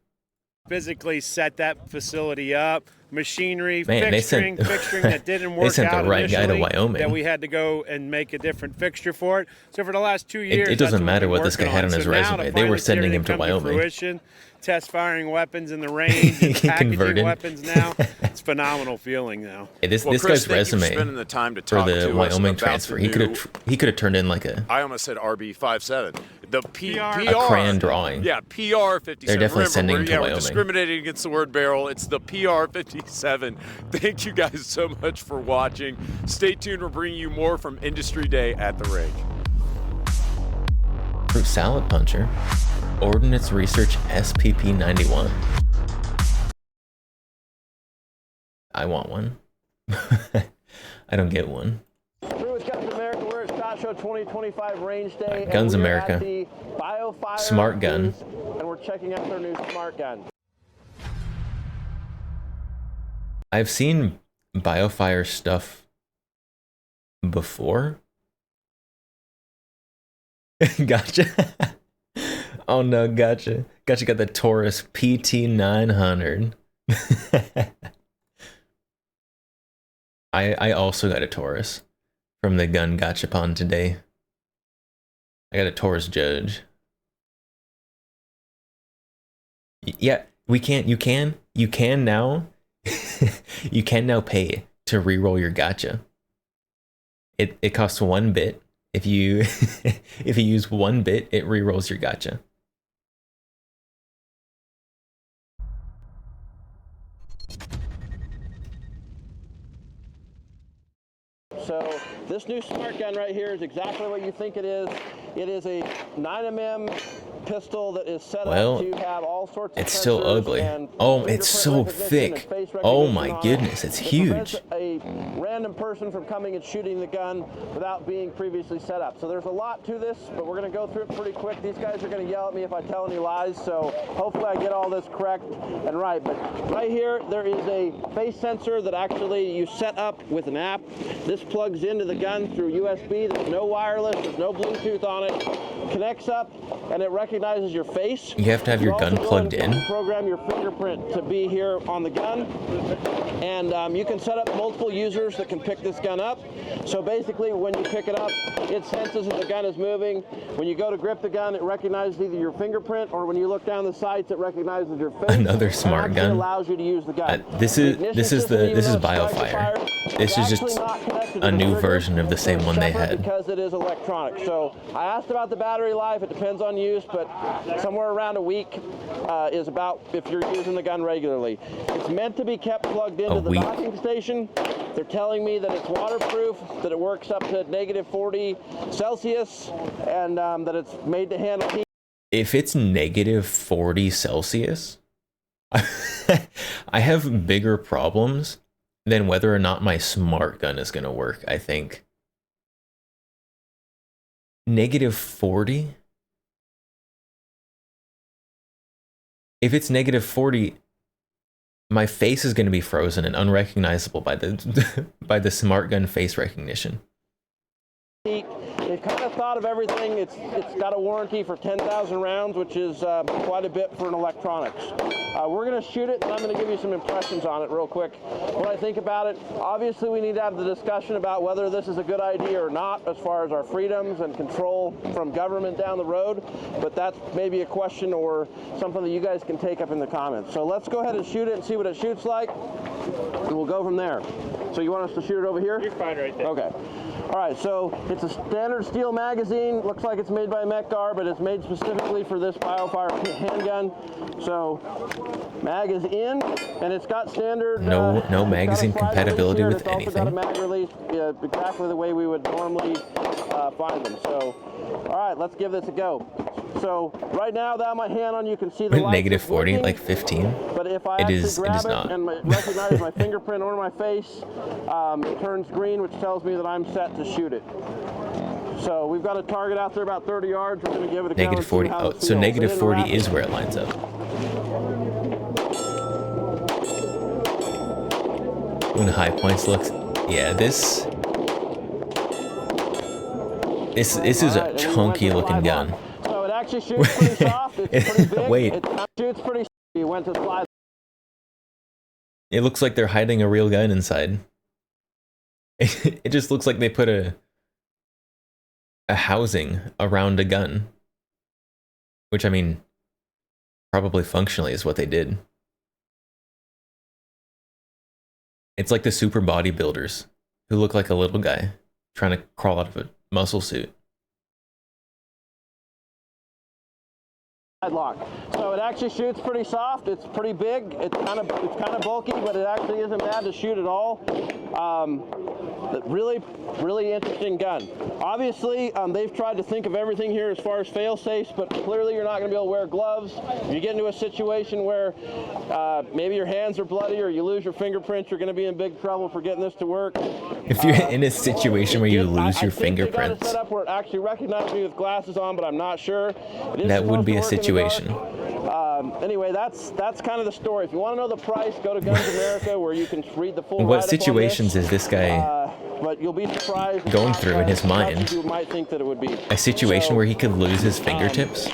Speaker 18: physically set that facility up, machinery,
Speaker 1: Man, they
Speaker 18: fixturing
Speaker 1: sent-
Speaker 18: that didn't
Speaker 1: they
Speaker 18: work
Speaker 1: sent the
Speaker 18: out
Speaker 1: right guy to
Speaker 18: initially,
Speaker 1: Wyoming.
Speaker 18: that we had to go and make a different fixture for it. So for the last 2 years,
Speaker 1: It
Speaker 18: that's
Speaker 1: doesn't
Speaker 18: what
Speaker 1: matter
Speaker 18: we've been
Speaker 1: what this guy
Speaker 18: working
Speaker 1: had on his
Speaker 18: So now
Speaker 1: resume.
Speaker 18: to
Speaker 1: They were
Speaker 18: finally see
Speaker 1: sending him to
Speaker 18: everything come
Speaker 1: Wyoming.
Speaker 18: fruition, test firing weapons in the range, and
Speaker 1: He
Speaker 18: packaging
Speaker 1: converted.
Speaker 18: weapons now. It's a phenomenal feeling now.
Speaker 1: Hey, this
Speaker 15: Well,
Speaker 1: this
Speaker 15: Chris,
Speaker 1: guy's
Speaker 15: thank you for
Speaker 1: resume
Speaker 15: spending the time to
Speaker 1: for
Speaker 15: talk
Speaker 1: the
Speaker 15: to us
Speaker 1: Wyoming
Speaker 15: about
Speaker 1: transfer.
Speaker 15: the
Speaker 1: He could
Speaker 15: new-
Speaker 1: have he could have turned in like a
Speaker 15: I almost said RB57. The PR.
Speaker 1: A crayon drawing.
Speaker 15: Yeah, PR57.
Speaker 1: They're definitely
Speaker 15: Remember,
Speaker 1: sending him to
Speaker 15: we're
Speaker 1: Wyoming.
Speaker 15: discriminating against the word barrel. It's the PR57. Thank you guys so much for watching. Stay tuned. We're bringing you more from Industry Day at the range.
Speaker 1: fruit salad puncher, Ordnance Research SPP 91. I want one. I don't get one.
Speaker 19: Through with Guns America, we're at SHOT Show 2025 Range Day.
Speaker 1: Guns
Speaker 19: and we are
Speaker 1: America.
Speaker 19: at the BioFire
Speaker 1: Smart gun.
Speaker 19: booth, and we're checking out their new smart gun.
Speaker 1: I've seen BioFire stuff before. Gotcha. Oh no, gotcha. Gotcha got the Taurus PT 900. I also got a Taurus from the gun gachapon today. I got a Taurus Judge. Yeah, you can now you can now pay to re-roll your gacha. It costs 1 bit. If you if you use 1 bit, it re-rolls your gacha.
Speaker 19: So this new smart gun right here is exactly what you think it is. It is a 9mm pistol that is set
Speaker 1: Well,
Speaker 19: up to have all sorts of
Speaker 1: it's still
Speaker 19: sensors
Speaker 1: ugly.
Speaker 19: and
Speaker 1: Oh, it's so
Speaker 19: fingerprint recognition
Speaker 1: thick.
Speaker 19: and face
Speaker 1: Oh
Speaker 19: recognition
Speaker 1: my
Speaker 19: on it.
Speaker 1: goodness, it's
Speaker 19: It
Speaker 1: huge.
Speaker 19: prevents a random person from coming and shooting the gun without being previously set up. So there's a lot to this, but we're going to go through it pretty quick. These guys are going to yell at me if I tell any lies, so hopefully I get all this correct and right. But right here, there is a face sensor that actually you set up with an app. This plugs into the gun through USB. There's no wireless, there's no Bluetooth on it. Connects up, and it recognizes your face.
Speaker 1: You have to have your
Speaker 19: can
Speaker 1: gun
Speaker 19: also go
Speaker 1: plugged
Speaker 19: and
Speaker 1: in?
Speaker 19: Program your fingerprint to be here on the gun, and you can set up multiple users that can pick this gun up. So basically, when you pick it up, it senses that the gun is moving. When you go to grip the gun, it recognizes either your fingerprint, or when you look down the sights, it recognizes your face.
Speaker 1: Another
Speaker 19: and
Speaker 1: smart
Speaker 19: actually
Speaker 1: gun.
Speaker 19: allows you to use the gun.
Speaker 1: This is BioFire. This is just a new version of the same one they had.
Speaker 19: Because it is electronic. So I asked about the battery life. It depends on use, but somewhere around a week is about if you're using the gun regularly. It's meant to be kept plugged into the docking station. They're telling me that it's waterproof, that it works up to -40 Celsius, and that it's made to handle heat.
Speaker 1: If it's -40 Celsius, I have bigger problems than whether or not my smart gun is going to work, I think. -40? If it's -40, my face is going to be frozen and unrecognizable by the by the smart gun face recognition.
Speaker 19: They've kind of thought of everything, it's got a warranty for 10,000 rounds, which is quite a bit for an electronics. We're going to shoot it, and I'm going to give you some impressions on it real quick. What I think about it, obviously we need to have the discussion about whether this is a good idea or not as far as our freedoms and control from government down the road, but that's maybe a question or something that you guys can take up in the comments. So let's go ahead and shoot it and see what it shoots like, and we'll go from there. So you want us to shoot it over here?
Speaker 18: You're fine right there.
Speaker 19: Okay. All right, so it's a standard steel magazine. Looks like it's made by Mec-Gar, but it's made specifically for this BioFire handgun. So mag is in, and it's got standard...
Speaker 1: No magazine compatibility with anything.
Speaker 19: It's also got a mag release exactly the way we would normally find them. So, all right, let's give this a go. So right now, that my hand on, you can see the light
Speaker 1: Negative
Speaker 19: is
Speaker 1: 40,
Speaker 19: blinking,
Speaker 1: like 15.
Speaker 19: But if I
Speaker 1: It
Speaker 19: actually
Speaker 1: is
Speaker 19: grab it
Speaker 1: not.
Speaker 19: and recognize my fingerprint or my face, it turns green, which tells me that I'm set to shoot it. So we've got a target out there about 30 yards. We're going to give it a go and
Speaker 1: Negative
Speaker 19: see
Speaker 1: 40.
Speaker 19: how
Speaker 1: Oh,
Speaker 19: it
Speaker 1: so
Speaker 19: feels.
Speaker 1: negative
Speaker 19: It
Speaker 1: 40
Speaker 19: didn't
Speaker 1: is
Speaker 19: wrap
Speaker 1: where it lines up. When high points looks, yeah, this is a chunky looking gun.
Speaker 19: So it actually shoots pretty soft. It's pretty big.
Speaker 1: Wait.
Speaker 19: It shoots pretty. You went to slide.
Speaker 1: It looks like they're hiding a real gun inside. It just looks like they put a housing around a gun. Which, I mean, probably functionally is what they did. It's like the super bodybuilders who look like a little guy trying to crawl out of a muscle suit.
Speaker 19: Lock. So it actually shoots pretty soft. It's pretty big. It's kind of bulky, but it actually isn't bad to shoot at all. Really interesting gun. Obviously, they've tried to think of everything here as far as fail-safes, but clearly you're not going to be able to wear gloves. If you get into a situation where maybe your hands are bloody or you lose your fingerprints, you're going to be in big trouble for getting this to work.
Speaker 1: If you're in a situation where you lose your
Speaker 19: I think they got it
Speaker 1: fingerprints,
Speaker 19: set up where it actually recognizes me with glasses on, but I'm not sure. It is
Speaker 1: that would
Speaker 19: supposed
Speaker 1: be
Speaker 19: to
Speaker 1: a
Speaker 19: work in the dark.
Speaker 1: situation.
Speaker 19: Anyway, that's kind of the story. If you want to know the price, go to Guns America, where you can read the full
Speaker 1: What
Speaker 19: write-up on
Speaker 1: situations
Speaker 19: this.
Speaker 1: is this guy
Speaker 19: But you'll be surprised
Speaker 1: going through in his mind?
Speaker 19: You might think that it would be
Speaker 1: A situation where he could lose his fingertips?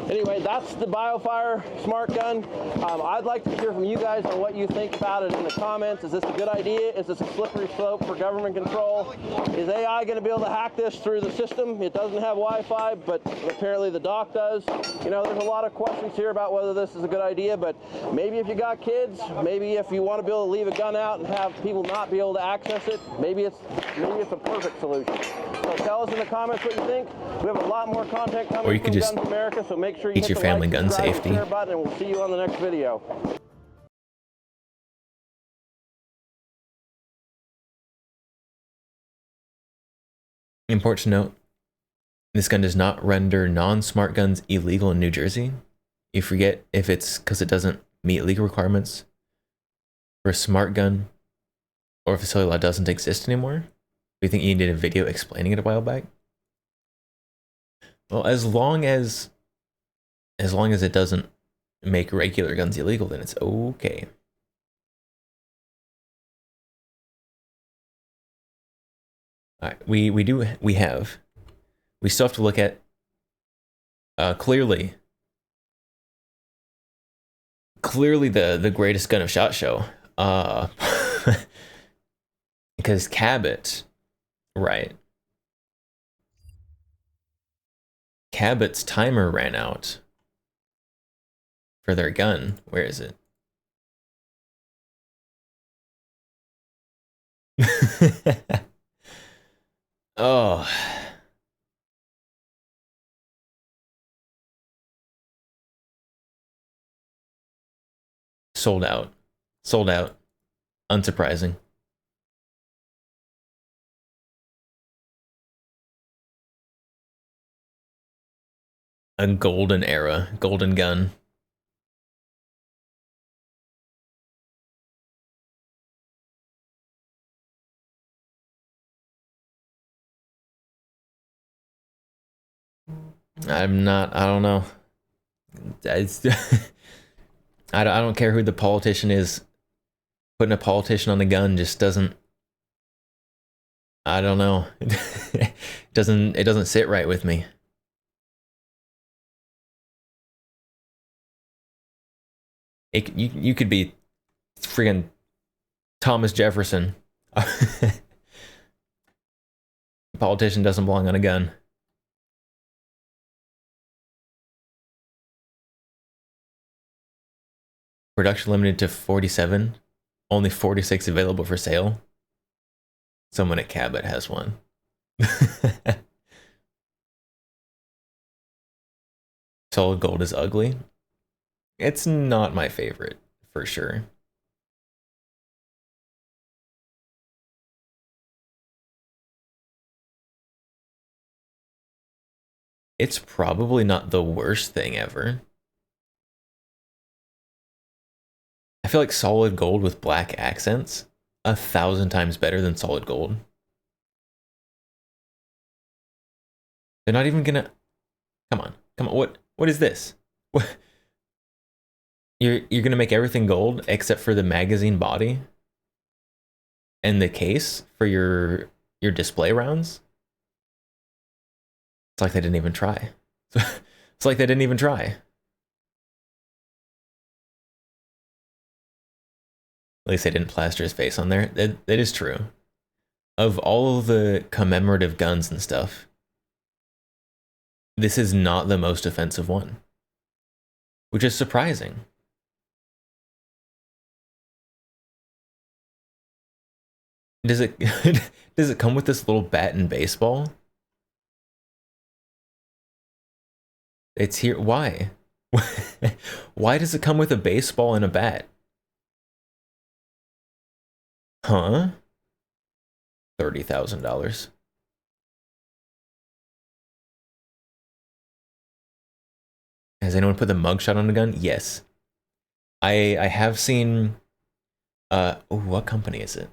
Speaker 19: Anyway, that's the BioFire Smart Gun. I'd like to hear from you guys on what you think about it in the comments. Is this a good idea? Is this a slippery slope for government control? Is AI going to be able to hack this through the system? It doesn't have Wi-Fi, but apparently the dock does. You know, there's a lot of questions here about whether this is a good idea, but maybe if you got kids, maybe if you want to be able to leave a gun out and have people not be able to access it, maybe it's a perfect solution. So tell us in the comments what you think. We have a lot more content coming
Speaker 1: Or you could
Speaker 19: from
Speaker 1: just
Speaker 19: Guns America, so make sure you
Speaker 1: teach
Speaker 19: hit
Speaker 1: your
Speaker 19: the
Speaker 1: family
Speaker 19: like,
Speaker 1: gun
Speaker 19: subscribe, and
Speaker 1: safety.
Speaker 19: share button, and we'll see you on the next video.
Speaker 1: Important to note, this gun does not render non-smart guns illegal in New Jersey. You forget if it's because it doesn't meet legal requirements for a smart gun, or if the cellular law doesn't exist anymore. Do you think you did a video explaining it a while back? Well, as long as it doesn't make regular guns illegal, then it's okay. All right, we still have to look at clearly the greatest gun of SHOT Show, because Cabot, right? Cabot's timer ran out for their gun. Where is it? Oh. Sold out. Sold out. Unsurprising. A golden era. Golden gun. I don't know. I don't care who the politician is. Putting a politician on a gun just doesn't I don't know. It doesn't sit right with me. You could be freaking Thomas Jefferson. Politician doesn't belong on a gun. Production limited to 47. Only 46 available for sale. Someone at Cabot has one. Solid gold is ugly. It's not my favorite, for sure. It's probably not the worst thing ever. I feel like solid gold with black accents 1,000 times better than solid gold. They're not even gonna... Come on. What is this? What? You're gonna make everything gold except for the magazine body and the case for your display rounds? It's like they didn't even try. It's like they didn't even try. At least they didn't plaster his face on there. That is true. Of all of the commemorative guns and stuff, this is not the most offensive one. Which is surprising. Does it does it come with this little bat and baseball? It's here. Why? Why does it come with a baseball and a bat? Huh? $30,000. Has anyone put the mugshot on a gun? Yes. I have seen what company is it?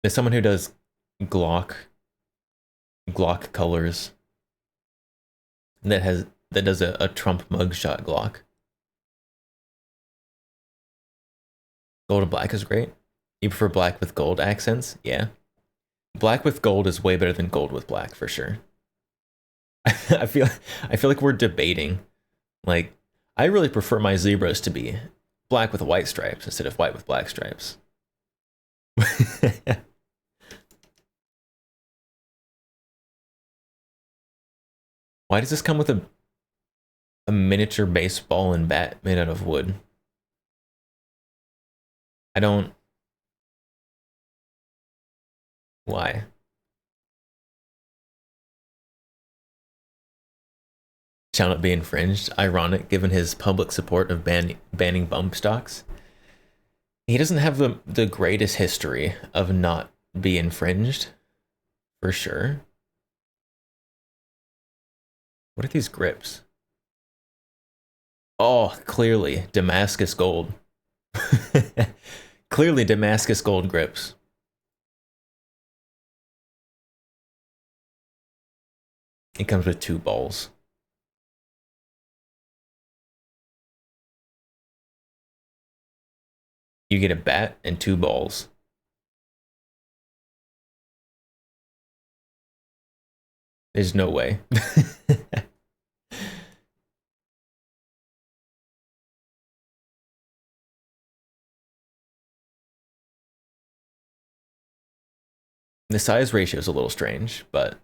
Speaker 1: There's someone who does Glock colors that does a Trump mugshot Glock. Gold and black is great. You prefer black with gold accents? Yeah. Black with gold is way better than gold with black for sure. I feel like we're debating. Like, I really prefer my zebras to be black with white stripes instead of white with black stripes. Why does this come with a miniature baseball and bat made out of wood? I don't... Why? Shall not be infringed. Ironic, given his public support of banning bump stocks. He doesn't have the greatest history of not be infringed, for sure. What are these grips? Oh, clearly Damascus gold. Clearly Damascus gold grips. It comes with 2 balls. You get a bat and 2 balls. There's no way. The size ratio is a little strange, but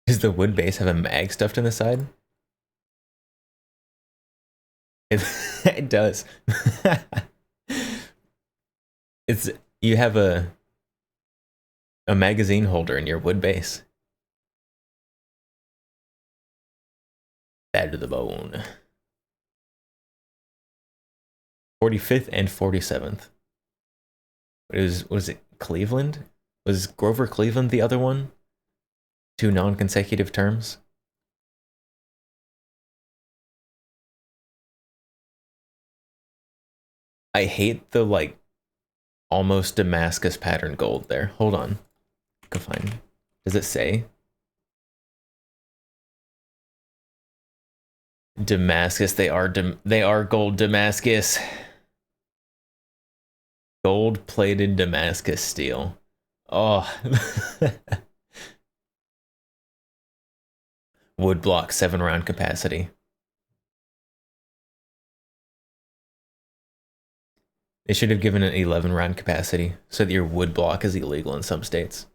Speaker 1: does the wood base have a mag stuffed in the side? It does. You have a magazine holder in your wood base. Bad to the bone. 45th and 47th. Was it Cleveland? Was Grover Cleveland the other one? 2 non-consecutive terms? I hate the, like, almost Damascus pattern gold there. Hold on. Go find. Does it say? Damascus. They are gold Damascus. Gold-plated Damascus steel. Oh. Wood block, 7-round capacity. They should have given it 11-round capacity so that your wood block is illegal in some states.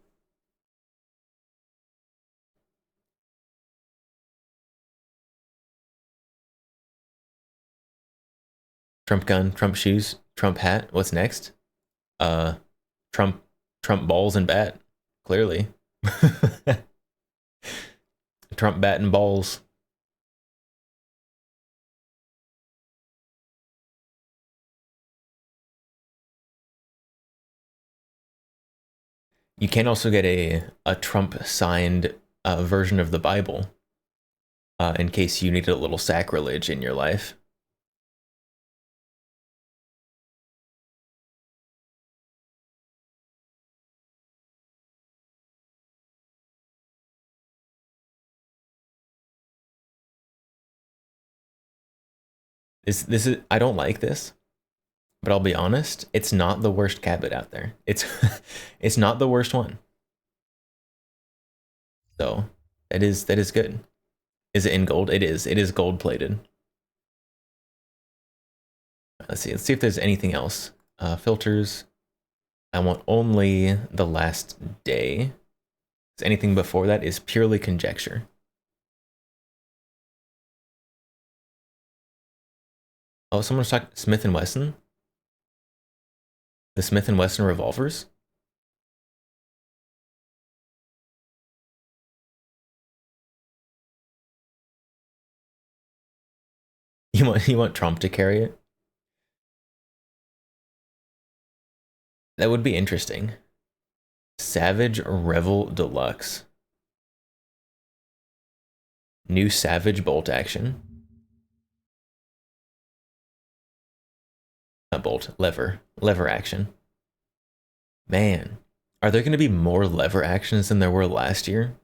Speaker 1: Trump gun, Trump shoes, Trump hat. What's next? Trump balls and bat. Clearly. Trump bat and balls. You can also get a Trump signed version of the Bible in case you need a little sacrilege in your life. This is I don't like this, but I'll be honest, it's not the worst Cabot out there. It's not the worst one. So that is good. Is it in gold? It is. It is gold plated. Let's see if there's anything else. Filters. I want only the last day. Anything before that is purely conjecture. Oh, someone's talking Smith & Wesson? The Smith & Wesson revolvers? You want Trump to carry it? That would be interesting. Savage Revel Deluxe. New Savage bolt action. Not bolt, lever action. Man, are there going to be more lever actions than there were last year?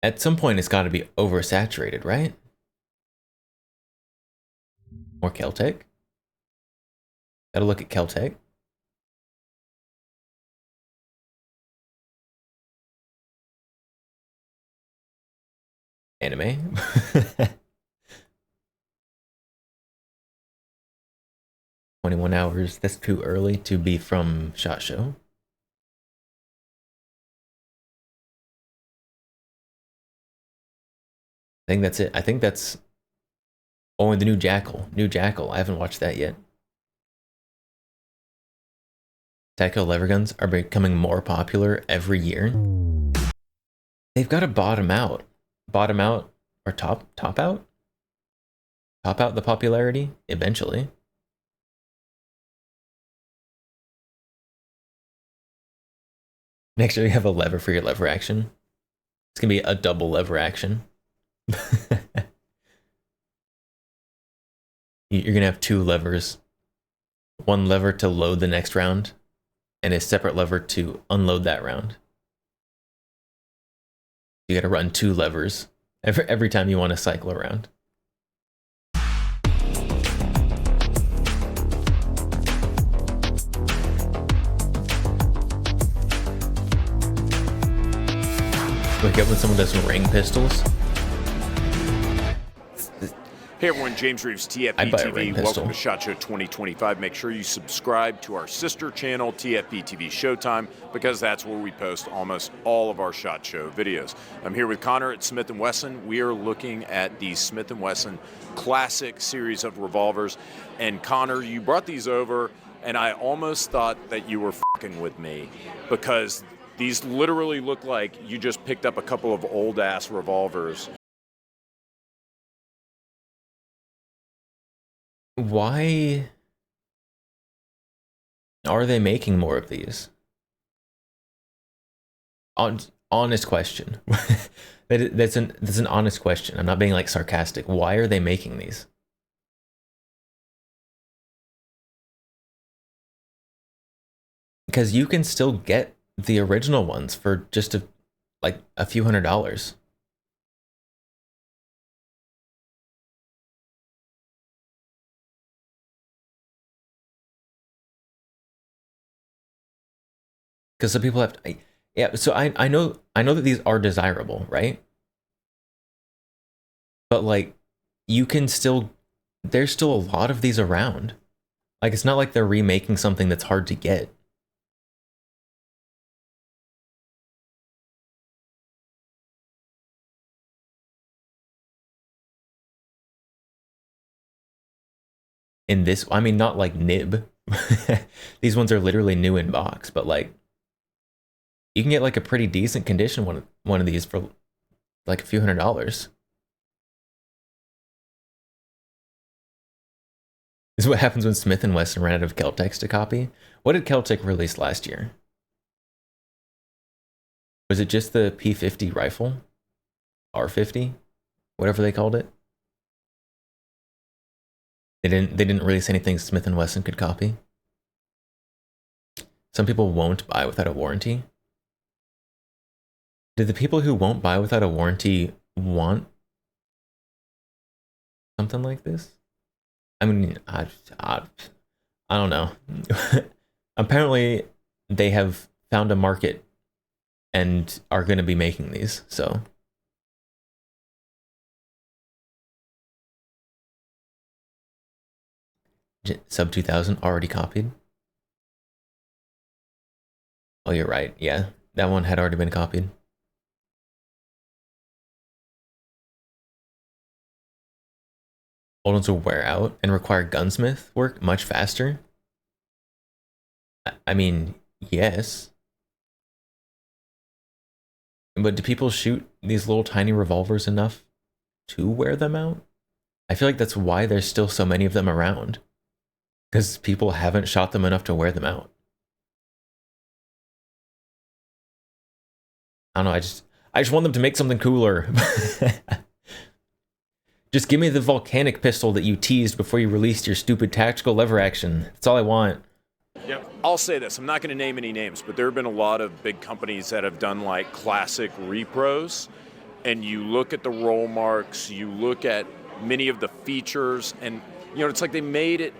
Speaker 1: At some point, it's got to be oversaturated, right? More Keltec? Gotta look at Keltec. Anime. 21 hours. That's too early to be from SHOT Show. I think that's it. I think that's only the new Jackal. New Jackal. I haven't watched that yet. Tactical lever guns are becoming more popular every year. They've got to bottom out. Bottom out or top out? Top out the popularity eventually. Next year you have a lever for your lever action. It's gonna be a double lever action. You're gonna have 2 levers. One lever to load the next round, and a separate lever to unload that round. You gotta run 2 levers every time you want to cycle around. Wake up when someone does ring pistols.
Speaker 15: Hey everyone, James Reeves, TFB TV. Welcome to SHOT Show 2025. Make sure you subscribe to our sister channel, TFB TV Showtime, because that's where we post almost all of our SHOT Show videos. I'm here with Connor at Smith & Wesson. We are looking at the Smith & Wesson Classic series of revolvers. And Connor, you brought these over, and I almost thought that you were fucking with me, because these literally look like you just picked up a couple of old-ass revolvers.
Speaker 1: Why are they making more of these? Honest question. That's an honest question. I'm not being like sarcastic. Why are they making these? Because you can still get the original ones for just a few $100s. Because some people have to, yeah. So I know that these are desirable, right? But like, you can still, there's still a lot of these around. Like, it's not like they're remaking something that's hard to get. In this, I mean, not like nib. These ones are literally new in box, but like, you can get like a pretty decent condition one of these for like a few $100s. This is what happens when Smith & Wesson ran out of Keltecs to copy. What did Keltec release last year? Was it just the P50 rifle? R50? Whatever they called it? They didn't release anything Smith & Wesson could copy. Some people won't buy without a warranty. Do the people who won't buy without a warranty want something like this? I mean, I don't know. Apparently, they have found a market and are going to be making these, so. Sub 2000 already copied. Oh, you're right. Yeah, that one had already been copied. Old ones will wear out and require gunsmith work much faster. I mean, yes. But do people shoot these little tiny revolvers enough to wear them out? I feel like that's why there's still so many of them around. Because people haven't shot them enough to wear them out. I don't know, I just want them to make something cooler. Just give me the volcanic pistol that you teased before you released your stupid tactical lever action. That's all I want.
Speaker 15: Yep. I'll say this, I'm not going to name any names, but there have been a lot of big companies that have done like classic repros, and you look at the roll marks, you look at many of the features, and you know, it's like they made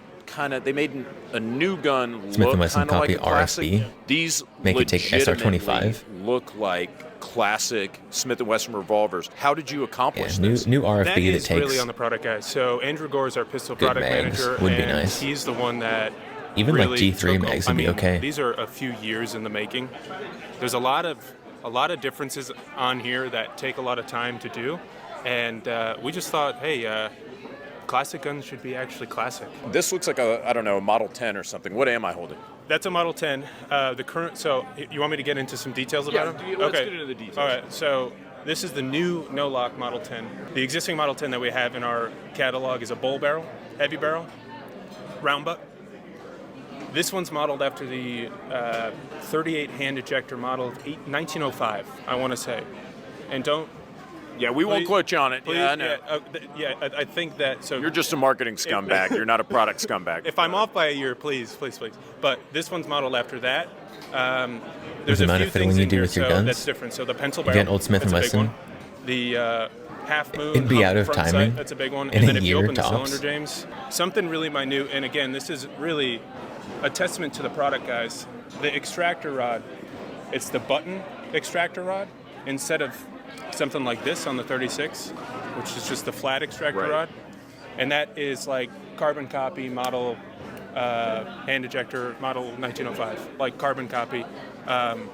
Speaker 15: a new gun
Speaker 1: Smith
Speaker 15: look
Speaker 1: & Wesson
Speaker 15: kind of like
Speaker 1: copy
Speaker 15: a classic.
Speaker 1: RSB.
Speaker 15: These
Speaker 1: Make it take SR25.
Speaker 15: look like classic Smith & Wesson revolvers. How did you accomplish
Speaker 1: Yeah,
Speaker 15: this?
Speaker 1: new RFB
Speaker 20: that
Speaker 1: that
Speaker 20: is
Speaker 1: takes
Speaker 20: really on the product guys. So Andrew Gore is our pistol
Speaker 1: good
Speaker 20: product
Speaker 1: mags.
Speaker 20: manager,
Speaker 1: Would be
Speaker 20: and
Speaker 1: nice.
Speaker 20: he's the one that
Speaker 1: Even like
Speaker 20: really
Speaker 1: G3
Speaker 20: took-
Speaker 1: mags
Speaker 20: I
Speaker 1: would be
Speaker 20: mean,
Speaker 1: okay.
Speaker 20: These are a few years in the making. There's a lot of differences on here that take a lot of time to do, and we just thought, hey, classic guns should be actually classic.
Speaker 15: This looks like a Model 10 or something. What am I holding?
Speaker 20: That's a Model 10. The current. So you want me to get into some details about them?
Speaker 15: Let's
Speaker 20: Okay.
Speaker 15: get into the details.
Speaker 20: All right. So this is the new no-lock Model 10. The existing Model 10 that we have in our catalog is a bull barrel, heavy barrel, round butt. This one's modeled after the 38 hand ejector model of 1905, I want to say. And don't.
Speaker 15: Yeah, we won't quote you on it.
Speaker 20: Please,
Speaker 15: Yeah, I know.
Speaker 20: I think that. So
Speaker 15: You're just a marketing scumbag. You're not a product scumbag.
Speaker 20: If I'm off by a year, please. But this one's modeled after that.
Speaker 1: There's
Speaker 20: There's
Speaker 1: the
Speaker 20: a
Speaker 1: amount
Speaker 20: few
Speaker 1: of fiddling
Speaker 20: things
Speaker 1: you
Speaker 20: in
Speaker 1: do
Speaker 20: here,
Speaker 1: with your
Speaker 20: so
Speaker 1: guns.
Speaker 20: that's different. So the pencil
Speaker 1: You
Speaker 20: barrel.
Speaker 1: get old Smith &
Speaker 20: that's a big
Speaker 1: Wesson.
Speaker 20: one. The half moon.
Speaker 1: It'd be
Speaker 20: hump
Speaker 1: out of
Speaker 20: front sight,
Speaker 1: timing
Speaker 20: that's a big one.
Speaker 1: in
Speaker 20: And
Speaker 1: a
Speaker 20: then if you
Speaker 1: year
Speaker 20: open the
Speaker 1: tops.
Speaker 20: cylinder, James, something really minute. And again, this is really a testament to the product, guys. The extractor rod. It's the button extractor rod instead of something like this on the 36, which is just the flat extractor rod. And that is like carbon copy model hand ejector model 1905, like carbon copy.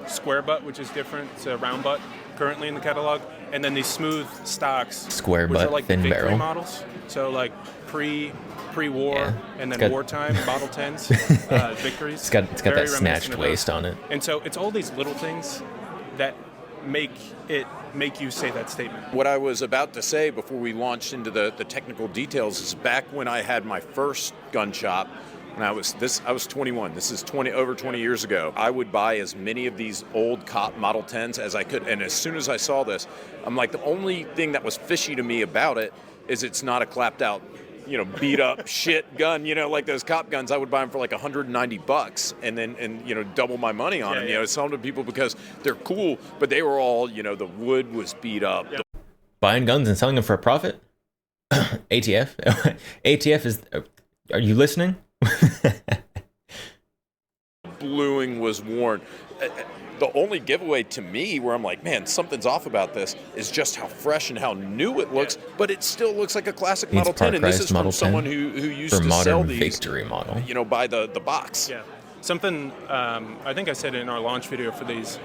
Speaker 20: Square butt, which is different. It's a round butt currently in the catalog. And then these smooth stocks,
Speaker 1: Square
Speaker 20: which
Speaker 1: butt,
Speaker 20: are like
Speaker 1: thin
Speaker 20: the Victory
Speaker 1: barrel.
Speaker 20: models. So like pre-war
Speaker 1: Yeah.
Speaker 20: and
Speaker 1: It's
Speaker 20: then
Speaker 1: got-
Speaker 20: wartime Model 10s, Victories.
Speaker 1: It's got
Speaker 20: Very
Speaker 1: that snatched
Speaker 20: reminiscent of
Speaker 1: waist
Speaker 20: those.
Speaker 1: on it.
Speaker 20: And so it's all these little things that make you say that statement.
Speaker 15: What I was about to say before we launched into the technical details is back when I had my first gun shop, when I was 21. This is over 20 years ago. I would buy as many of these old cop Model 10s as I could. And as soon as I saw this, I'm like, the only thing that was fishy to me about it is it's not a clapped out, beat up shit gun, like those cop guns. I would buy them for like $190 and then double my money on them, sell them to people because they're cool, but they were all, the wood was beat up.
Speaker 1: Buying guns and selling them for a profit? ATF? ATF is... Are you listening?
Speaker 15: bluing was worn. The only giveaway to me where I'm like, man, something's off about this is just how fresh and how new it looks, but it still looks like a classic
Speaker 1: Needs
Speaker 15: Model 10, and this is
Speaker 1: Model
Speaker 15: from someone
Speaker 1: 10
Speaker 15: who used
Speaker 1: for
Speaker 15: to
Speaker 1: modern
Speaker 15: sell these,
Speaker 1: victory model.
Speaker 15: you know, by the box.
Speaker 20: Yeah. Something, I think I said it in our launch video for these.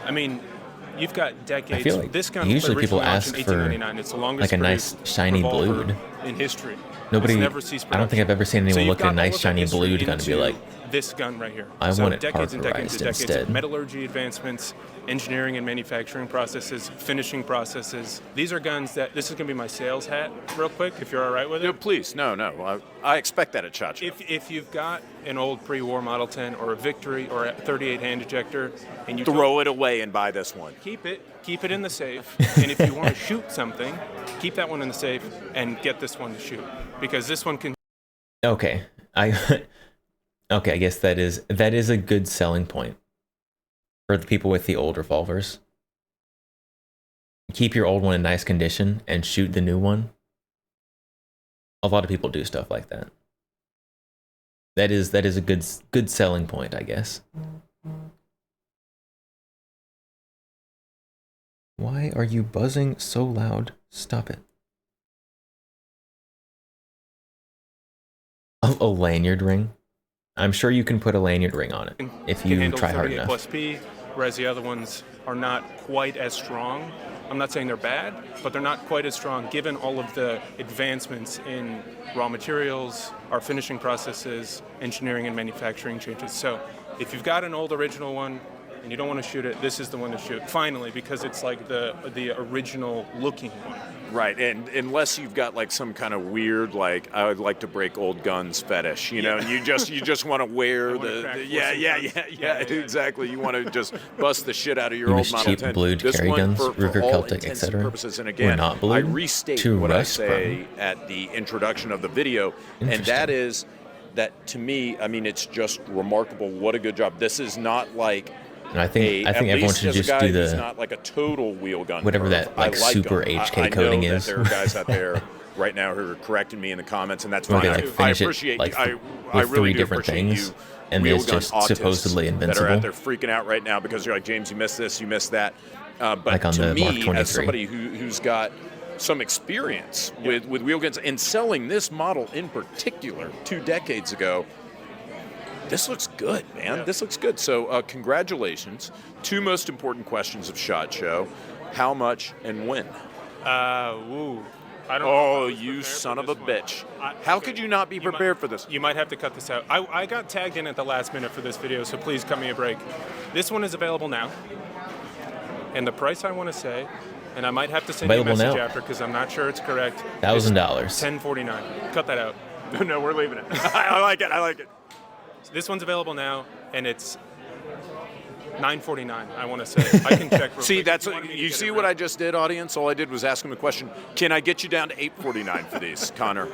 Speaker 20: I mean, you've got decades.
Speaker 1: I feel like
Speaker 20: this gun
Speaker 1: usually
Speaker 20: originally
Speaker 1: people
Speaker 20: launched
Speaker 1: ask
Speaker 20: in
Speaker 1: for
Speaker 20: 1899. It's the longest
Speaker 1: like a nice
Speaker 20: produced
Speaker 1: shiny
Speaker 20: revolver
Speaker 1: blued.
Speaker 20: in history.
Speaker 1: Nobody,
Speaker 20: It's never ceased
Speaker 1: I don't think I've ever seen
Speaker 20: So
Speaker 1: anyone
Speaker 20: you've
Speaker 1: look at a
Speaker 20: got all
Speaker 1: nice
Speaker 20: of that
Speaker 1: shiny
Speaker 20: history
Speaker 1: blued gun and be
Speaker 20: into
Speaker 1: like,
Speaker 20: this gun right here.
Speaker 1: I
Speaker 20: so
Speaker 1: want it
Speaker 20: decades and decades
Speaker 1: parkerized
Speaker 20: and decades
Speaker 1: instead.
Speaker 20: of metallurgy advancements, engineering and manufacturing processes, finishing processes. These are guns that, this is going to be my sales hat real quick, if you're all right with it.
Speaker 15: No, please, no. I expect that at Chacho.
Speaker 20: If you've got an old pre-war Model 10 or a Victory or a 38 hand ejector, and you
Speaker 15: Throw it away and buy this one.
Speaker 20: keep it in the safe, and if you want to shoot something, keep that one in the safe and get this one to shoot, because this one can.
Speaker 1: okay, okay, I guess that is a good selling point for the people with the old revolvers. Keep your old one in nice condition and shoot the new one. A lot of people do stuff like that. That is a good selling point, I guess. Why are you buzzing so loud? Stop it. A lanyard ring? I'm sure you can put a lanyard ring on it if
Speaker 20: can
Speaker 1: you
Speaker 20: handle
Speaker 1: try hard
Speaker 20: 38
Speaker 1: enough.
Speaker 20: plus P, whereas the other ones are not quite as strong. I'm not saying they're bad, but they're not quite as strong given all of the advancements in raw materials, our finishing processes, engineering and manufacturing changes. So if you've got an old original one and you don't want to shoot it, this is the one to shoot. Finally, because it's like the original looking one.
Speaker 15: Right, and unless you've got like some kind of weird, like, I would like to break old guns fetish, you know, and you just want to wear exactly. You want to just bust the shit out of your
Speaker 1: You
Speaker 15: old
Speaker 1: wish
Speaker 15: Model
Speaker 1: cheap
Speaker 15: 10.
Speaker 1: blued
Speaker 15: This
Speaker 1: carry
Speaker 15: one,
Speaker 1: guns,
Speaker 15: for
Speaker 1: Ruger
Speaker 15: all
Speaker 1: Celtic,
Speaker 15: intents
Speaker 1: etc.,
Speaker 15: and purposes, and
Speaker 1: were
Speaker 15: again,
Speaker 1: not
Speaker 15: I
Speaker 1: blued
Speaker 15: restate
Speaker 1: to
Speaker 15: what I
Speaker 1: rust
Speaker 15: say at the introduction of the video, and that is that to me, I mean, it's just remarkable. What a good job. This is not like.
Speaker 1: And I think everyone should just do
Speaker 15: It's
Speaker 1: the
Speaker 15: not like a total wheel gun.
Speaker 1: whatever
Speaker 15: curve.
Speaker 1: that like
Speaker 15: I like
Speaker 1: super
Speaker 15: them.
Speaker 1: HK
Speaker 15: I
Speaker 1: coating
Speaker 15: know
Speaker 1: is.
Speaker 15: That there are guys out there right now who are correcting me in the comments, and that's
Speaker 1: Where
Speaker 15: fine.
Speaker 1: they, like,
Speaker 15: I
Speaker 1: finish it,
Speaker 15: appreciate
Speaker 1: like,
Speaker 15: I
Speaker 1: with
Speaker 15: really
Speaker 1: three
Speaker 15: do
Speaker 1: different
Speaker 15: appreciate
Speaker 1: things,
Speaker 15: you,
Speaker 1: and
Speaker 15: wheel
Speaker 1: it's
Speaker 15: gun
Speaker 1: just
Speaker 15: autists
Speaker 1: supposedly
Speaker 15: that
Speaker 1: invincible.
Speaker 15: are out there freaking out right now because you're like, James, you missed this, you missed that. But
Speaker 1: Like on
Speaker 15: to
Speaker 1: the Mark
Speaker 15: me,
Speaker 1: 23.
Speaker 15: as somebody who's got some experience with wheel guns and selling this model in particular 2 decades ago, this looks good, man. Yeah. This looks good. So congratulations. 2 most important questions of SHOT Show. How much and when?
Speaker 20: I don't
Speaker 15: oh, you son of a bitch. How could you not be prepared for this?
Speaker 20: You might have to cut this out. I got tagged in at the last minute for this video, so please cut me a break. This one is available now. And the price I want to say, and I might have to send
Speaker 1: Available
Speaker 20: you a message
Speaker 1: now.
Speaker 20: after because I'm not sure it's correct.
Speaker 1: $1,000.
Speaker 20: $1049. Cut that out.
Speaker 15: No, we're leaving it. I like it.
Speaker 20: This one's available now, and it's $949. I want to say. I can check. Real
Speaker 15: See,
Speaker 20: quick.
Speaker 15: that's you see what I just did, audience. All I did was ask him a question. Can I get you down to $849 for these, Connor?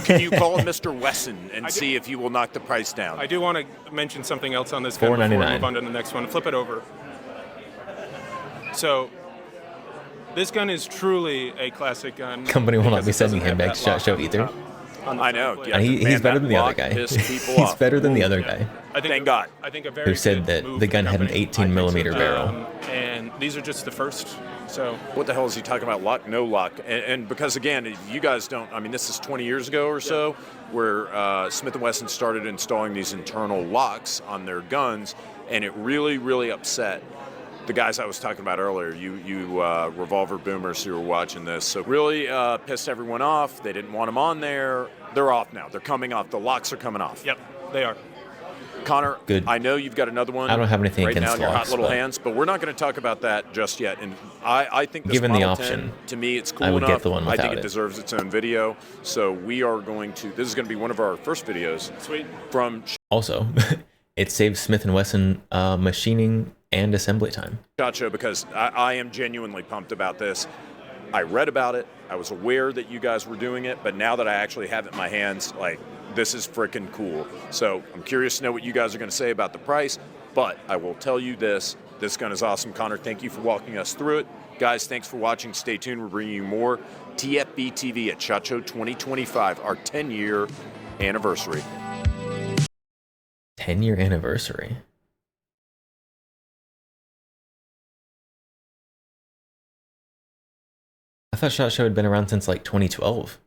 Speaker 15: Can you call Mr. Wesson and see if he will knock the price down?
Speaker 20: I do want to mention something else on this gun before we move on to the next one. Flip it over. So, this gun is truly a classic gun.
Speaker 1: Company will not
Speaker 20: because
Speaker 1: be
Speaker 20: it doesn't
Speaker 1: sending him
Speaker 20: have
Speaker 1: back to
Speaker 20: that
Speaker 1: SHOT Show
Speaker 20: lock
Speaker 1: either.
Speaker 15: I know.
Speaker 1: And he's better than the other guy. He's better than the other guy.
Speaker 15: Thank God.
Speaker 20: I think a very
Speaker 1: Who said
Speaker 20: good
Speaker 1: that
Speaker 20: move
Speaker 1: the
Speaker 20: for
Speaker 1: gun had an
Speaker 20: company.
Speaker 1: 18 millimeter barrel.
Speaker 20: And these are just the first. So
Speaker 15: what the hell is he talking about? Lock, no lock, and because again, if you guys don't. I mean, this is 20 years ago or so, where Smith & Wesson started installing these internal locks on their guns, and it really, really upset the guys I was talking about earlier. You revolver boomers who were watching this. So really pissed everyone off. They didn't want them on there. They're off now. They're coming off. The locks are coming off.
Speaker 20: Yep, they are.
Speaker 15: Connor,
Speaker 1: Good.
Speaker 15: I know you've got another one.
Speaker 1: I don't have anything
Speaker 15: right now
Speaker 1: against
Speaker 15: in your hot
Speaker 1: locks,
Speaker 15: little
Speaker 1: but-
Speaker 15: hands, but we're not going to talk about that just yet. And I think this
Speaker 1: Given the
Speaker 15: Model
Speaker 1: option,
Speaker 15: 10, to me, it's cool
Speaker 1: I would
Speaker 15: enough.
Speaker 1: get the one
Speaker 15: I think
Speaker 1: without
Speaker 15: it
Speaker 1: it.
Speaker 15: deserves its own video. So we are going to. This is going to be one of our first videos.
Speaker 20: Sweet.
Speaker 15: From
Speaker 1: Also, it saves Smith & Wesson machining and assembly time.
Speaker 15: SHOT Show because I am genuinely pumped about this. I read about it. I was aware that you guys were doing it, but now that I actually have it in my hands, like, this is freaking cool. So I'm curious to know what you guys are going to say about the price, but I will tell you this gun is awesome. Connor, thank you for walking us through it. Guys, thanks for watching. Stay tuned. We're bringing you more TFB TV at SHOT Show 2025, our 10-year anniversary.
Speaker 1: 10-year anniversary. I thought SHOT Show had been around since like 2012.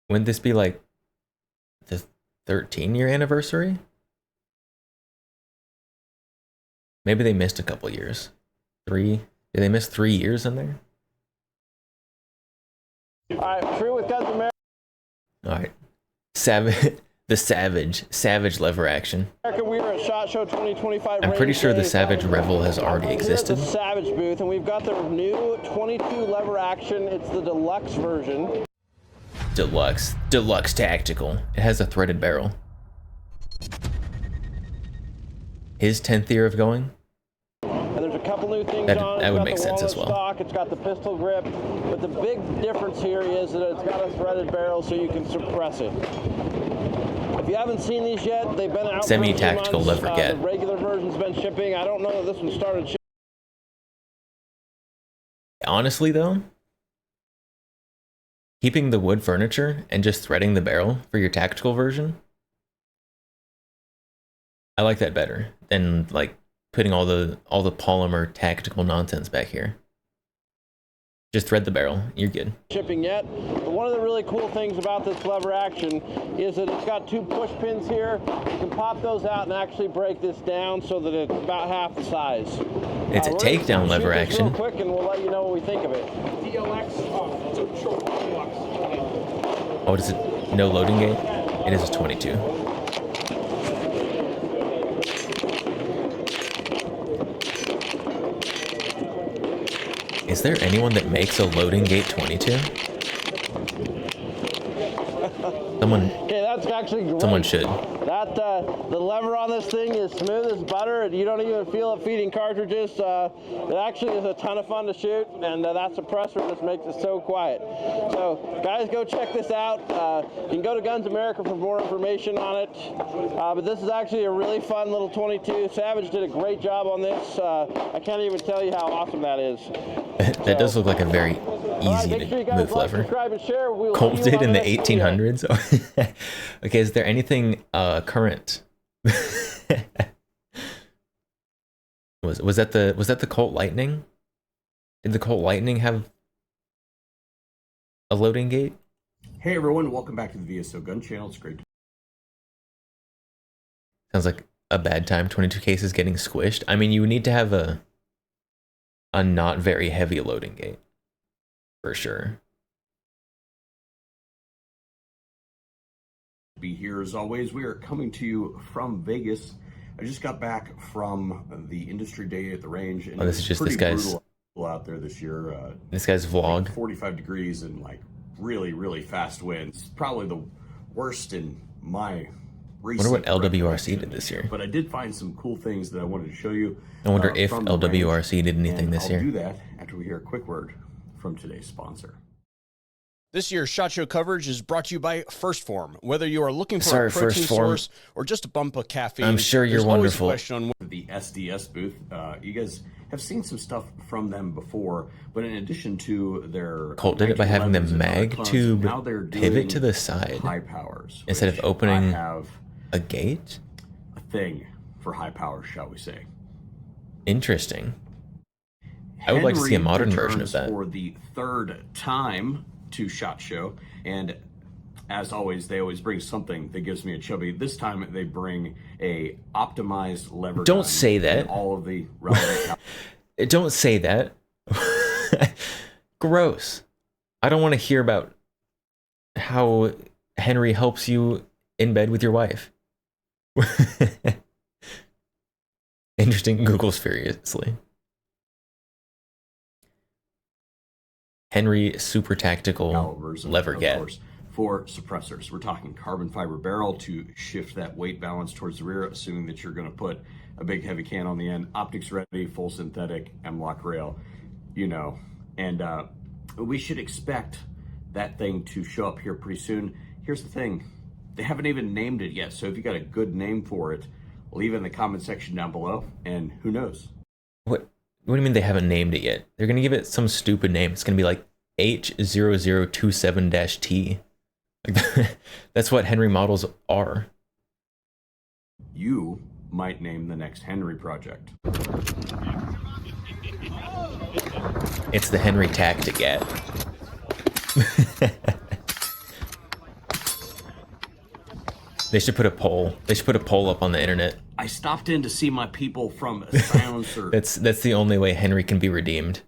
Speaker 1: Wouldn't this be like the 13-year anniversary? Maybe they missed a couple years. 3? Did they miss 3 years in there?
Speaker 19: All right, true with Guns America.
Speaker 1: All right. The Savage lever action.
Speaker 19: We were at SHOT Show 2025.
Speaker 1: I'm pretty sure the Savage Revel has already existed.
Speaker 19: Here's the Savage booth, and we've got the new 22 lever action. It's the deluxe version.
Speaker 1: Deluxe tactical. It has a threaded barrel. His 10th year of going.
Speaker 19: And there's a couple new things on it.
Speaker 1: That would make sense as well.
Speaker 19: Stock. It's got the pistol grip, but the big difference here is that it's got a threaded barrel, so you can suppress it. If you haven't seen these yet, they've been out.
Speaker 1: Semi-tactical lever gat.
Speaker 19: The regular version's been shipping. I don't know that this one started shipping.
Speaker 1: Honestly, though, keeping the wood furniture and just threading the barrel for your tactical version, I like that better than like putting all the polymer tactical nonsense back here. Just thread the barrel, you're good.
Speaker 19: Shipping yet, but one of the really cool things about this lever action is that it's got 2 push pins here. You can pop those out and actually break this down so that it's about half the size.
Speaker 1: It's a takedown lever action.
Speaker 19: Real quick, and we'll let you know what we think of it.
Speaker 4: DLX, it's a short deluxe.
Speaker 1: Oh, is it no loading gate? It is a 22. Is there anyone that makes a loading gate 22? Someone.
Speaker 19: Okay, that's actually great.
Speaker 1: Someone should.
Speaker 19: That the lever on this thing is smooth as butter. You don't even feel it feeding cartridges. It actually is a ton of fun to shoot, and that suppressor just makes it so quiet. So, guys, go check this out. You can go to Guns America for more information on it. But this is actually a really fun little 22. Savage did a great job on this. I can't even tell you how awesome that is.
Speaker 1: That does look like a very easy to move lever.
Speaker 19: Subscribe and share. We'll
Speaker 1: Colt did in the 1800s. Okay, is there anything current? was that the Colt Lightning? Did the Colt Lightning have a loading gate?
Speaker 21: Hey everyone, welcome back to the VSO Gun Channel. It's great to
Speaker 1: Sounds like a bad time. 22 cases getting squished. I mean, you need to have a not very heavy loading gate for sure.
Speaker 21: be here as always. We are coming to you from Vegas. I just got back from the industry day at the range, and
Speaker 1: this is just this guy's
Speaker 21: out there this year.
Speaker 1: This guy's vlog.
Speaker 21: 45 degrees and like really fast winds. Probably the worst in my recent.
Speaker 1: I wonder what LWRC did this year.
Speaker 21: But I did find some cool things that I wanted to show you.
Speaker 1: I wonder if LWRC did anything this year.
Speaker 21: I'll do that after we hear a quick word from today's sponsor.
Speaker 22: This year's SHOT Show coverage is brought to you by First Form. Whether you are looking for a protein source or just a bump of caffeine,
Speaker 1: I'm sure you're wonderful.
Speaker 21: Question on the SDS booth. You guys have seen some stuff from them before, but in addition to their
Speaker 1: Colt did it by having the mag tube pivot to the side
Speaker 21: high powers
Speaker 1: instead of opening a gate.
Speaker 21: A thing for high powers, shall we say?
Speaker 1: Interesting. I would like to see a modern version of that.
Speaker 21: For the third time to SHOT Show, and as always, they always bring something that gives me a chubby. This time, they bring a optimized lever.
Speaker 1: Don't say that.
Speaker 21: All of the relevant.
Speaker 1: Don't say that. Gross. I don't want to hear about how Henry helps you in bed with your wife. Interesting. Google's furiously. Henry super tactical lever gat.
Speaker 21: For suppressors, we're talking carbon fiber barrel to shift that weight balance towards the rear, assuming that you're going to put a big heavy can on the end. Optics ready, full synthetic, M-LOK rail, you know. And we should expect that thing to show up here pretty soon. Here's the thing. They haven't even named it yet, so if you got a good name for it, leave it in the comment section down below, and who knows?
Speaker 1: What do you mean they haven't named it yet? They're going to give it some stupid name. It's going to be like H0027-T. That's what Henry models are.
Speaker 21: You might name the next Henry project.
Speaker 1: It's the Henry Tactigat. They should put a poll. They should put a poll up on the internet.
Speaker 21: I stopped in to see my people from Silencer.
Speaker 1: That's the only way Henry can be redeemed.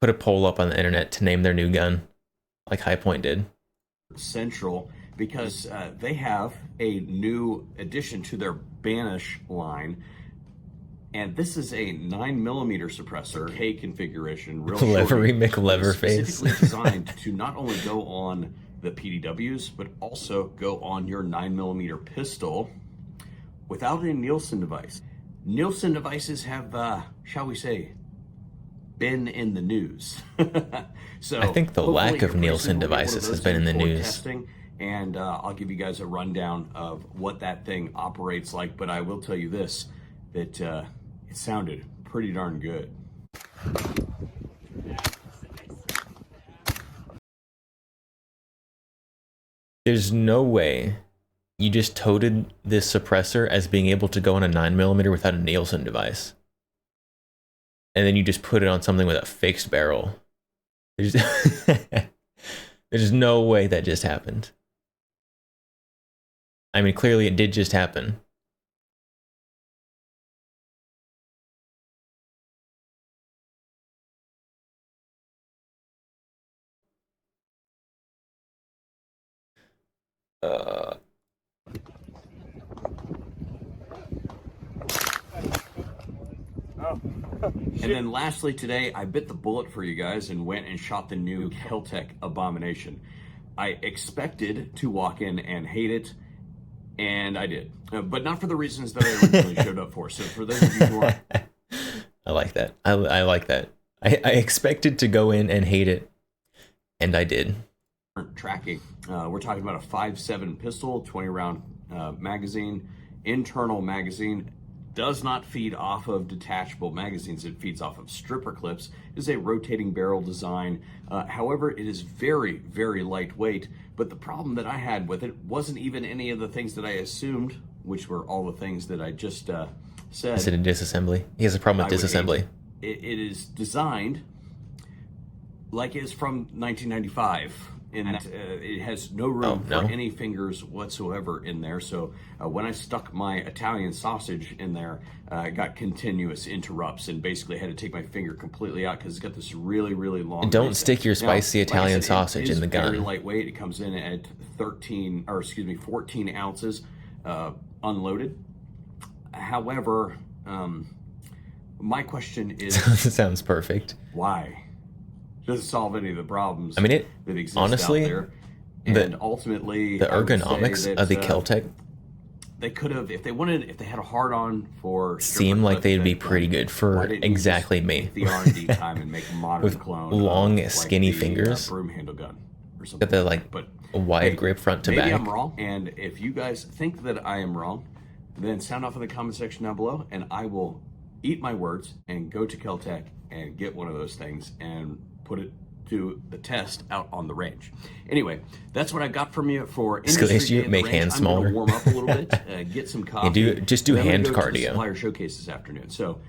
Speaker 1: Put a poll up on the internet to name their new gun, like High Point did.
Speaker 21: Central, because they have a new addition to their Banish line, and this is a 9mm suppressor, K configuration, real
Speaker 1: Levery
Speaker 21: shorty,
Speaker 1: McLeverface.
Speaker 21: specifically designed to not only go on the PDWs, but also go on your 9mm pistol without a Nielsen device. Nielsen devices have, shall we say, been in the news. So
Speaker 1: I think the lack of Nielsen devices has been in the news.
Speaker 21: Testing, and I'll give you guys a rundown of what that thing operates like, but I will tell you this, that it sounded pretty darn good.
Speaker 1: There's no way you just toted this suppressor as being able to go on a 9mm without a Nielsen device. And then you just put it on something with a fixed barrel. There's no way that just happened. I mean, clearly it did just happen.
Speaker 21: And then lastly today, I bit the bullet for you guys and went and shot the new Keltec Abomination. I expected to walk in and hate it, and I did. But not for the reasons that I originally showed up for. So for those of you who are...
Speaker 1: I like that. I like that. I expected to go in and hate it, and I did.
Speaker 21: Tracking. We're talking about a 5.7 pistol, 20-round magazine, internal magazine. Does not feed off of detachable magazines. It feeds off of stripper clips. It is a rotating barrel design. However, it is very, very lightweight. But the problem that I had with it wasn't even any of the things that I assumed, which were all the things that I just said.
Speaker 1: Is it a disassembly? He has a problem with disassembly.
Speaker 21: It is designed like it's from 1995. And it has no room for any fingers whatsoever in there. So when I stuck my Italian sausage in there, I got continuous interrupts and basically had to take my finger completely out because it's got this really, really long.
Speaker 1: And don't stick your spicy Italian sausage in the gun.
Speaker 21: It's very lightweight. It comes in at 14 ounces unloaded. However, my question is...
Speaker 1: Sounds perfect.
Speaker 21: Why? Doesn't solve any of the problems.
Speaker 1: I mean,
Speaker 21: that exist
Speaker 1: honestly,
Speaker 21: out there. And ultimately,
Speaker 1: the ergonomics of the Keltec,
Speaker 21: they could have, if they wanted, if they had a hard on for,
Speaker 1: seem like they'd be pretty good for exactly me.
Speaker 21: The R&D time and make a modern
Speaker 1: with
Speaker 21: clone,
Speaker 1: long,
Speaker 21: of,
Speaker 1: skinny
Speaker 21: like the,
Speaker 1: fingers,
Speaker 21: broom handle gun or something.
Speaker 1: Got the like a wide grip front to
Speaker 21: maybe
Speaker 1: back.
Speaker 21: I'm wrong, and if you guys think that I am wrong, then sound off in the comment section down below, and I will eat my words and go to Keltec and get one of those things and put it to the test out on the range. Anyway, that's what I got from you for industry day at the
Speaker 1: make
Speaker 21: range.
Speaker 1: hands
Speaker 21: I'm gonna
Speaker 1: smaller.
Speaker 21: warm up a little bit, get some coffee.
Speaker 1: You just do
Speaker 21: and then I'm
Speaker 1: hand
Speaker 21: gonna go to the
Speaker 1: cardio.
Speaker 21: supplier showcase this afternoon. So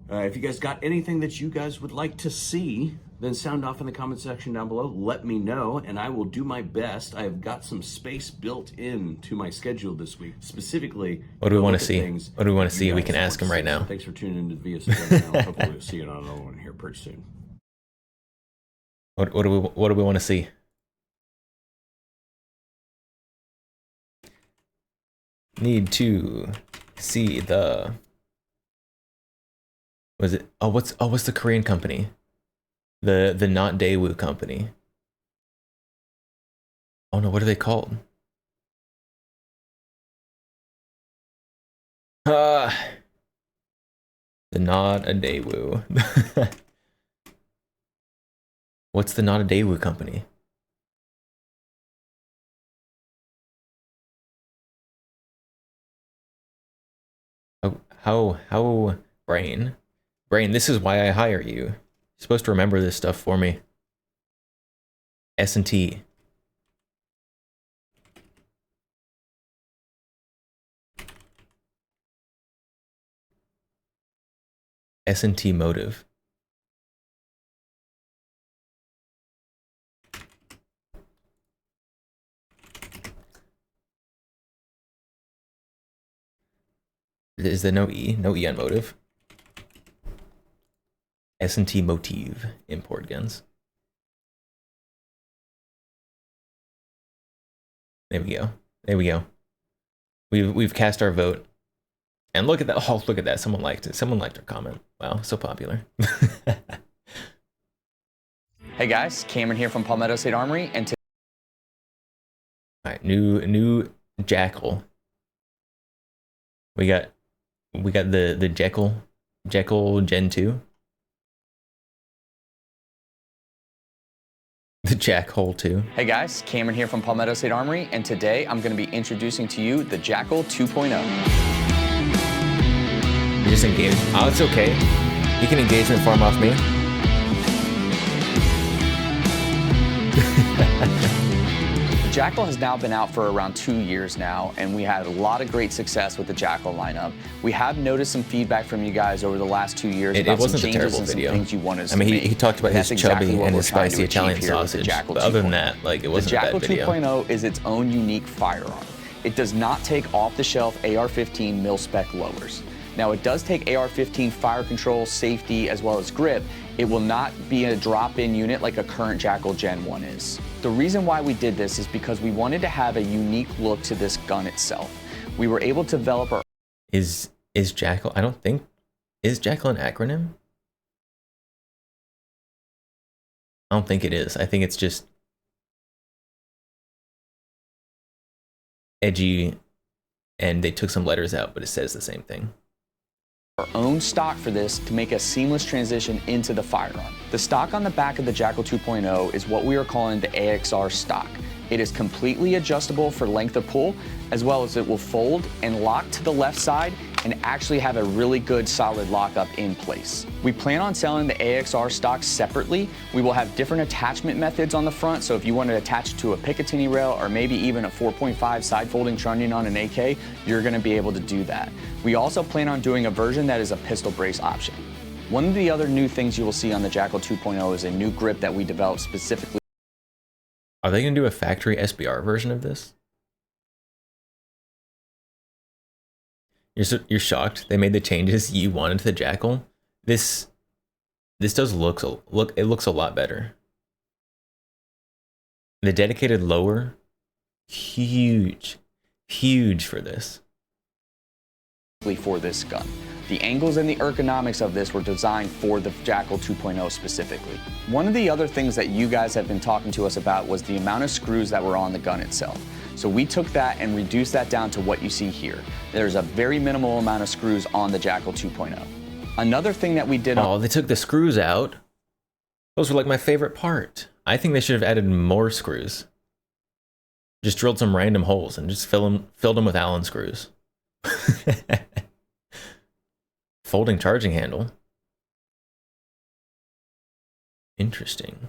Speaker 21: if you guys got anything that you guys would like to see, then sound off in the comment section down below. Let me know, and I will do my best. I have got some space built in to my schedule this week, specifically.
Speaker 1: What do we
Speaker 21: to
Speaker 1: want
Speaker 21: look
Speaker 1: to
Speaker 21: at
Speaker 1: see?
Speaker 21: things
Speaker 1: What do we want to
Speaker 21: that
Speaker 1: see?
Speaker 21: you
Speaker 1: We
Speaker 21: guys
Speaker 1: can ask
Speaker 21: want
Speaker 1: him
Speaker 21: to
Speaker 1: right
Speaker 21: see.
Speaker 1: now.
Speaker 21: Thanks for tuning in to the VS channel. Hopefully we'll see it on another one here pretty soon.
Speaker 1: What do we want to see? Need to see the. Was it? What's the Korean company? The not Daewoo company. Oh no, what are they called? The not a Daewoo. What's the not a Daewoo company? How Brain, this is why I hire you. You're supposed to remember this stuff for me. S&T. S&T motive. Is there no E? No E on motive. S&T motive import guns. There we go. There we go. We've cast our vote. And look at that. Oh, look at that. Someone liked it. Someone liked our comment. Wow, so popular.
Speaker 3: Hey guys, Cameron here from Palmetto State Armory, and
Speaker 1: all right, new Jackal. We got the Jekyll Gen 2. The Jackal 2.
Speaker 3: Hey guys, Cameron here from Palmetto State Armory, and today I'm going to be introducing to you the Jackal 2.0.
Speaker 1: You just engage. Oh, it's okay. You can engagement farm off me.
Speaker 3: The Jackal has now been out for around 2 years now, and we had a lot of great success with the Jackal lineup. We have noticed some feedback from you guys over the last 2 years about some changes and some things you wanted us to make.
Speaker 1: He talked about his
Speaker 3: exactly
Speaker 1: chubby
Speaker 3: what
Speaker 1: and
Speaker 3: we're
Speaker 1: his
Speaker 3: trying to
Speaker 1: spicy
Speaker 3: achieve
Speaker 1: Italian
Speaker 3: here with the
Speaker 1: sausage.
Speaker 3: Jackal
Speaker 1: But other
Speaker 3: 2.0.
Speaker 1: than that, like, it wasn't a bad video.
Speaker 3: The Jackal 2.0 is its own unique firearm. It does not take off-the-shelf AR-15 mil-spec lowers. Now, it does take AR-15 fire control, safety, as well as grip. It will not be a drop-in unit like a current Jackal Gen 1 is. The reason why we did this is because we wanted to have a unique look to this gun itself. We were able to develop our...
Speaker 1: Is Jackal, I don't think, is Jackal an acronym? I don't think it is. I think it's just edgy, and they took some letters out, but it says the same thing.
Speaker 3: Our own stock for this to make a seamless transition into the firearm. The stock on the back of the Jackal 2.0 is what we are calling the AXR stock. It is completely adjustable for length of pull, as well as it will fold and lock to the left side and actually have a really good solid lockup in place. We plan on selling the AXR stock separately. We will have different attachment methods on the front, so if you want to attach it to a Picatinny rail or maybe even a 4.5 side folding trunnion on an AK, you're going to be able to do that. We also plan on doing a version that is a pistol brace option. One of the other new things you will see on the Jackal 2.0 is a new grip that we developed specifically.
Speaker 1: Are they going to do a factory SBR version of this? You're shocked they made the changes you wanted to the Jackal. This does look it looks a lot better. The dedicated lower, huge for this.
Speaker 3: For this gun. The angles and the ergonomics of this were designed for the Jackal 2.0 specifically. One of the other things that you guys have been talking to us about was the amount of screws that were on the gun itself. So we took that and reduced that down to what you see here. There's a very minimal amount of screws on the Jackal 2.0. Another thing that we did...
Speaker 1: Oh, they took the screws out. Those were like my favorite part. I think they should have added more screws. Just drilled some random holes and just filled them with Allen screws. Folding charging handle. Interesting.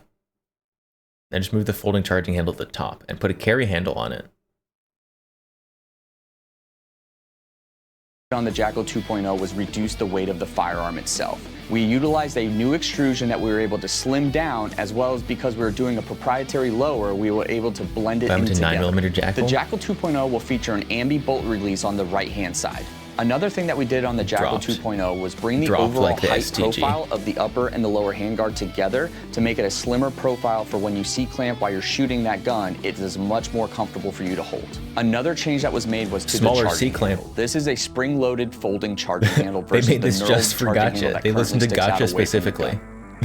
Speaker 1: I just moved the folding charging handle to the top and put a carry handle on it.
Speaker 3: On the Jackal 2.0 was reduce the weight of the firearm itself. We utilized a new extrusion that we were able to slim down, as well as because we were doing a proprietary lower, we were able to blend it in together.
Speaker 1: 9mm Jackal?
Speaker 3: The Jackal 2.0 will feature an ambi bolt release on the right-hand side. Another thing that we did on the Jackal 2.0 was bring the overall height profile of the upper and the lower handguard together to make it a slimmer profile for when you C-clamp while you're shooting that gun. It is much more comfortable for you to hold. Another change that was made was to
Speaker 1: smaller
Speaker 3: the charging
Speaker 1: C-clamp.
Speaker 3: handle. This is a spring-loaded folding charging handle versus
Speaker 1: They made this
Speaker 3: the
Speaker 1: just for Gotcha. They listened to Gotcha specifically.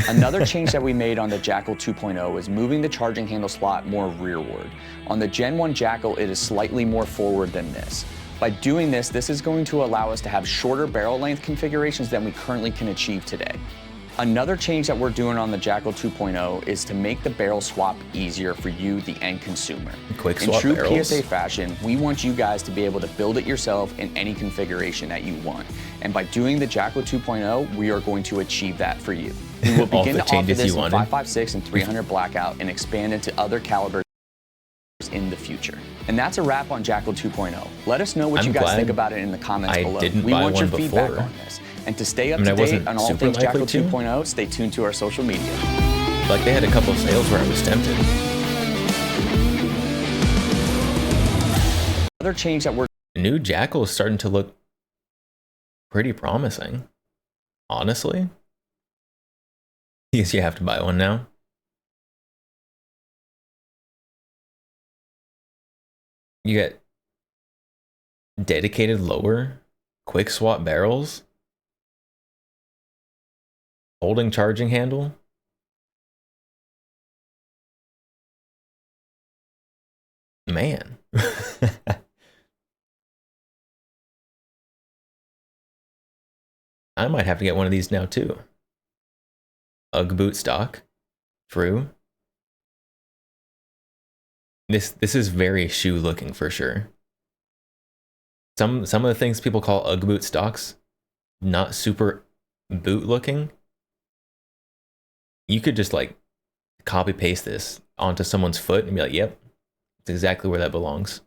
Speaker 3: Another change that we made on the Jackal 2.0 is moving the charging handle slot more rearward. On the Gen 1 Jackal, it is slightly more forward than this. By doing this, this is going to allow us to have shorter barrel length configurations than we currently can achieve today. Another change that we're doing on the Jackal 2.0 is to make the barrel swap easier for you, the end consumer.
Speaker 1: Quick swap
Speaker 3: In true
Speaker 1: barrels.
Speaker 3: PSA fashion, we want you guys to be able to build it yourself in any configuration that you want. And by doing the Jackal 2.0, we are going to achieve that for you. We will begin to offer this in 5.56 and 300 blackout and expand into other calibers in the future. And that's a wrap on Jackal 2.0. Let us know what you guys think about it in the comments below. We want your feedback on this. And to stay up
Speaker 1: I mean, I
Speaker 3: to date
Speaker 1: wasn't
Speaker 3: on all
Speaker 1: super
Speaker 3: things
Speaker 1: likely
Speaker 3: Jackal
Speaker 1: to.
Speaker 3: 2.0, stay tuned to our social media.
Speaker 1: Like, they had a couple of sales where I was tempted.
Speaker 3: Another change that we're
Speaker 1: New Jackal is starting to look pretty promising, honestly. Because you have to buy one now. You get dedicated lower, quick swap barrels, holding charging handle. Man. I might have to get one of these now too. Ugg boot stock. True. This is very shoe looking for sure. Some of the things people call Ugg boot stocks, not super boot looking. You could just like copy paste this onto someone's foot and be like, yep, it's exactly where that belongs.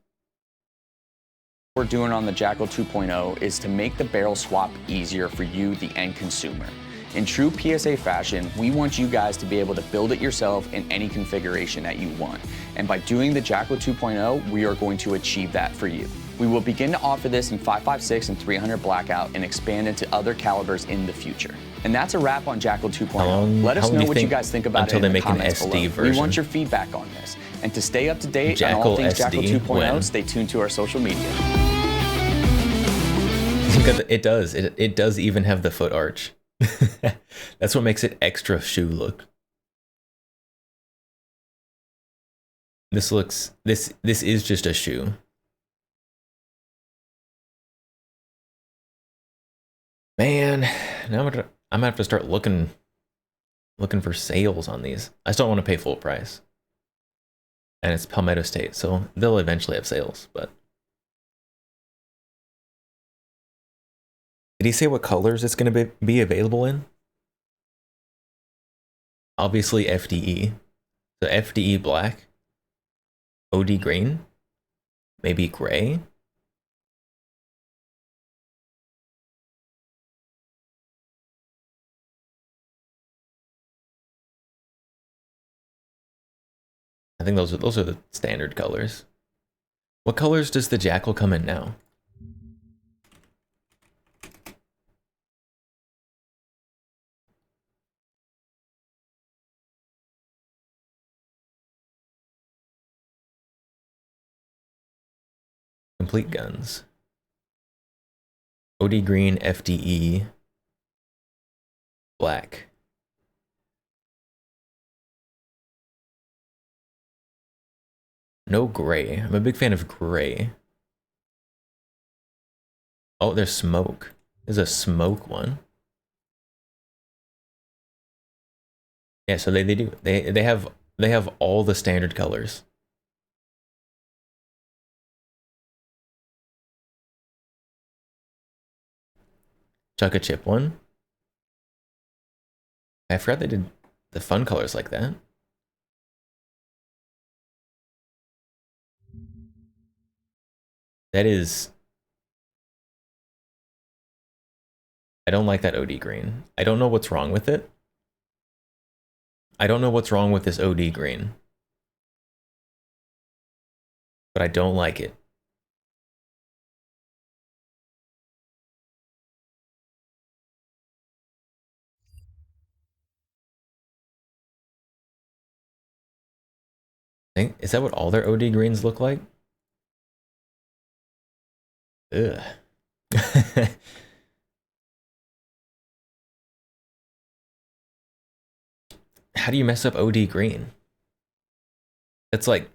Speaker 3: What we're doing on the Jackal 2.0 is to make the barrel swap easier for you, the end consumer. In true PSA fashion, we want you guys to be able to build it yourself in any configuration that you want. And by doing the Jackal 2.0, we are going to achieve that for you. We will begin to offer this in 5.56 and 300 blackout and expand into other calibers in the future. And that's a wrap on Jackal 2.0. Let us know what you guys think about it in the comments below. We want your feedback on this. And to stay up to date on all things Jackal 2.0, stay tuned to our social media.
Speaker 1: It does even have the foot arch. That's what makes it extra shoe look. This is just a shoe. Man, now I'm gonna have to start looking for sales on these. I still don't want to pay full price. And it's Palmetto State, so they'll eventually have sales, but did he say what colors it's going to be available in? Obviously FDE. So FDE black, OD green, maybe gray. I think those are the standard colors. What colors does the Jackal come in now? Complete guns. OD green, FDE, black. No gray. I'm a big fan of gray. Oh, there's smoke. There's a smoke one. Yeah, so they do. They have all the standard colors. Chuck a chip one. I forgot they did the fun colors like that. That is... I don't like that OD green. I don't know what's wrong with it. I don't know what's wrong with this OD green. But I don't like it. Is that what all their OD greens look like? Ugh. How do you mess up OD green? It's like...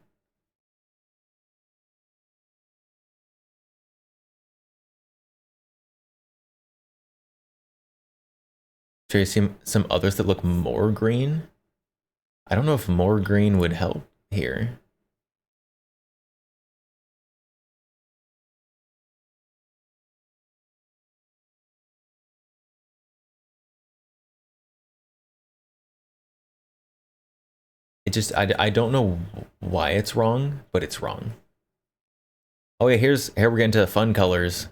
Speaker 1: Sure, you see some others that look more green? I don't know if more green would help here. It just, I don't know why it's wrong, but it's wrong. Oh yeah, here we're getting to the fun colors.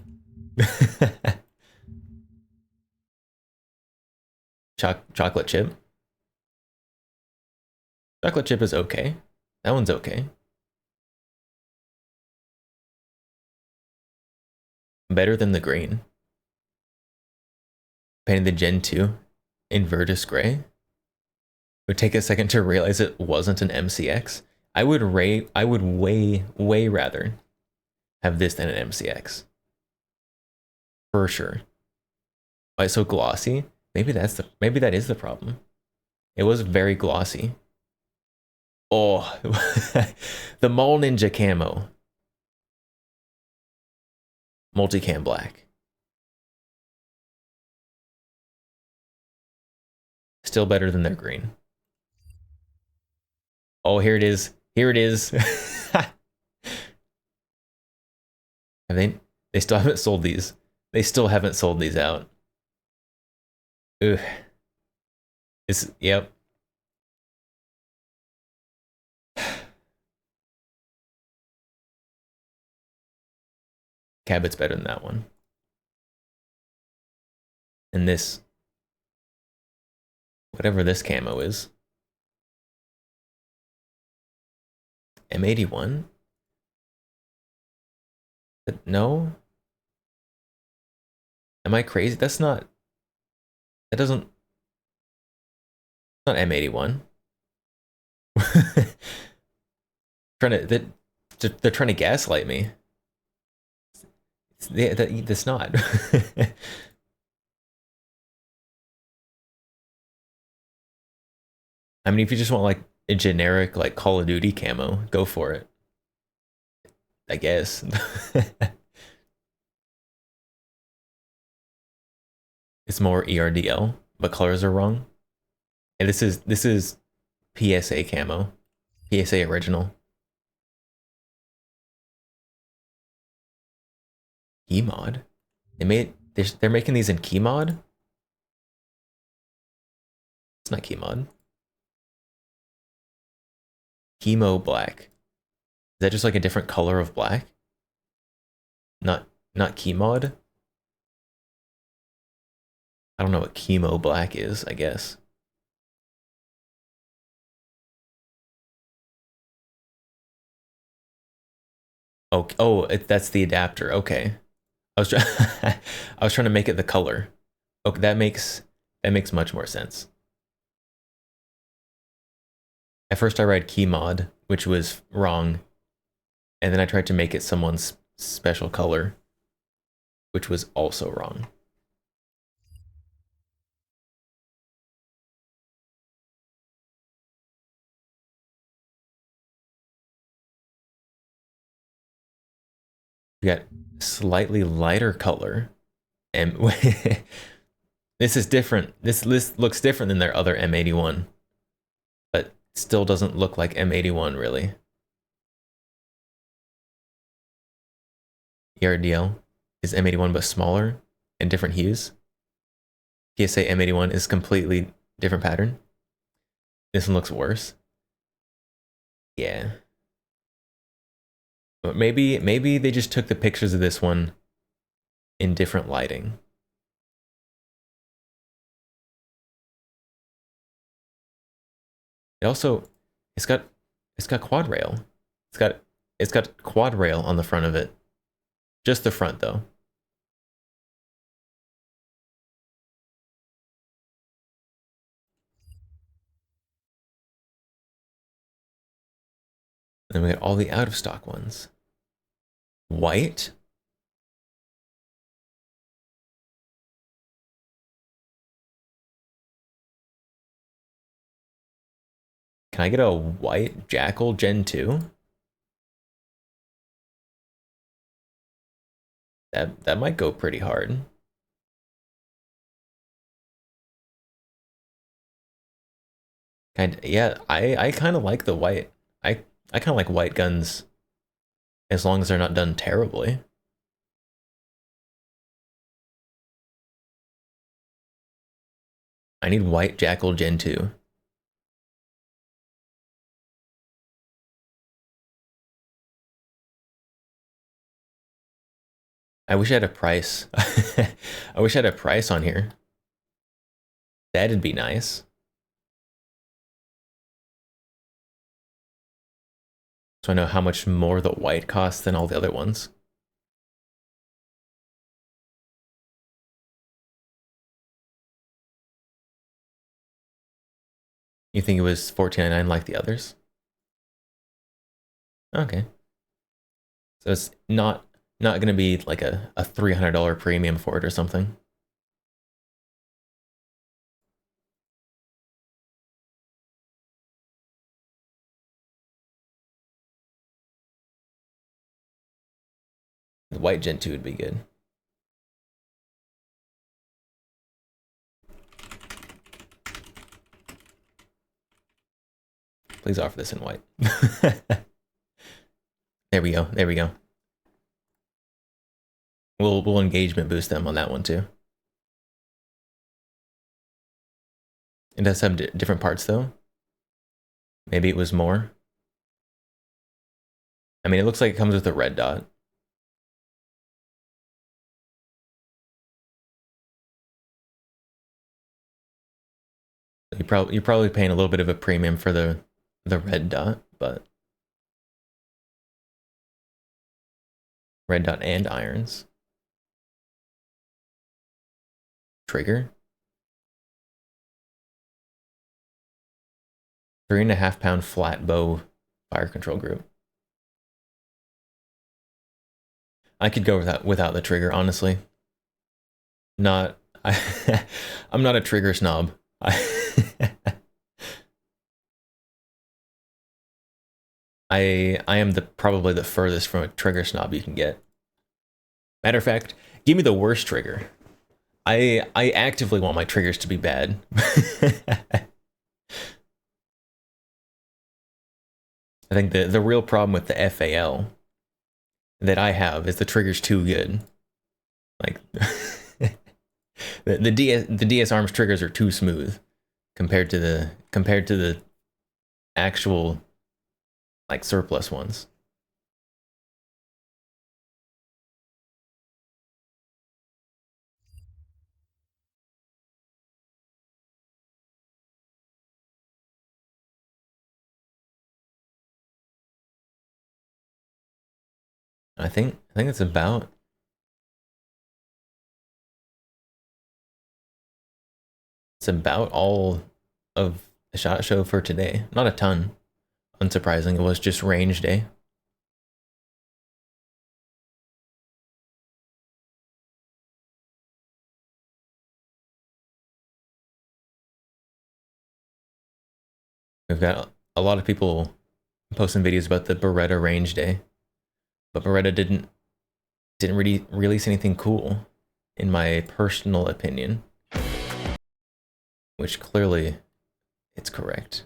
Speaker 1: Chocolate chip. Chocolate chip is okay. That one's okay. Better than the green. Painted the Gen 2 in Virtus Gray. It would take a second to realize it wasn't an MCX. I would way rather have this than an MCX. For sure. Why it's so glossy? Maybe that is the problem. It was very glossy. Oh, the Mall Ninja camo. Multicam black. Still better than their green. Oh, here it is. Here it is. They still haven't sold these. They still haven't sold these out. Ugh. Yep. Cabot's better than that one. And this, whatever this camo is. M81? No? Am I crazy? That's not... That doesn't... Not M81. They're trying to gaslight me. That's not. I mean, if you just want like a generic like Call of Duty camo, go for it. I guess. It's more ERDL, but colors are wrong. And this is PSA camo. PSA original. Keymod? They're making these in Keymod? It's not Keymod. Chemo black. Is that just like a different color of black? Not Keymod? I don't know what chemo black is, I guess. That's the adapter. Okay. I was trying to make it the color. Okay, that makes much more sense. At first I read Keymod, which was wrong, and then I tried to make it someone's special color, which was also wrong. We got slightly lighter color, and this is different. This list looks different than their other M81, but still doesn't look like M81 really. ERDL is M81 but smaller and different hues. PSA M81 is completely different pattern. This one looks worse. Yeah. But maybe they just took the pictures of this one in different lighting. It's got quad rail. It's got quad rail on the front of it. Just the front though. Then we got all the out of stock ones. White? Can I get a white Jackal Gen 2? That might go pretty hard. Yeah, I kind of like the white. I kind of like white guns as long as they're not done terribly. I need white Jackal Gen 2. I wish I had a price. I wish I had a price on here. That'd be nice. So I know how much more the white costs than all the other ones. You think it was $14.99 like the others? Okay. So it's not gonna be like a $300 premium for it or something. The white Gen 2 would be good. Please offer this in white. There we go. There we go. We'll engagement boost them on that one too. It does have different parts though. Maybe it was more. I mean, it looks like it comes with a red dot. You're probably paying a little bit of a premium for the red dot, but red dot and irons. Trigger. 3.5 pound flat bow fire control group. I could go without the trigger, honestly. I'm not a trigger snob. I am probably the furthest from a trigger snob you can get. Matter of fact, give me the worst trigger. I actively want my triggers to be bad. I think the real problem with the FAL that I have is the trigger's too good. Like the DS Arms triggers are too smooth compared to the actual like surplus ones. I think it's about all of the SHOT Show for today. Not a ton. Unsurprising, it was just range day. We've got a lot of people posting videos about the Beretta range day, but Beretta didn't really release anything cool, in my personal opinion. Which clearly, it's correct.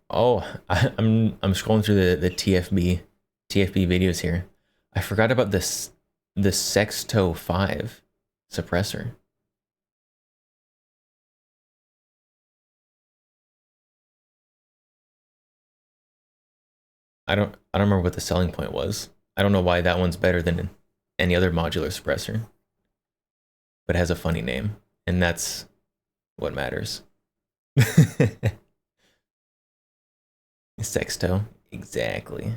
Speaker 1: I'm scrolling through the TFB videos here. I forgot about the Sexto 5 suppressor. I don't remember what the selling point was. I don't know why that one's better than any other modular suppressor. But it has a funny name, and that's what matters. Sexto, exactly.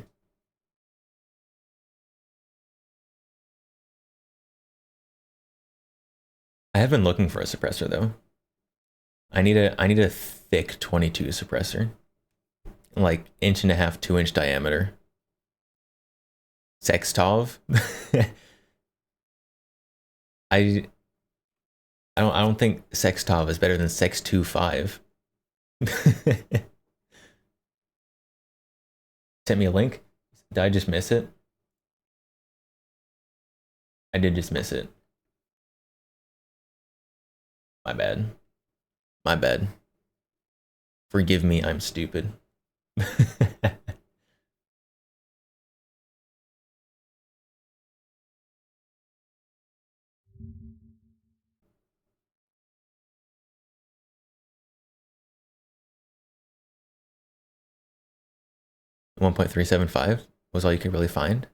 Speaker 1: I have been looking for a suppressor though. I need a thick 22 suppressor, like 1.5 to 2-inch diameter. Sextov. I don't think Sextov is better than Sex2 5. Sent me a link. Did I just miss it? I did just miss it. My bad. My bad. Forgive me, I'm stupid. 1.375 was all you could really find.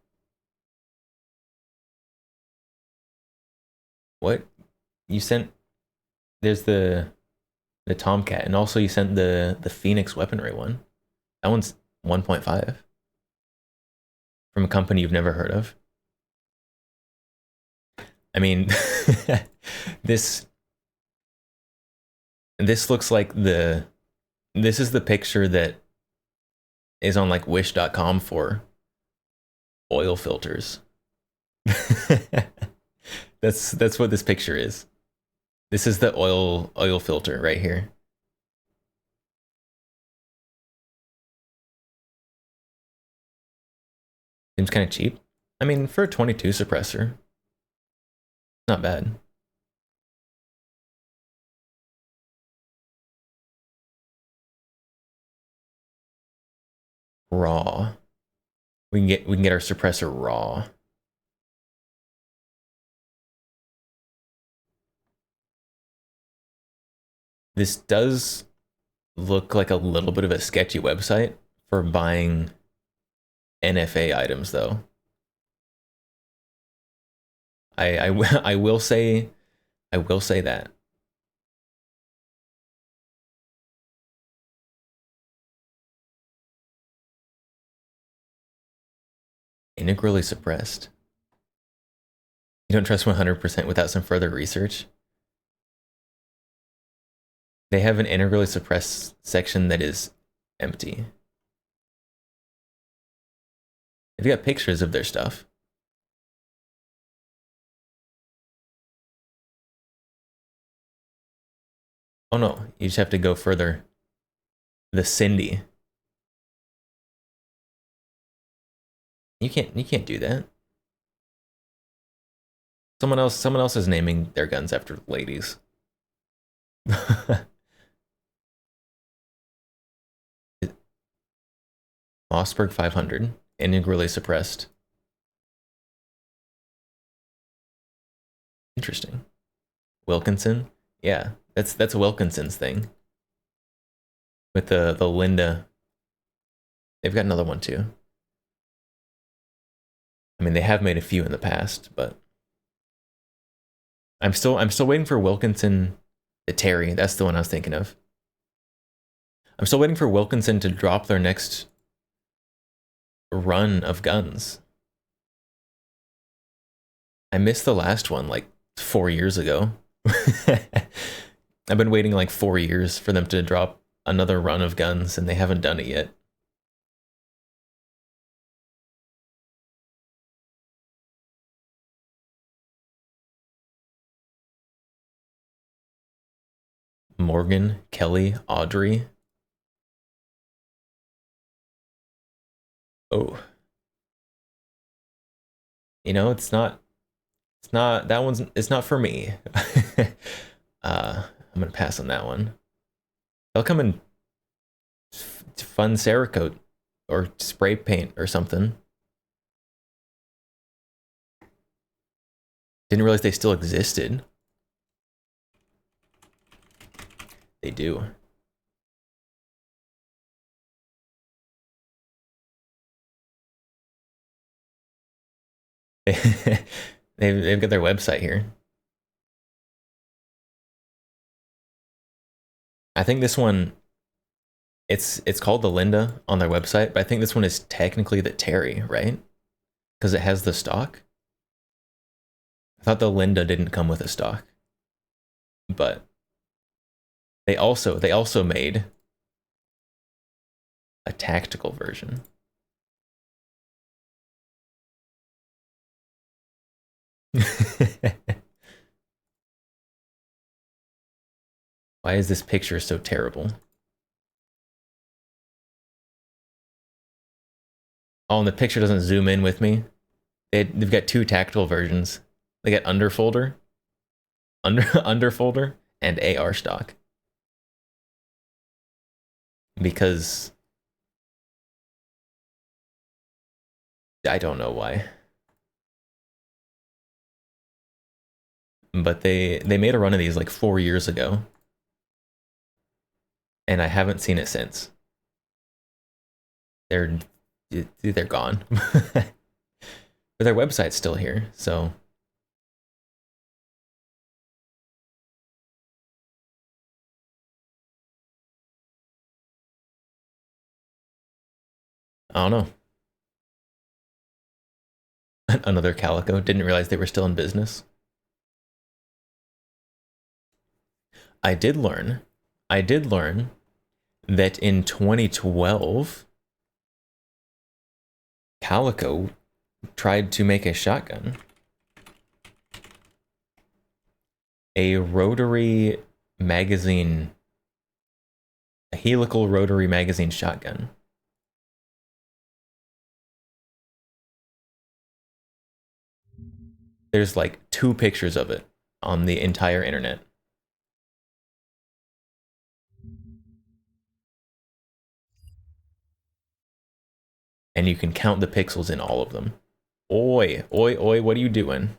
Speaker 1: What? You sent... There's the Tomcat, and also you sent the Phoenix weaponry one. That one's 1.5. From a company you've never heard of. I mean, this looks like this is the picture that is on like wish.com for oil filters. That's what this picture is. This is the oil filter right here. Seems kind of cheap. I mean, for a 22 suppressor, not bad. Raw. We can get our suppressor raw. This does look like a little bit of a sketchy website for buying NFA items, though. I will say that. Integrally suppressed. You don't trust 100% without some further research? They have an integrally suppressed section that is empty. They've got pictures of their stuff. Oh no, you just have to go further. The Cindy. You can't do that. Someone else is naming their guns after ladies. Mossberg 500, integrally suppressed. Interesting. Wilkinson, yeah, that's Wilkinson's thing. With the Linda, they've got another one too. I mean, they have made a few in the past, but I'm still waiting for Wilkinson, the Terry. That's the one I was thinking of. I'm still waiting for Wilkinson to drop their next run of guns. I missed the last one like 4 years ago. I've been waiting like 4 years for them to drop another run of guns, and they haven't done it yet. Morgan, Kelly, Audrey. Oh. You know, it's not for me. I'm gonna pass on that one. They'll come in fun Cerakote or spray paint or something. Didn't realize they still existed. They do. They've got their website here. I think this one, it's called the Linda on their website, but I think this one is technically the Terry, right? Because it has the stock. I thought the Linda didn't come with a stock, but they also made a tactical version. Why is this picture so terrible? Oh, and the picture doesn't zoom in with me. They've got two tactical versions. They got underfolder, underfolder, and AR stock. Because I don't know why. But they made a run of these like 4 years ago. And I haven't seen it since. They're they're gone. But their website's still here, so. I don't know. Another Calico. Didn't realize they were still in business. I did learn that in 2012, Calico tried to make a shotgun. A rotary magazine, a helical rotary magazine shotgun. There's like 2 pictures of it on the entire internet. And you can count the pixels in all of them. Oi, oi, oi, what are you doing?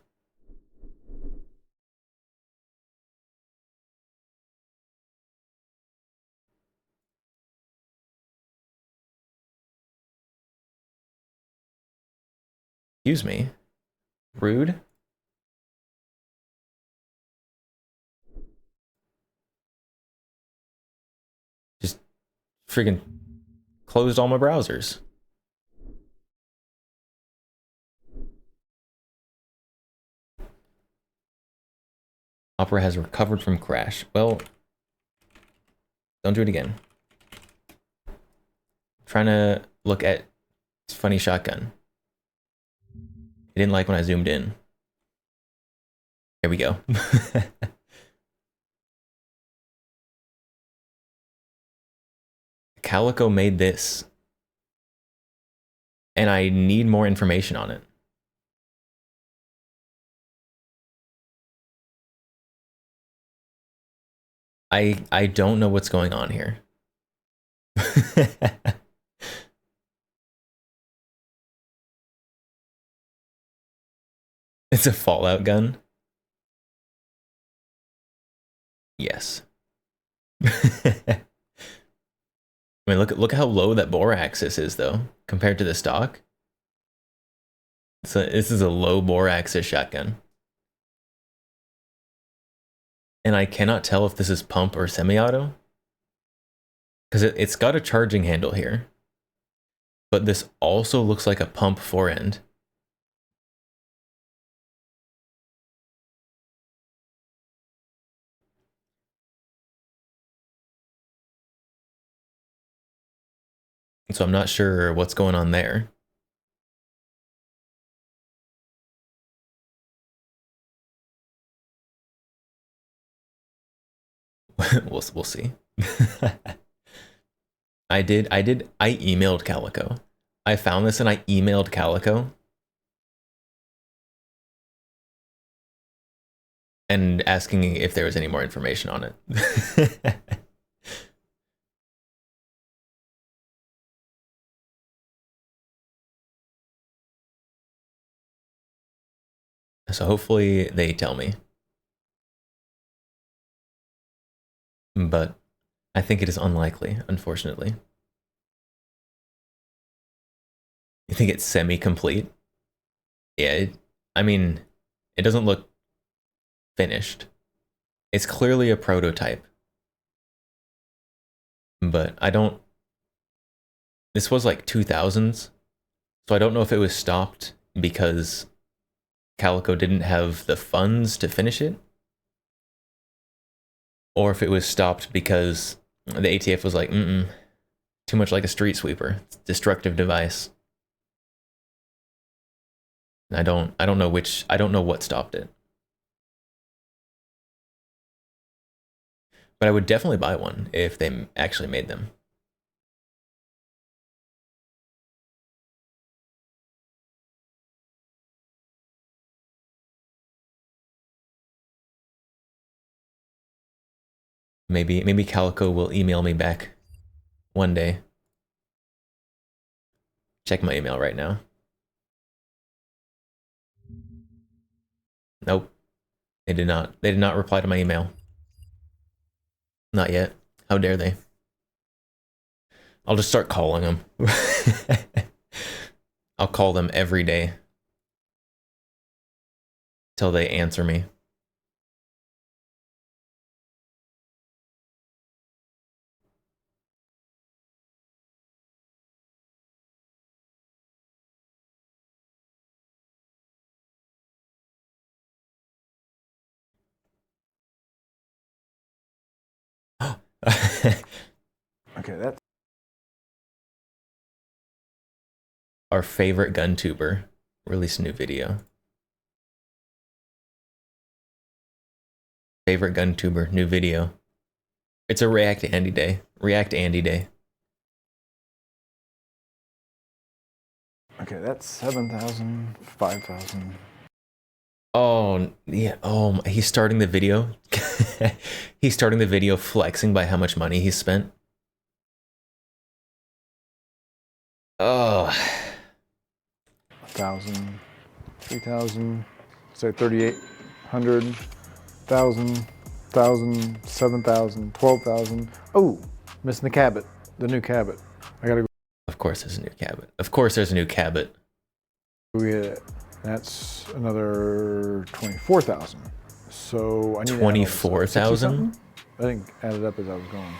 Speaker 1: Excuse me. Rude. Just friggin' closed all my browsers. Opera has recovered from crash. Well, don't do it again. I'm trying to look at funny shotgun. I didn't like when I zoomed in. Here we go. Calico made this. And I need more information on it. I don't know what's going on here. It's a Fallout gun. Yes. I mean, look how low that bore axis is, though, compared to the stock. So this is a low bore axis shotgun. And I cannot tell if this is pump or semi-auto. Because it's got a charging handle here. But this also looks like a pump forend. So I'm not sure what's going on there. we'll see. I emailed Calico. I found this and I emailed Calico. And asking if there was any more information on it. So hopefully they tell me. But I think it is unlikely, unfortunately. You think it's semi-complete? Yeah, I mean, it doesn't look finished. It's clearly a prototype. But I don't... This was like 2000s. So I don't know if it was stopped because Calico didn't have the funds to finish it, or if it was stopped because the ATF was like, too much like a street sweeper, it's a destructive device. I don't know what stopped it. But I would definitely buy one if they actually made them. Maybe Calico will email me back one day. Check my email right now. Nope. They did not reply to my email. Not yet. How dare they? I'll just start calling them. I'll call them every day till they answer me.
Speaker 6: Okay, that's
Speaker 1: Our favorite gun tuber released a new video. Favorite gun tuber, new video. It's a React Andy Day. React Andy Day.
Speaker 6: okay. That's 7,000, 5,000.
Speaker 1: Oh, yeah. Oh, he's starting the video. He's starting the video flexing by how much money he's spent. Oh.
Speaker 6: 1,000, 3,000, say 3,800, 1,000, 1,000, 7,000, 12,000. Oh, missing the Cabot, the new Cabot. I gotta go.
Speaker 1: Of course there's a new Cabot. Of course there's a new Cabot.
Speaker 6: We get it. That's another 24,000. So I need
Speaker 1: 24,000?
Speaker 6: I think added up as I was going.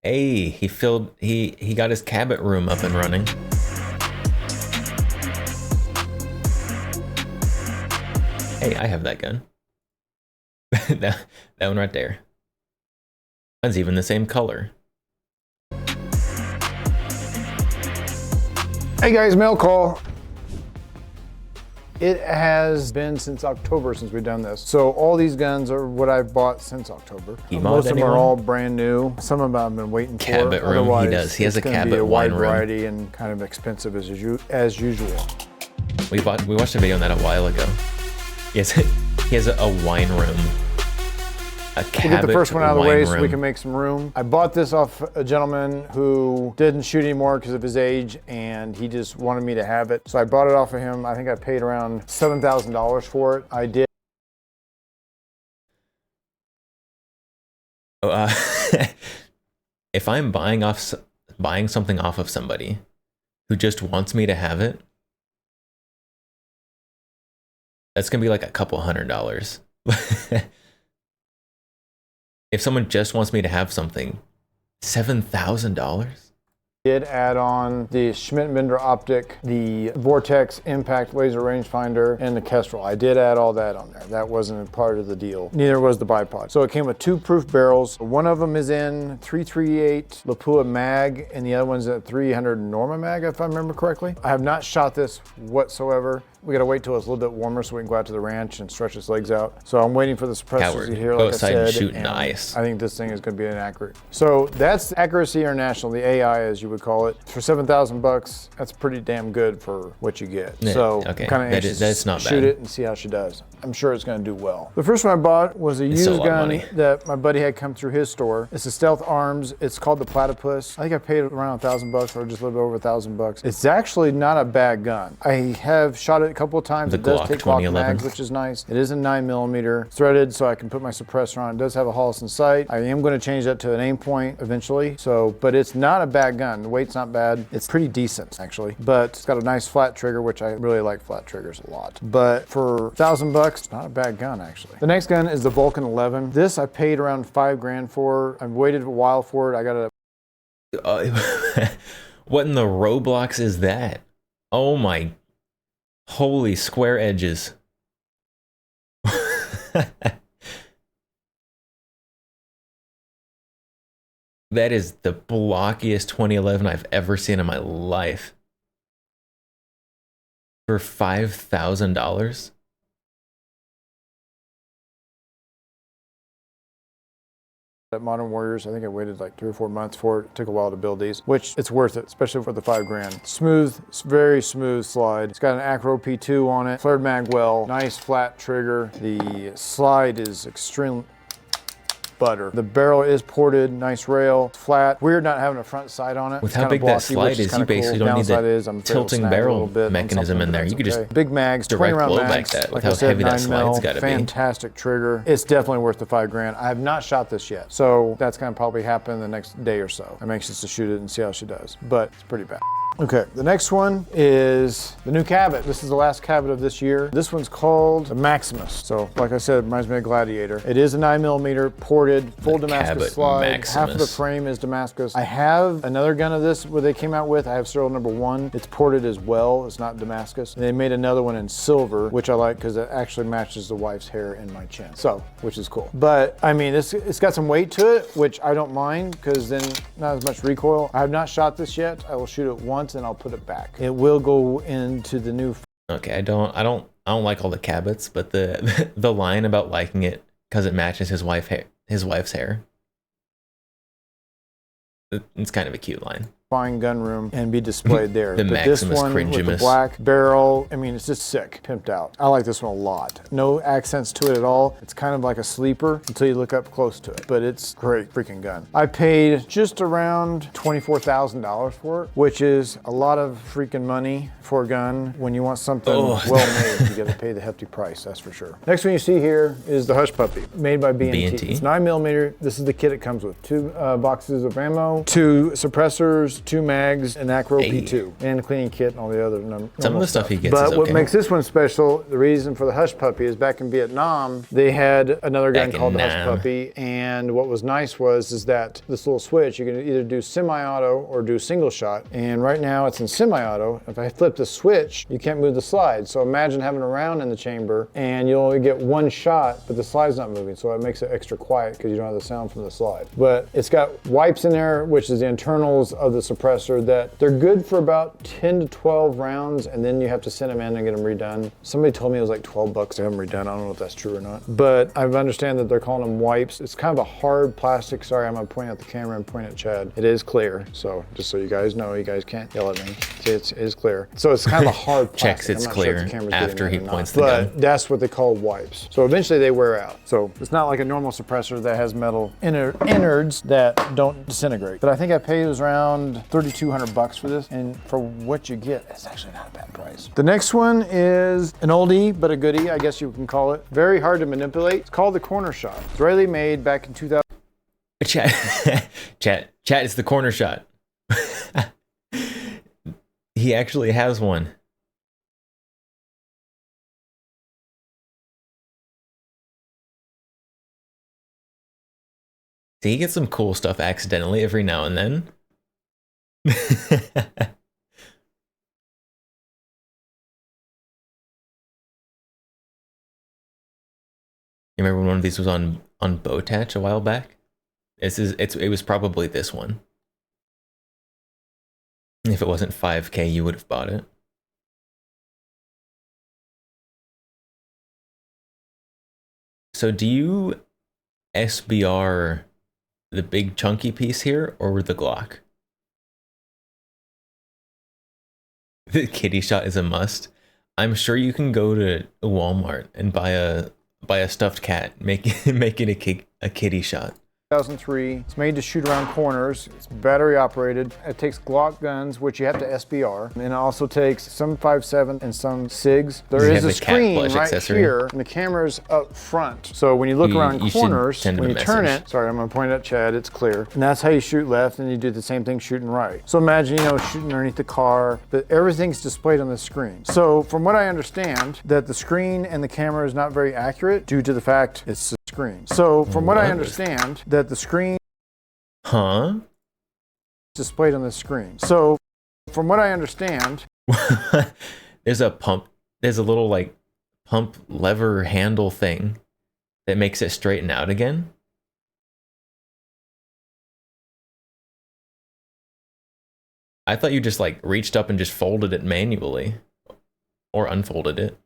Speaker 1: Hey, he got his Cabot room up and running. Hey, I have that gun. that one right there. Mine's even the same color.
Speaker 6: Hey guys, mail call. It has been since October since we've done this. So all these guns are what I've bought since October. Most of them are all brand new. Some of them I've been waiting for.
Speaker 1: Cabot room, he does. He has a Cabot wine room.
Speaker 6: Variety and kind of expensive as usual.
Speaker 1: We watched a video on that a while ago. He has a wine room. A Cabot
Speaker 6: We'll get the first one out of the way so we
Speaker 1: room.
Speaker 6: can make some room. I bought this off a gentleman who didn't shoot anymore because of his age, and he just wanted me to have it. So I bought it off of him. I think I paid around $7,000 for it. I did.
Speaker 1: If I'm buying something off of somebody who just wants me to have it, that's gonna be like a couple $100. If someone just wants me to have something, $7,000?
Speaker 6: Did add on the Schmidt-Bender optic, the Vortex impact laser rangefinder, and the Kestrel. I did add all that on there. That wasn't a part of the deal. Neither was the bipod. So it came with 2 proof barrels. One of them is in 338 Lapua mag, and the other one's at 300 Norma mag, if I remember correctly. I have not shot this whatsoever. We gotta wait till it's a little bit warmer so we can go out to the ranch and stretch its legs out. So I'm waiting for the suppressors to hear,
Speaker 1: Go
Speaker 6: like I
Speaker 1: outside and
Speaker 6: said.
Speaker 1: shoot in the ice.
Speaker 6: I think this thing is gonna be inaccurate. So that's Accuracy International, the AI as you would call it. For $7,000, that's pretty damn good for what you get.
Speaker 1: Yeah,
Speaker 6: So
Speaker 1: okay.
Speaker 6: I'm kind of
Speaker 1: That's
Speaker 6: anxious
Speaker 1: not
Speaker 6: to shoot
Speaker 1: bad.
Speaker 6: it and see how she does. I'm sure it's gonna do well. The first one I bought was a
Speaker 1: It's still a
Speaker 6: used
Speaker 1: lot of
Speaker 6: gun
Speaker 1: money.
Speaker 6: that my buddy had come through his store. It's a Stealth Arms. It's called the Platypus. I think I paid around $1,000 or just a little bit over $1,000. It's actually not a bad gun. I have shot it a couple of times.
Speaker 1: The
Speaker 6: It does
Speaker 1: Glock
Speaker 6: take Glock
Speaker 1: 2011.
Speaker 6: mags, which is nice. It is a 9mm threaded, so I can put my suppressor on. It does have a Holliston sight. I am going to change that to an aim point eventually. So, but it's not a bad gun. The weight's not bad. It's pretty decent actually, but it's got a nice flat trigger, which I really like flat triggers a lot. But for $1,000, it's not a bad gun actually. The next gun is the Vulcan 11. This I paid around $5 grand for. I've waited a while for it. I got a
Speaker 1: What in the Roblox is that? Oh my, holy square edges. That is the blockiest 2011 I've ever seen in my life. For $5,000?
Speaker 6: at Modern Warriors. I think I waited like 3 or 4 months for it. It took a while to build these, which it's worth it, especially for the $5 grand. Smooth, very smooth slide. It's got an Acro P2 on it, flared mag well, nice flat trigger. The slide is extremely butter. The barrel is ported, nice rail, flat. Weird not having a front sight on it.
Speaker 1: With
Speaker 6: It's
Speaker 1: how
Speaker 6: kinda
Speaker 1: big that
Speaker 6: blocky,
Speaker 1: slide
Speaker 6: which
Speaker 1: is, you
Speaker 6: kinda
Speaker 1: basically
Speaker 6: cool.
Speaker 1: don't need
Speaker 6: Downside
Speaker 1: the
Speaker 6: is I'm afraid it'll
Speaker 1: tilting
Speaker 6: snag a
Speaker 1: barrel
Speaker 6: little bit on
Speaker 1: mechanism
Speaker 6: something,
Speaker 1: in there.
Speaker 6: but
Speaker 1: You could
Speaker 6: that's
Speaker 1: just
Speaker 6: okay. Big mags, 20
Speaker 1: direct
Speaker 6: round
Speaker 1: blow back
Speaker 6: mags.
Speaker 1: that with
Speaker 6: Like I
Speaker 1: how
Speaker 6: said,
Speaker 1: heavy that
Speaker 6: 9
Speaker 1: slide's
Speaker 6: mil,
Speaker 1: gotta be.
Speaker 6: fantastic trigger. It's definitely worth the $5,000. I have not shot this yet, so that's gonna probably happen in the next day or so. I'm anxious to shoot it and see how she does, but it's pretty bad. Okay, the next one is the new Cabot. This is the last Cabot of this year. This one's called the Maximus. So, like I said, it reminds me of Gladiator. It is a 9mm ported, full Damascus
Speaker 1: Cabot
Speaker 6: slide.
Speaker 1: Maximus.
Speaker 6: Half of the frame is Damascus. I have another gun of this where they came out with. I have serial number 1. It's ported as well. It's not Damascus. And they made another one in silver, which I like because it actually matches the wife's hair in my chin. So, which is cool. But I mean, it's got some weight to it, which I don't mind because then not as much recoil. I have not shot this yet. I will shoot it once and I'll put it back. It will go into the new.
Speaker 1: Okay, I don't like all the Cabots, but the the line about liking it because it matches his wife's hair. It's kind of a cute line.
Speaker 6: Fine gun room and be displayed there.
Speaker 1: The
Speaker 6: but this
Speaker 1: Maximus
Speaker 6: one with the
Speaker 1: Cringimus.
Speaker 6: black barrel, I mean, it's just sick, pimped out. I like this one a lot. No accents to it at all. It's kind of like a sleeper until you look up close to it, but it's a great freaking gun. I paid just around $24,000 for it, which is a lot of freaking money for a gun. When you want something well made, you gotta pay the hefty price, that's for sure. Next one you see here is the Hush Puppy, made by B&T. It's 9mm. This is the kit it comes with. 2 boxes of ammo, 2 suppressors, 2 mags, an Acro P2, and a cleaning kit and all the other
Speaker 1: Some of the stuff he gets
Speaker 6: But
Speaker 1: is
Speaker 6: what
Speaker 1: okay.
Speaker 6: makes this one special, the reason for the Hush Puppy is back in Vietnam, they had another gun
Speaker 1: Back in
Speaker 6: called the Hush
Speaker 1: Nam.
Speaker 6: Puppy, and what was nice is that this little switch, you can either do semi-auto or do single shot, and right now it's in semi-auto. If I flip the switch, you can't move the slide. So imagine having a round in the chamber, and you only get 1 shot, but the slide's not moving, so it makes it extra quiet because you don't have the sound from the slide. But it's got wipes in there, which is the internals of the suppressor, that they're good for about 10 to 12 rounds, and then you have to send them in and get them redone. Somebody told me it was like $12 to have them redone. I don't know if that's true or not, but I understand that they're calling them wipes. It's kind of a hard plastic. Sorry, I'm gonna point at the camera and point at Chad. It is clear, so just so you guys know, you guys can't yell at me. See, it is clear. So it's kind of a hard plastic.
Speaker 1: Checks it's
Speaker 6: I'm not sure if
Speaker 1: clear
Speaker 6: the camera's
Speaker 1: after
Speaker 6: getting
Speaker 1: he
Speaker 6: it or
Speaker 1: points
Speaker 6: not,
Speaker 1: the
Speaker 6: but
Speaker 1: gun.
Speaker 6: that's what they call wipes. So eventually they wear out. So it's not like a normal suppressor that has metal innards that don't disintegrate. But I think I paid it was around $3,200 for this, and for what you get, it's actually not a bad price. The next one is an oldie, but a goodie, I guess you can call it. Very hard to manipulate. It's called the Corner Shot. Israeli made back in 2000.
Speaker 1: Chat, it's the Corner Shot. He actually has one. See, he gets some cool stuff accidentally every now and then. You remember when one of these was on Bowtach a while back? It was probably this one. If it wasn't 5K, you would have bought it. So do you SBR the big chunky piece here or the Glock? The kitty shot is a must. I'm sure you can go to Walmart and buy a stuffed cat, make it a kitty shot.
Speaker 6: 2003. It's made to shoot around corners. It's battery operated. It takes Glock guns, which you have to SBR, and it also takes some 5.7 and some SIGs. There is a screen right here, and the camera's up front. So when you look around corners, when you turn it, sorry, I'm gonna point at Chad, it's clear. And that's how you shoot left, and you do the same thing shooting right. So imagine, shooting underneath the car, but everything's displayed on the screen. So from what I understand, that the screen and the camera is not very accurate due to the fact it's the screen. So from what I understand, that the screen displayed on the screen. So from what I understand,
Speaker 1: there's a little like pump lever handle thing that makes it straighten out again. I thought you just like reached up and just folded it manually or unfolded it.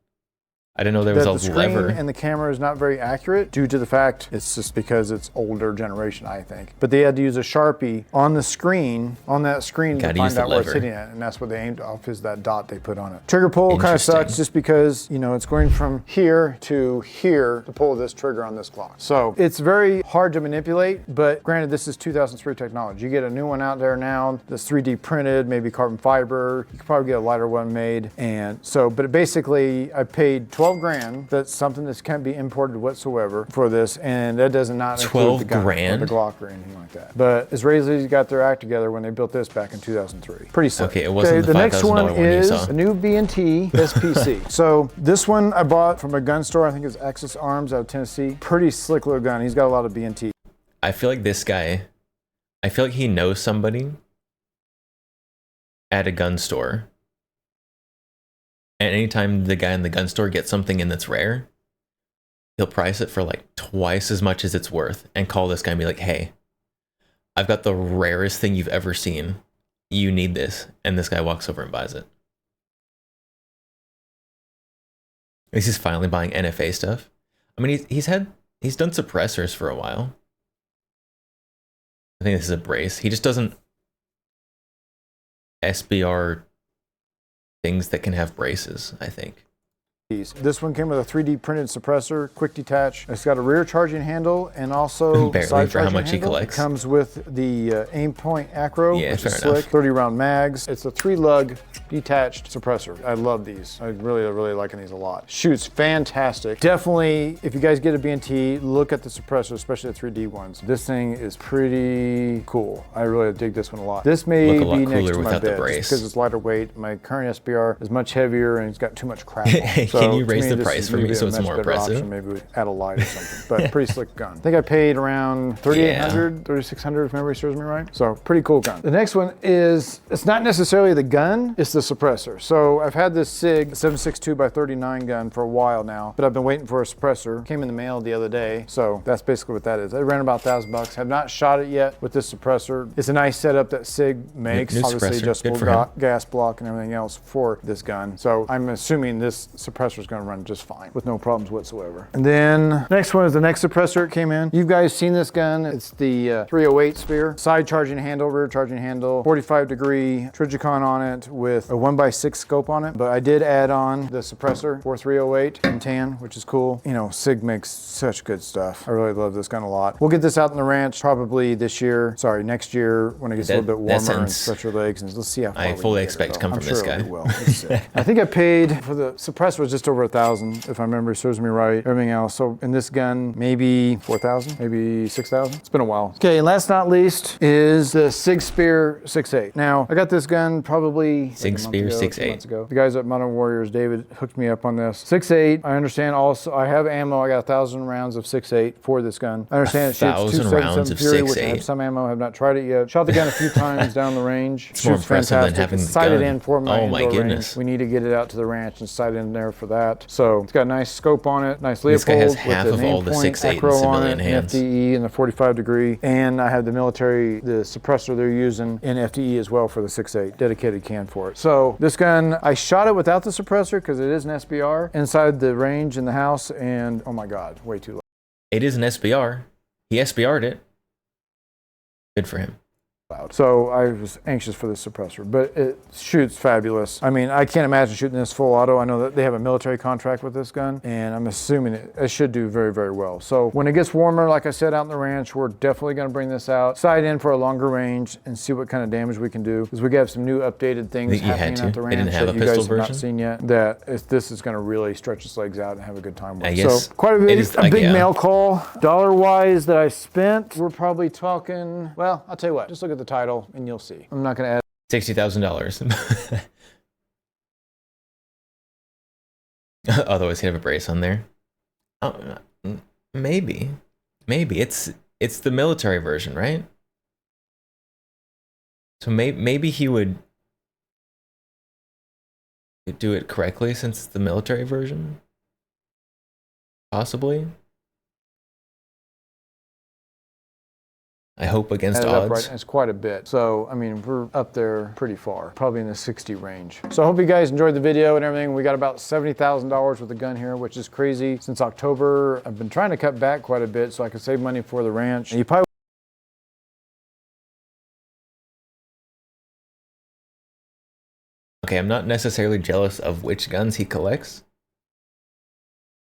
Speaker 1: I didn't know there was
Speaker 6: the
Speaker 1: a
Speaker 6: screen
Speaker 1: lever.
Speaker 6: and the camera is not very accurate due to the fact it's just because it's older generation, I think. But they had to use a Sharpie on the screen, on that screen, to find out where it's hitting at, and that's what they aimed off, is that dot they put on it. Trigger pull kind of sucks just because, you know, it's going from here to here to pull this trigger on this Glock. So it's very hard to manipulate, but granted, this is 2003 technology. You get a new one out there now that's 3D printed, maybe carbon fiber. You could probably get a lighter one made. And so, but basically, I paid 12 grand. That's something that can't be imported whatsoever for this, and that does not include the gun or the Glock or anything like that. But Israelis got their act together when they built this back in 2003. Pretty sick.
Speaker 1: Okay, it wasn't the
Speaker 6: next one
Speaker 1: $5,000 one
Speaker 6: is
Speaker 1: you saw.
Speaker 6: a new B&T SPC. So this one I bought from a gun store. I think it's Axis Arms out of Tennessee. Pretty slick little gun. He's got a lot of B&T.
Speaker 1: I feel like this guy, I feel like he knows somebody at a gun store. And anytime the guy in the gun store gets something in that's rare, he'll price it for like twice as much as it's worth and call this guy and be like, hey, I've got the rarest thing you've ever seen. You need this. And this guy walks over and buys it. He's just finally buying NFA stuff. I mean, he's done suppressors for a while. I think this is a brace. He just doesn't SBR things that can have braces, I think.
Speaker 6: This one came with a 3D printed suppressor, quick detach. It's got a rear charging handle and also
Speaker 1: barely
Speaker 6: side
Speaker 1: for how
Speaker 6: charging
Speaker 1: much he
Speaker 6: handle.
Speaker 1: collects.
Speaker 6: It comes with the Aimpoint Acro,
Speaker 1: Yeah,
Speaker 6: which
Speaker 1: fair
Speaker 6: is
Speaker 1: enough.
Speaker 6: slick, 30 round mags. It's a 3-lug detached suppressor. I love these. I really liking these a lot. Shoots fantastic. Definitely, if you guys get a B&T, look at the suppressor, especially the 3D ones. This thing is pretty cool. I really dig this one a lot. This may
Speaker 1: Look a lot
Speaker 6: be next
Speaker 1: cooler
Speaker 6: to my
Speaker 1: without the
Speaker 6: bed
Speaker 1: brace.
Speaker 6: because it's lighter weight. My current SBR is much heavier and it's got too much crap on it.
Speaker 1: Can
Speaker 6: So,
Speaker 1: you
Speaker 6: to
Speaker 1: raise
Speaker 6: me,
Speaker 1: the
Speaker 6: this
Speaker 1: price
Speaker 6: is
Speaker 1: for me
Speaker 6: maybe
Speaker 1: so
Speaker 6: a
Speaker 1: it's
Speaker 6: much
Speaker 1: more
Speaker 6: better
Speaker 1: impressive?
Speaker 6: option. Maybe we'd add a light or something, but pretty slick gun. I think I paid around 3,800, 3,600 if memory serves me right. So pretty cool gun. The next one is, it's not necessarily the gun, it's the suppressor. So I've had this SIG 7.62x39 gun for a while now, but I've been waiting for a suppressor. Came in the mail the other day, so that's basically what that is. I ran about $1,000. Have not shot it yet with this suppressor. It's a nice setup that SIG makes,
Speaker 1: New
Speaker 6: obviously
Speaker 1: suppressor.
Speaker 6: adjustable
Speaker 1: Good for him.
Speaker 6: gas block and everything else for this gun. So I'm assuming this suppressor is going to run just fine with no problems whatsoever. And then next one is the next suppressor it came in. You guys seen this gun? It's the 308 Spear. Side charging handle, rear charging handle, 45-degree Trijicon on it with a 1x6 scope on it. But I did add on the suppressor for 308 in tan, which is cool. You know, SIG makes such good stuff. I really love this gun a lot. We'll get this out in the ranch probably this year. Sorry, next year when it gets a little bit warmer and stretch your legs, and let's see how far
Speaker 1: I
Speaker 6: we
Speaker 1: fully
Speaker 6: can get
Speaker 1: expect
Speaker 6: it,
Speaker 1: to come
Speaker 6: though.
Speaker 1: from
Speaker 6: I'm
Speaker 1: this
Speaker 6: sure
Speaker 1: guy.
Speaker 6: we will. It's sick. I think I paid for the suppressor was just over $1,000 if my memory serves me right. Everything else. So in this gun, maybe 4,000, maybe 6,000. It's been a while. Okay, and last not least is the SIG Spear 6.8. Now I got this gun probably
Speaker 1: SIG Spear 6.8.
Speaker 6: 2 months ago. The guys at Modern Warriors, David, hooked me up on this. 6.8. I understand also. I have ammo. I got 1,000 rounds of 6.8 for this gun. I understand it shoots
Speaker 1: 1,000 rounds
Speaker 6: 277
Speaker 1: of
Speaker 6: Fury, which I
Speaker 1: 6.8.
Speaker 6: have some ammo. I have not tried it yet. Shot the gun a few times down the range.
Speaker 1: It's more
Speaker 6: Shoots
Speaker 1: impressive than
Speaker 6: fantastic.
Speaker 1: having
Speaker 6: It's
Speaker 1: the
Speaker 6: sighted
Speaker 1: gun.
Speaker 6: in for my
Speaker 1: Oh my
Speaker 6: indoor
Speaker 1: goodness.
Speaker 6: range. We need to get it out to the ranch and sight in there for that. So it's got a nice scope on it, nice
Speaker 1: This guy
Speaker 6: Leopold
Speaker 1: has half
Speaker 6: with
Speaker 1: of
Speaker 6: the
Speaker 1: all the
Speaker 6: Aimpoint
Speaker 1: 6.8 in
Speaker 6: Acro on
Speaker 1: civilian
Speaker 6: it,
Speaker 1: hands.
Speaker 6: and FDE and the 45-degree, and I have the military, the suppressor they're using in FDE as well for the 6.8, dedicated can for it. So this gun, I shot it without the suppressor because it is an SBR inside the range in the house, and oh my God, way too low.
Speaker 1: It is an SBR. He SBR'd it. Good for him.
Speaker 6: So I was anxious for this suppressor, but it shoots fabulous. I mean, I can't imagine shooting this full auto. I know that they have a military contract with this gun, and I'm assuming it should do very, very well. So when it gets warmer, like I said, out in the ranch, we're definitely going to bring this out, sight in for a longer range, and see what kind of damage we can do. Because we have some new updated things
Speaker 1: That you had
Speaker 6: happening
Speaker 1: to?
Speaker 6: at the
Speaker 1: They
Speaker 6: ranch
Speaker 1: didn't have
Speaker 6: that
Speaker 1: a
Speaker 6: you guys
Speaker 1: pistol
Speaker 6: have not
Speaker 1: version?
Speaker 6: seen yet. This is going to really stretch its legs out and have a good time with.
Speaker 1: I guess
Speaker 6: So quite a
Speaker 1: it
Speaker 6: big,
Speaker 1: is
Speaker 6: a
Speaker 1: like,
Speaker 6: big
Speaker 1: yeah.
Speaker 6: mail call. Dollar-wise that I spent, we're probably talking, well, I'll tell you what, just look at the title and you'll see. I'm not going to add
Speaker 1: $60,000. Otherwise, he'd have a brace on there. Oh, maybe it's the military version, right? So maybe he would do it correctly since it's the military version. Possibly. I hope against
Speaker 6: added up
Speaker 1: odds.
Speaker 6: right, it's quite a bit. So, I mean, we're up there pretty far, probably in the 60 range. So I hope you guys enjoyed the video and everything. We got about $70,000 with the gun here, which is crazy. Since October, I've been trying to cut back quite a bit so I could save money for the ranch. And you probably
Speaker 1: Okay, I'm not necessarily jealous of which guns he collects.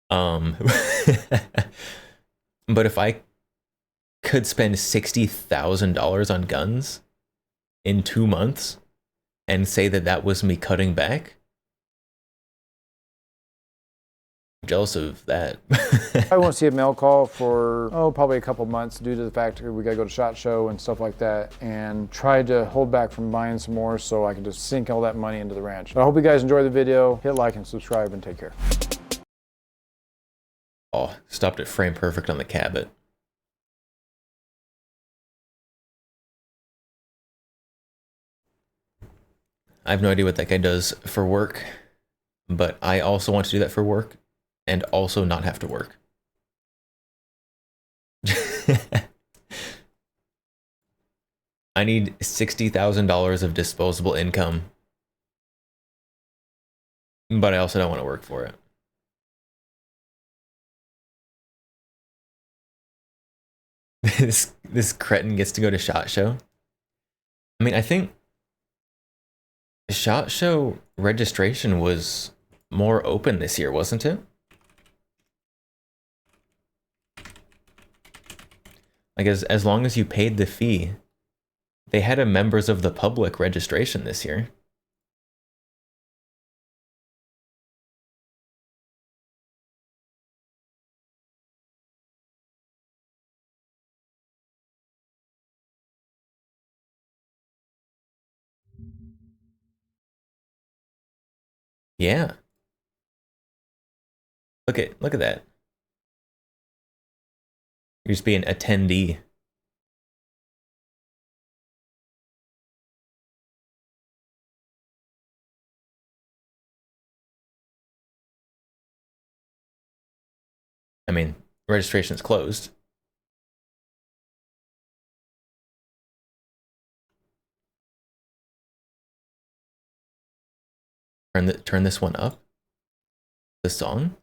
Speaker 1: But if I could spend $60,000 on guns in 2 months and say that that was me cutting back, I'm jealous of that.
Speaker 6: I won't see a mail call for, probably a couple months due to the fact that we gotta go to SHOT Show and stuff like that, and tried to hold back from buying some more so I can just sink all that money into the ranch. I hope you guys enjoy the video. Hit like and subscribe and take care.
Speaker 1: Oh, stopped at frame perfect on the Cabot. I have no idea what that guy does for work, but I also want to do that for work and also not have to work. I need $60,000 of disposable income, but I also don't want to work for it. This cretin gets to go to SHOT Show. I mean, I think SHOT Show registration was more open this year, wasn't it? Like, as long as you paid the fee, they had a members of the public registration this year. Yeah. Look at that. You're just being attendee. I mean, registration's closed. Turn this one up. The song.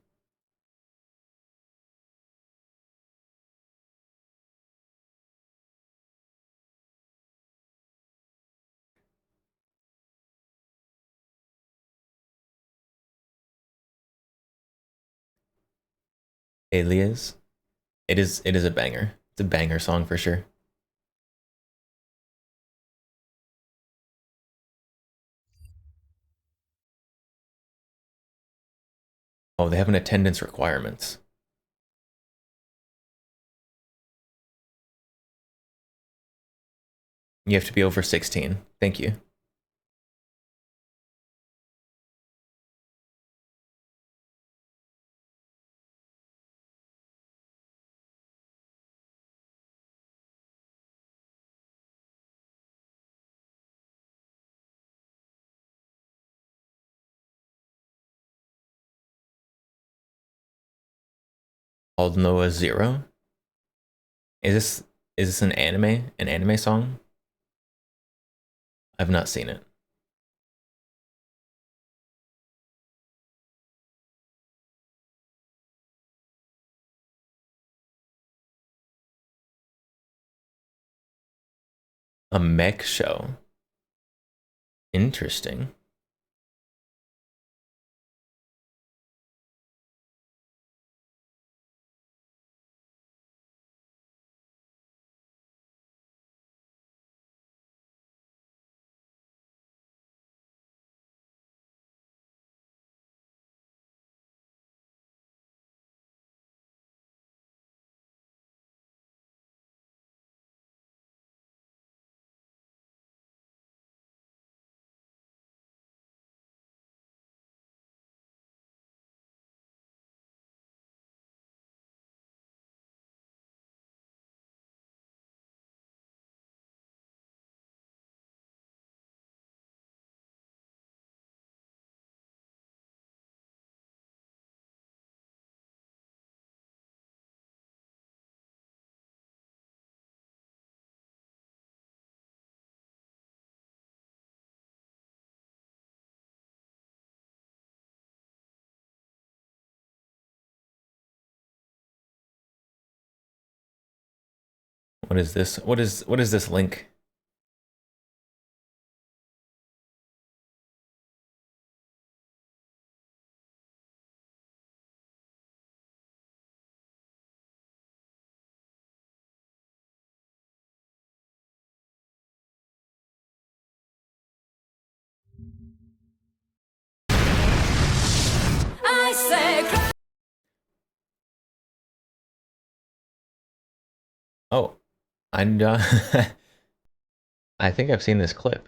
Speaker 1: Alias. It is a banger. It's a banger song for sure. Oh, they have an attendance requirements. You have to be over 16. Thank you. Called Noah Zero. Is this an anime song? I've not seen it. A mech show. Interesting. What is this? What is this link?
Speaker 7: I say
Speaker 1: Oh, I'm I think I've seen this clip.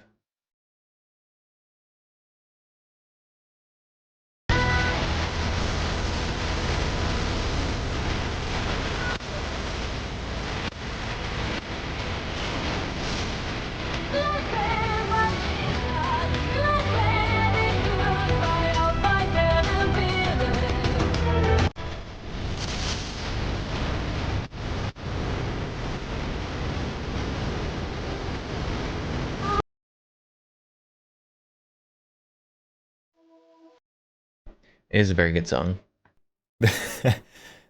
Speaker 1: It is a very good song.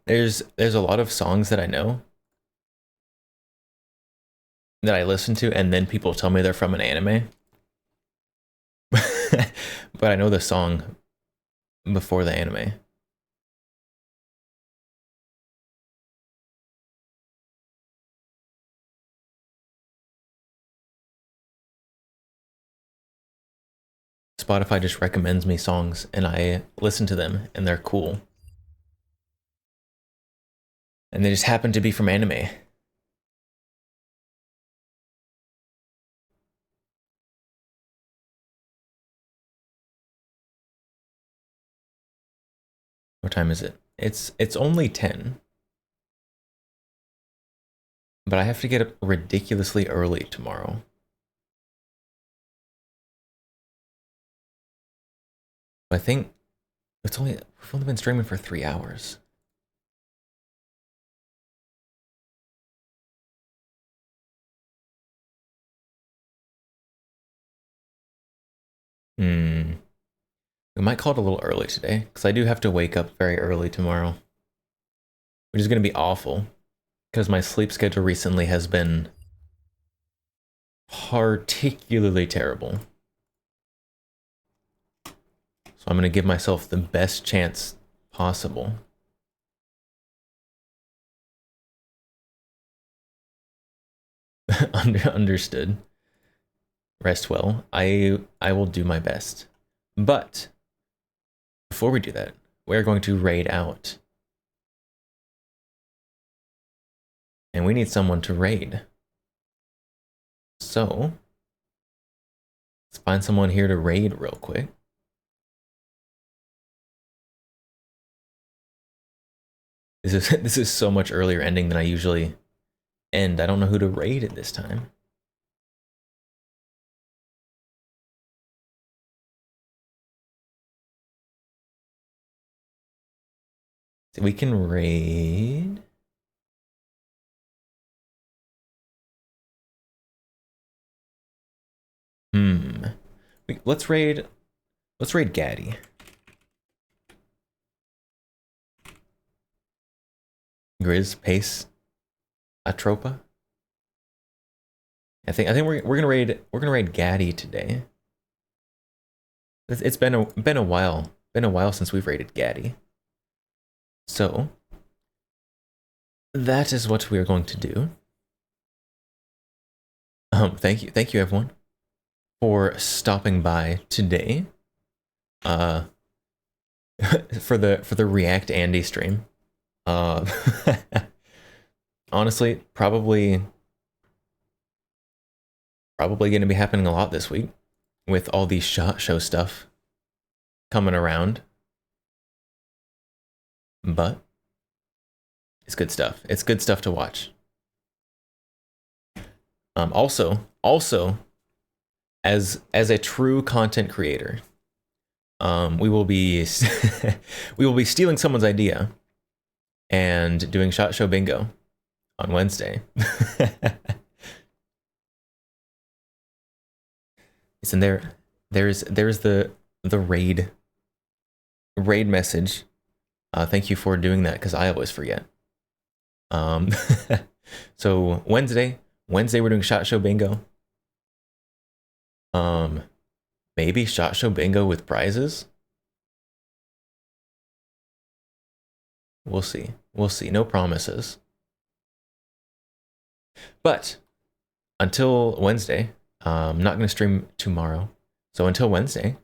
Speaker 1: There's a lot of songs that I know that I listen to, and then people tell me they're from an anime. But I know the song before the anime. Spotify just recommends me songs and I listen to them and they're cool. And they just happen to be from anime. What time is it? It's only 10. But I have to get up ridiculously early tomorrow. I think we've only been streaming for 3 hours. We might call it a little early today, because I do have to wake up very early tomorrow. Which is going to be awful, because my sleep schedule recently has been particularly terrible. So I'm going to give myself the best chance possible. Understood. Rest well. I will do my best. But before we do that, we're going to raid out. And we need someone to raid. So let's find someone here to raid real quick. This is so much earlier ending than I usually end. I don't know who to raid at this time. So we can raid. Let's raid Gaddy. Grizz, Pace, Atropa. I think we're gonna raid Gaddy today. It's been a while since we've raided Gaddy. So that is what we are going to do. Thank you everyone for stopping by today. For the React Andy stream. Honestly, probably going to be happening a lot this week with all these SHOT Show stuff coming around. But it's good stuff. It's good stuff to watch. Also, as a true content creator, we will be stealing someone's idea and doing SHOT Show bingo on Wednesday. Listen, there's the raid message. Thank you for doing that, because I always forget. So Wednesday we're doing SHOT Show bingo. Maybe SHOT Show bingo with prizes. We'll see. No promises. But until Wednesday, I'm not going to stream tomorrow. So until Wednesday,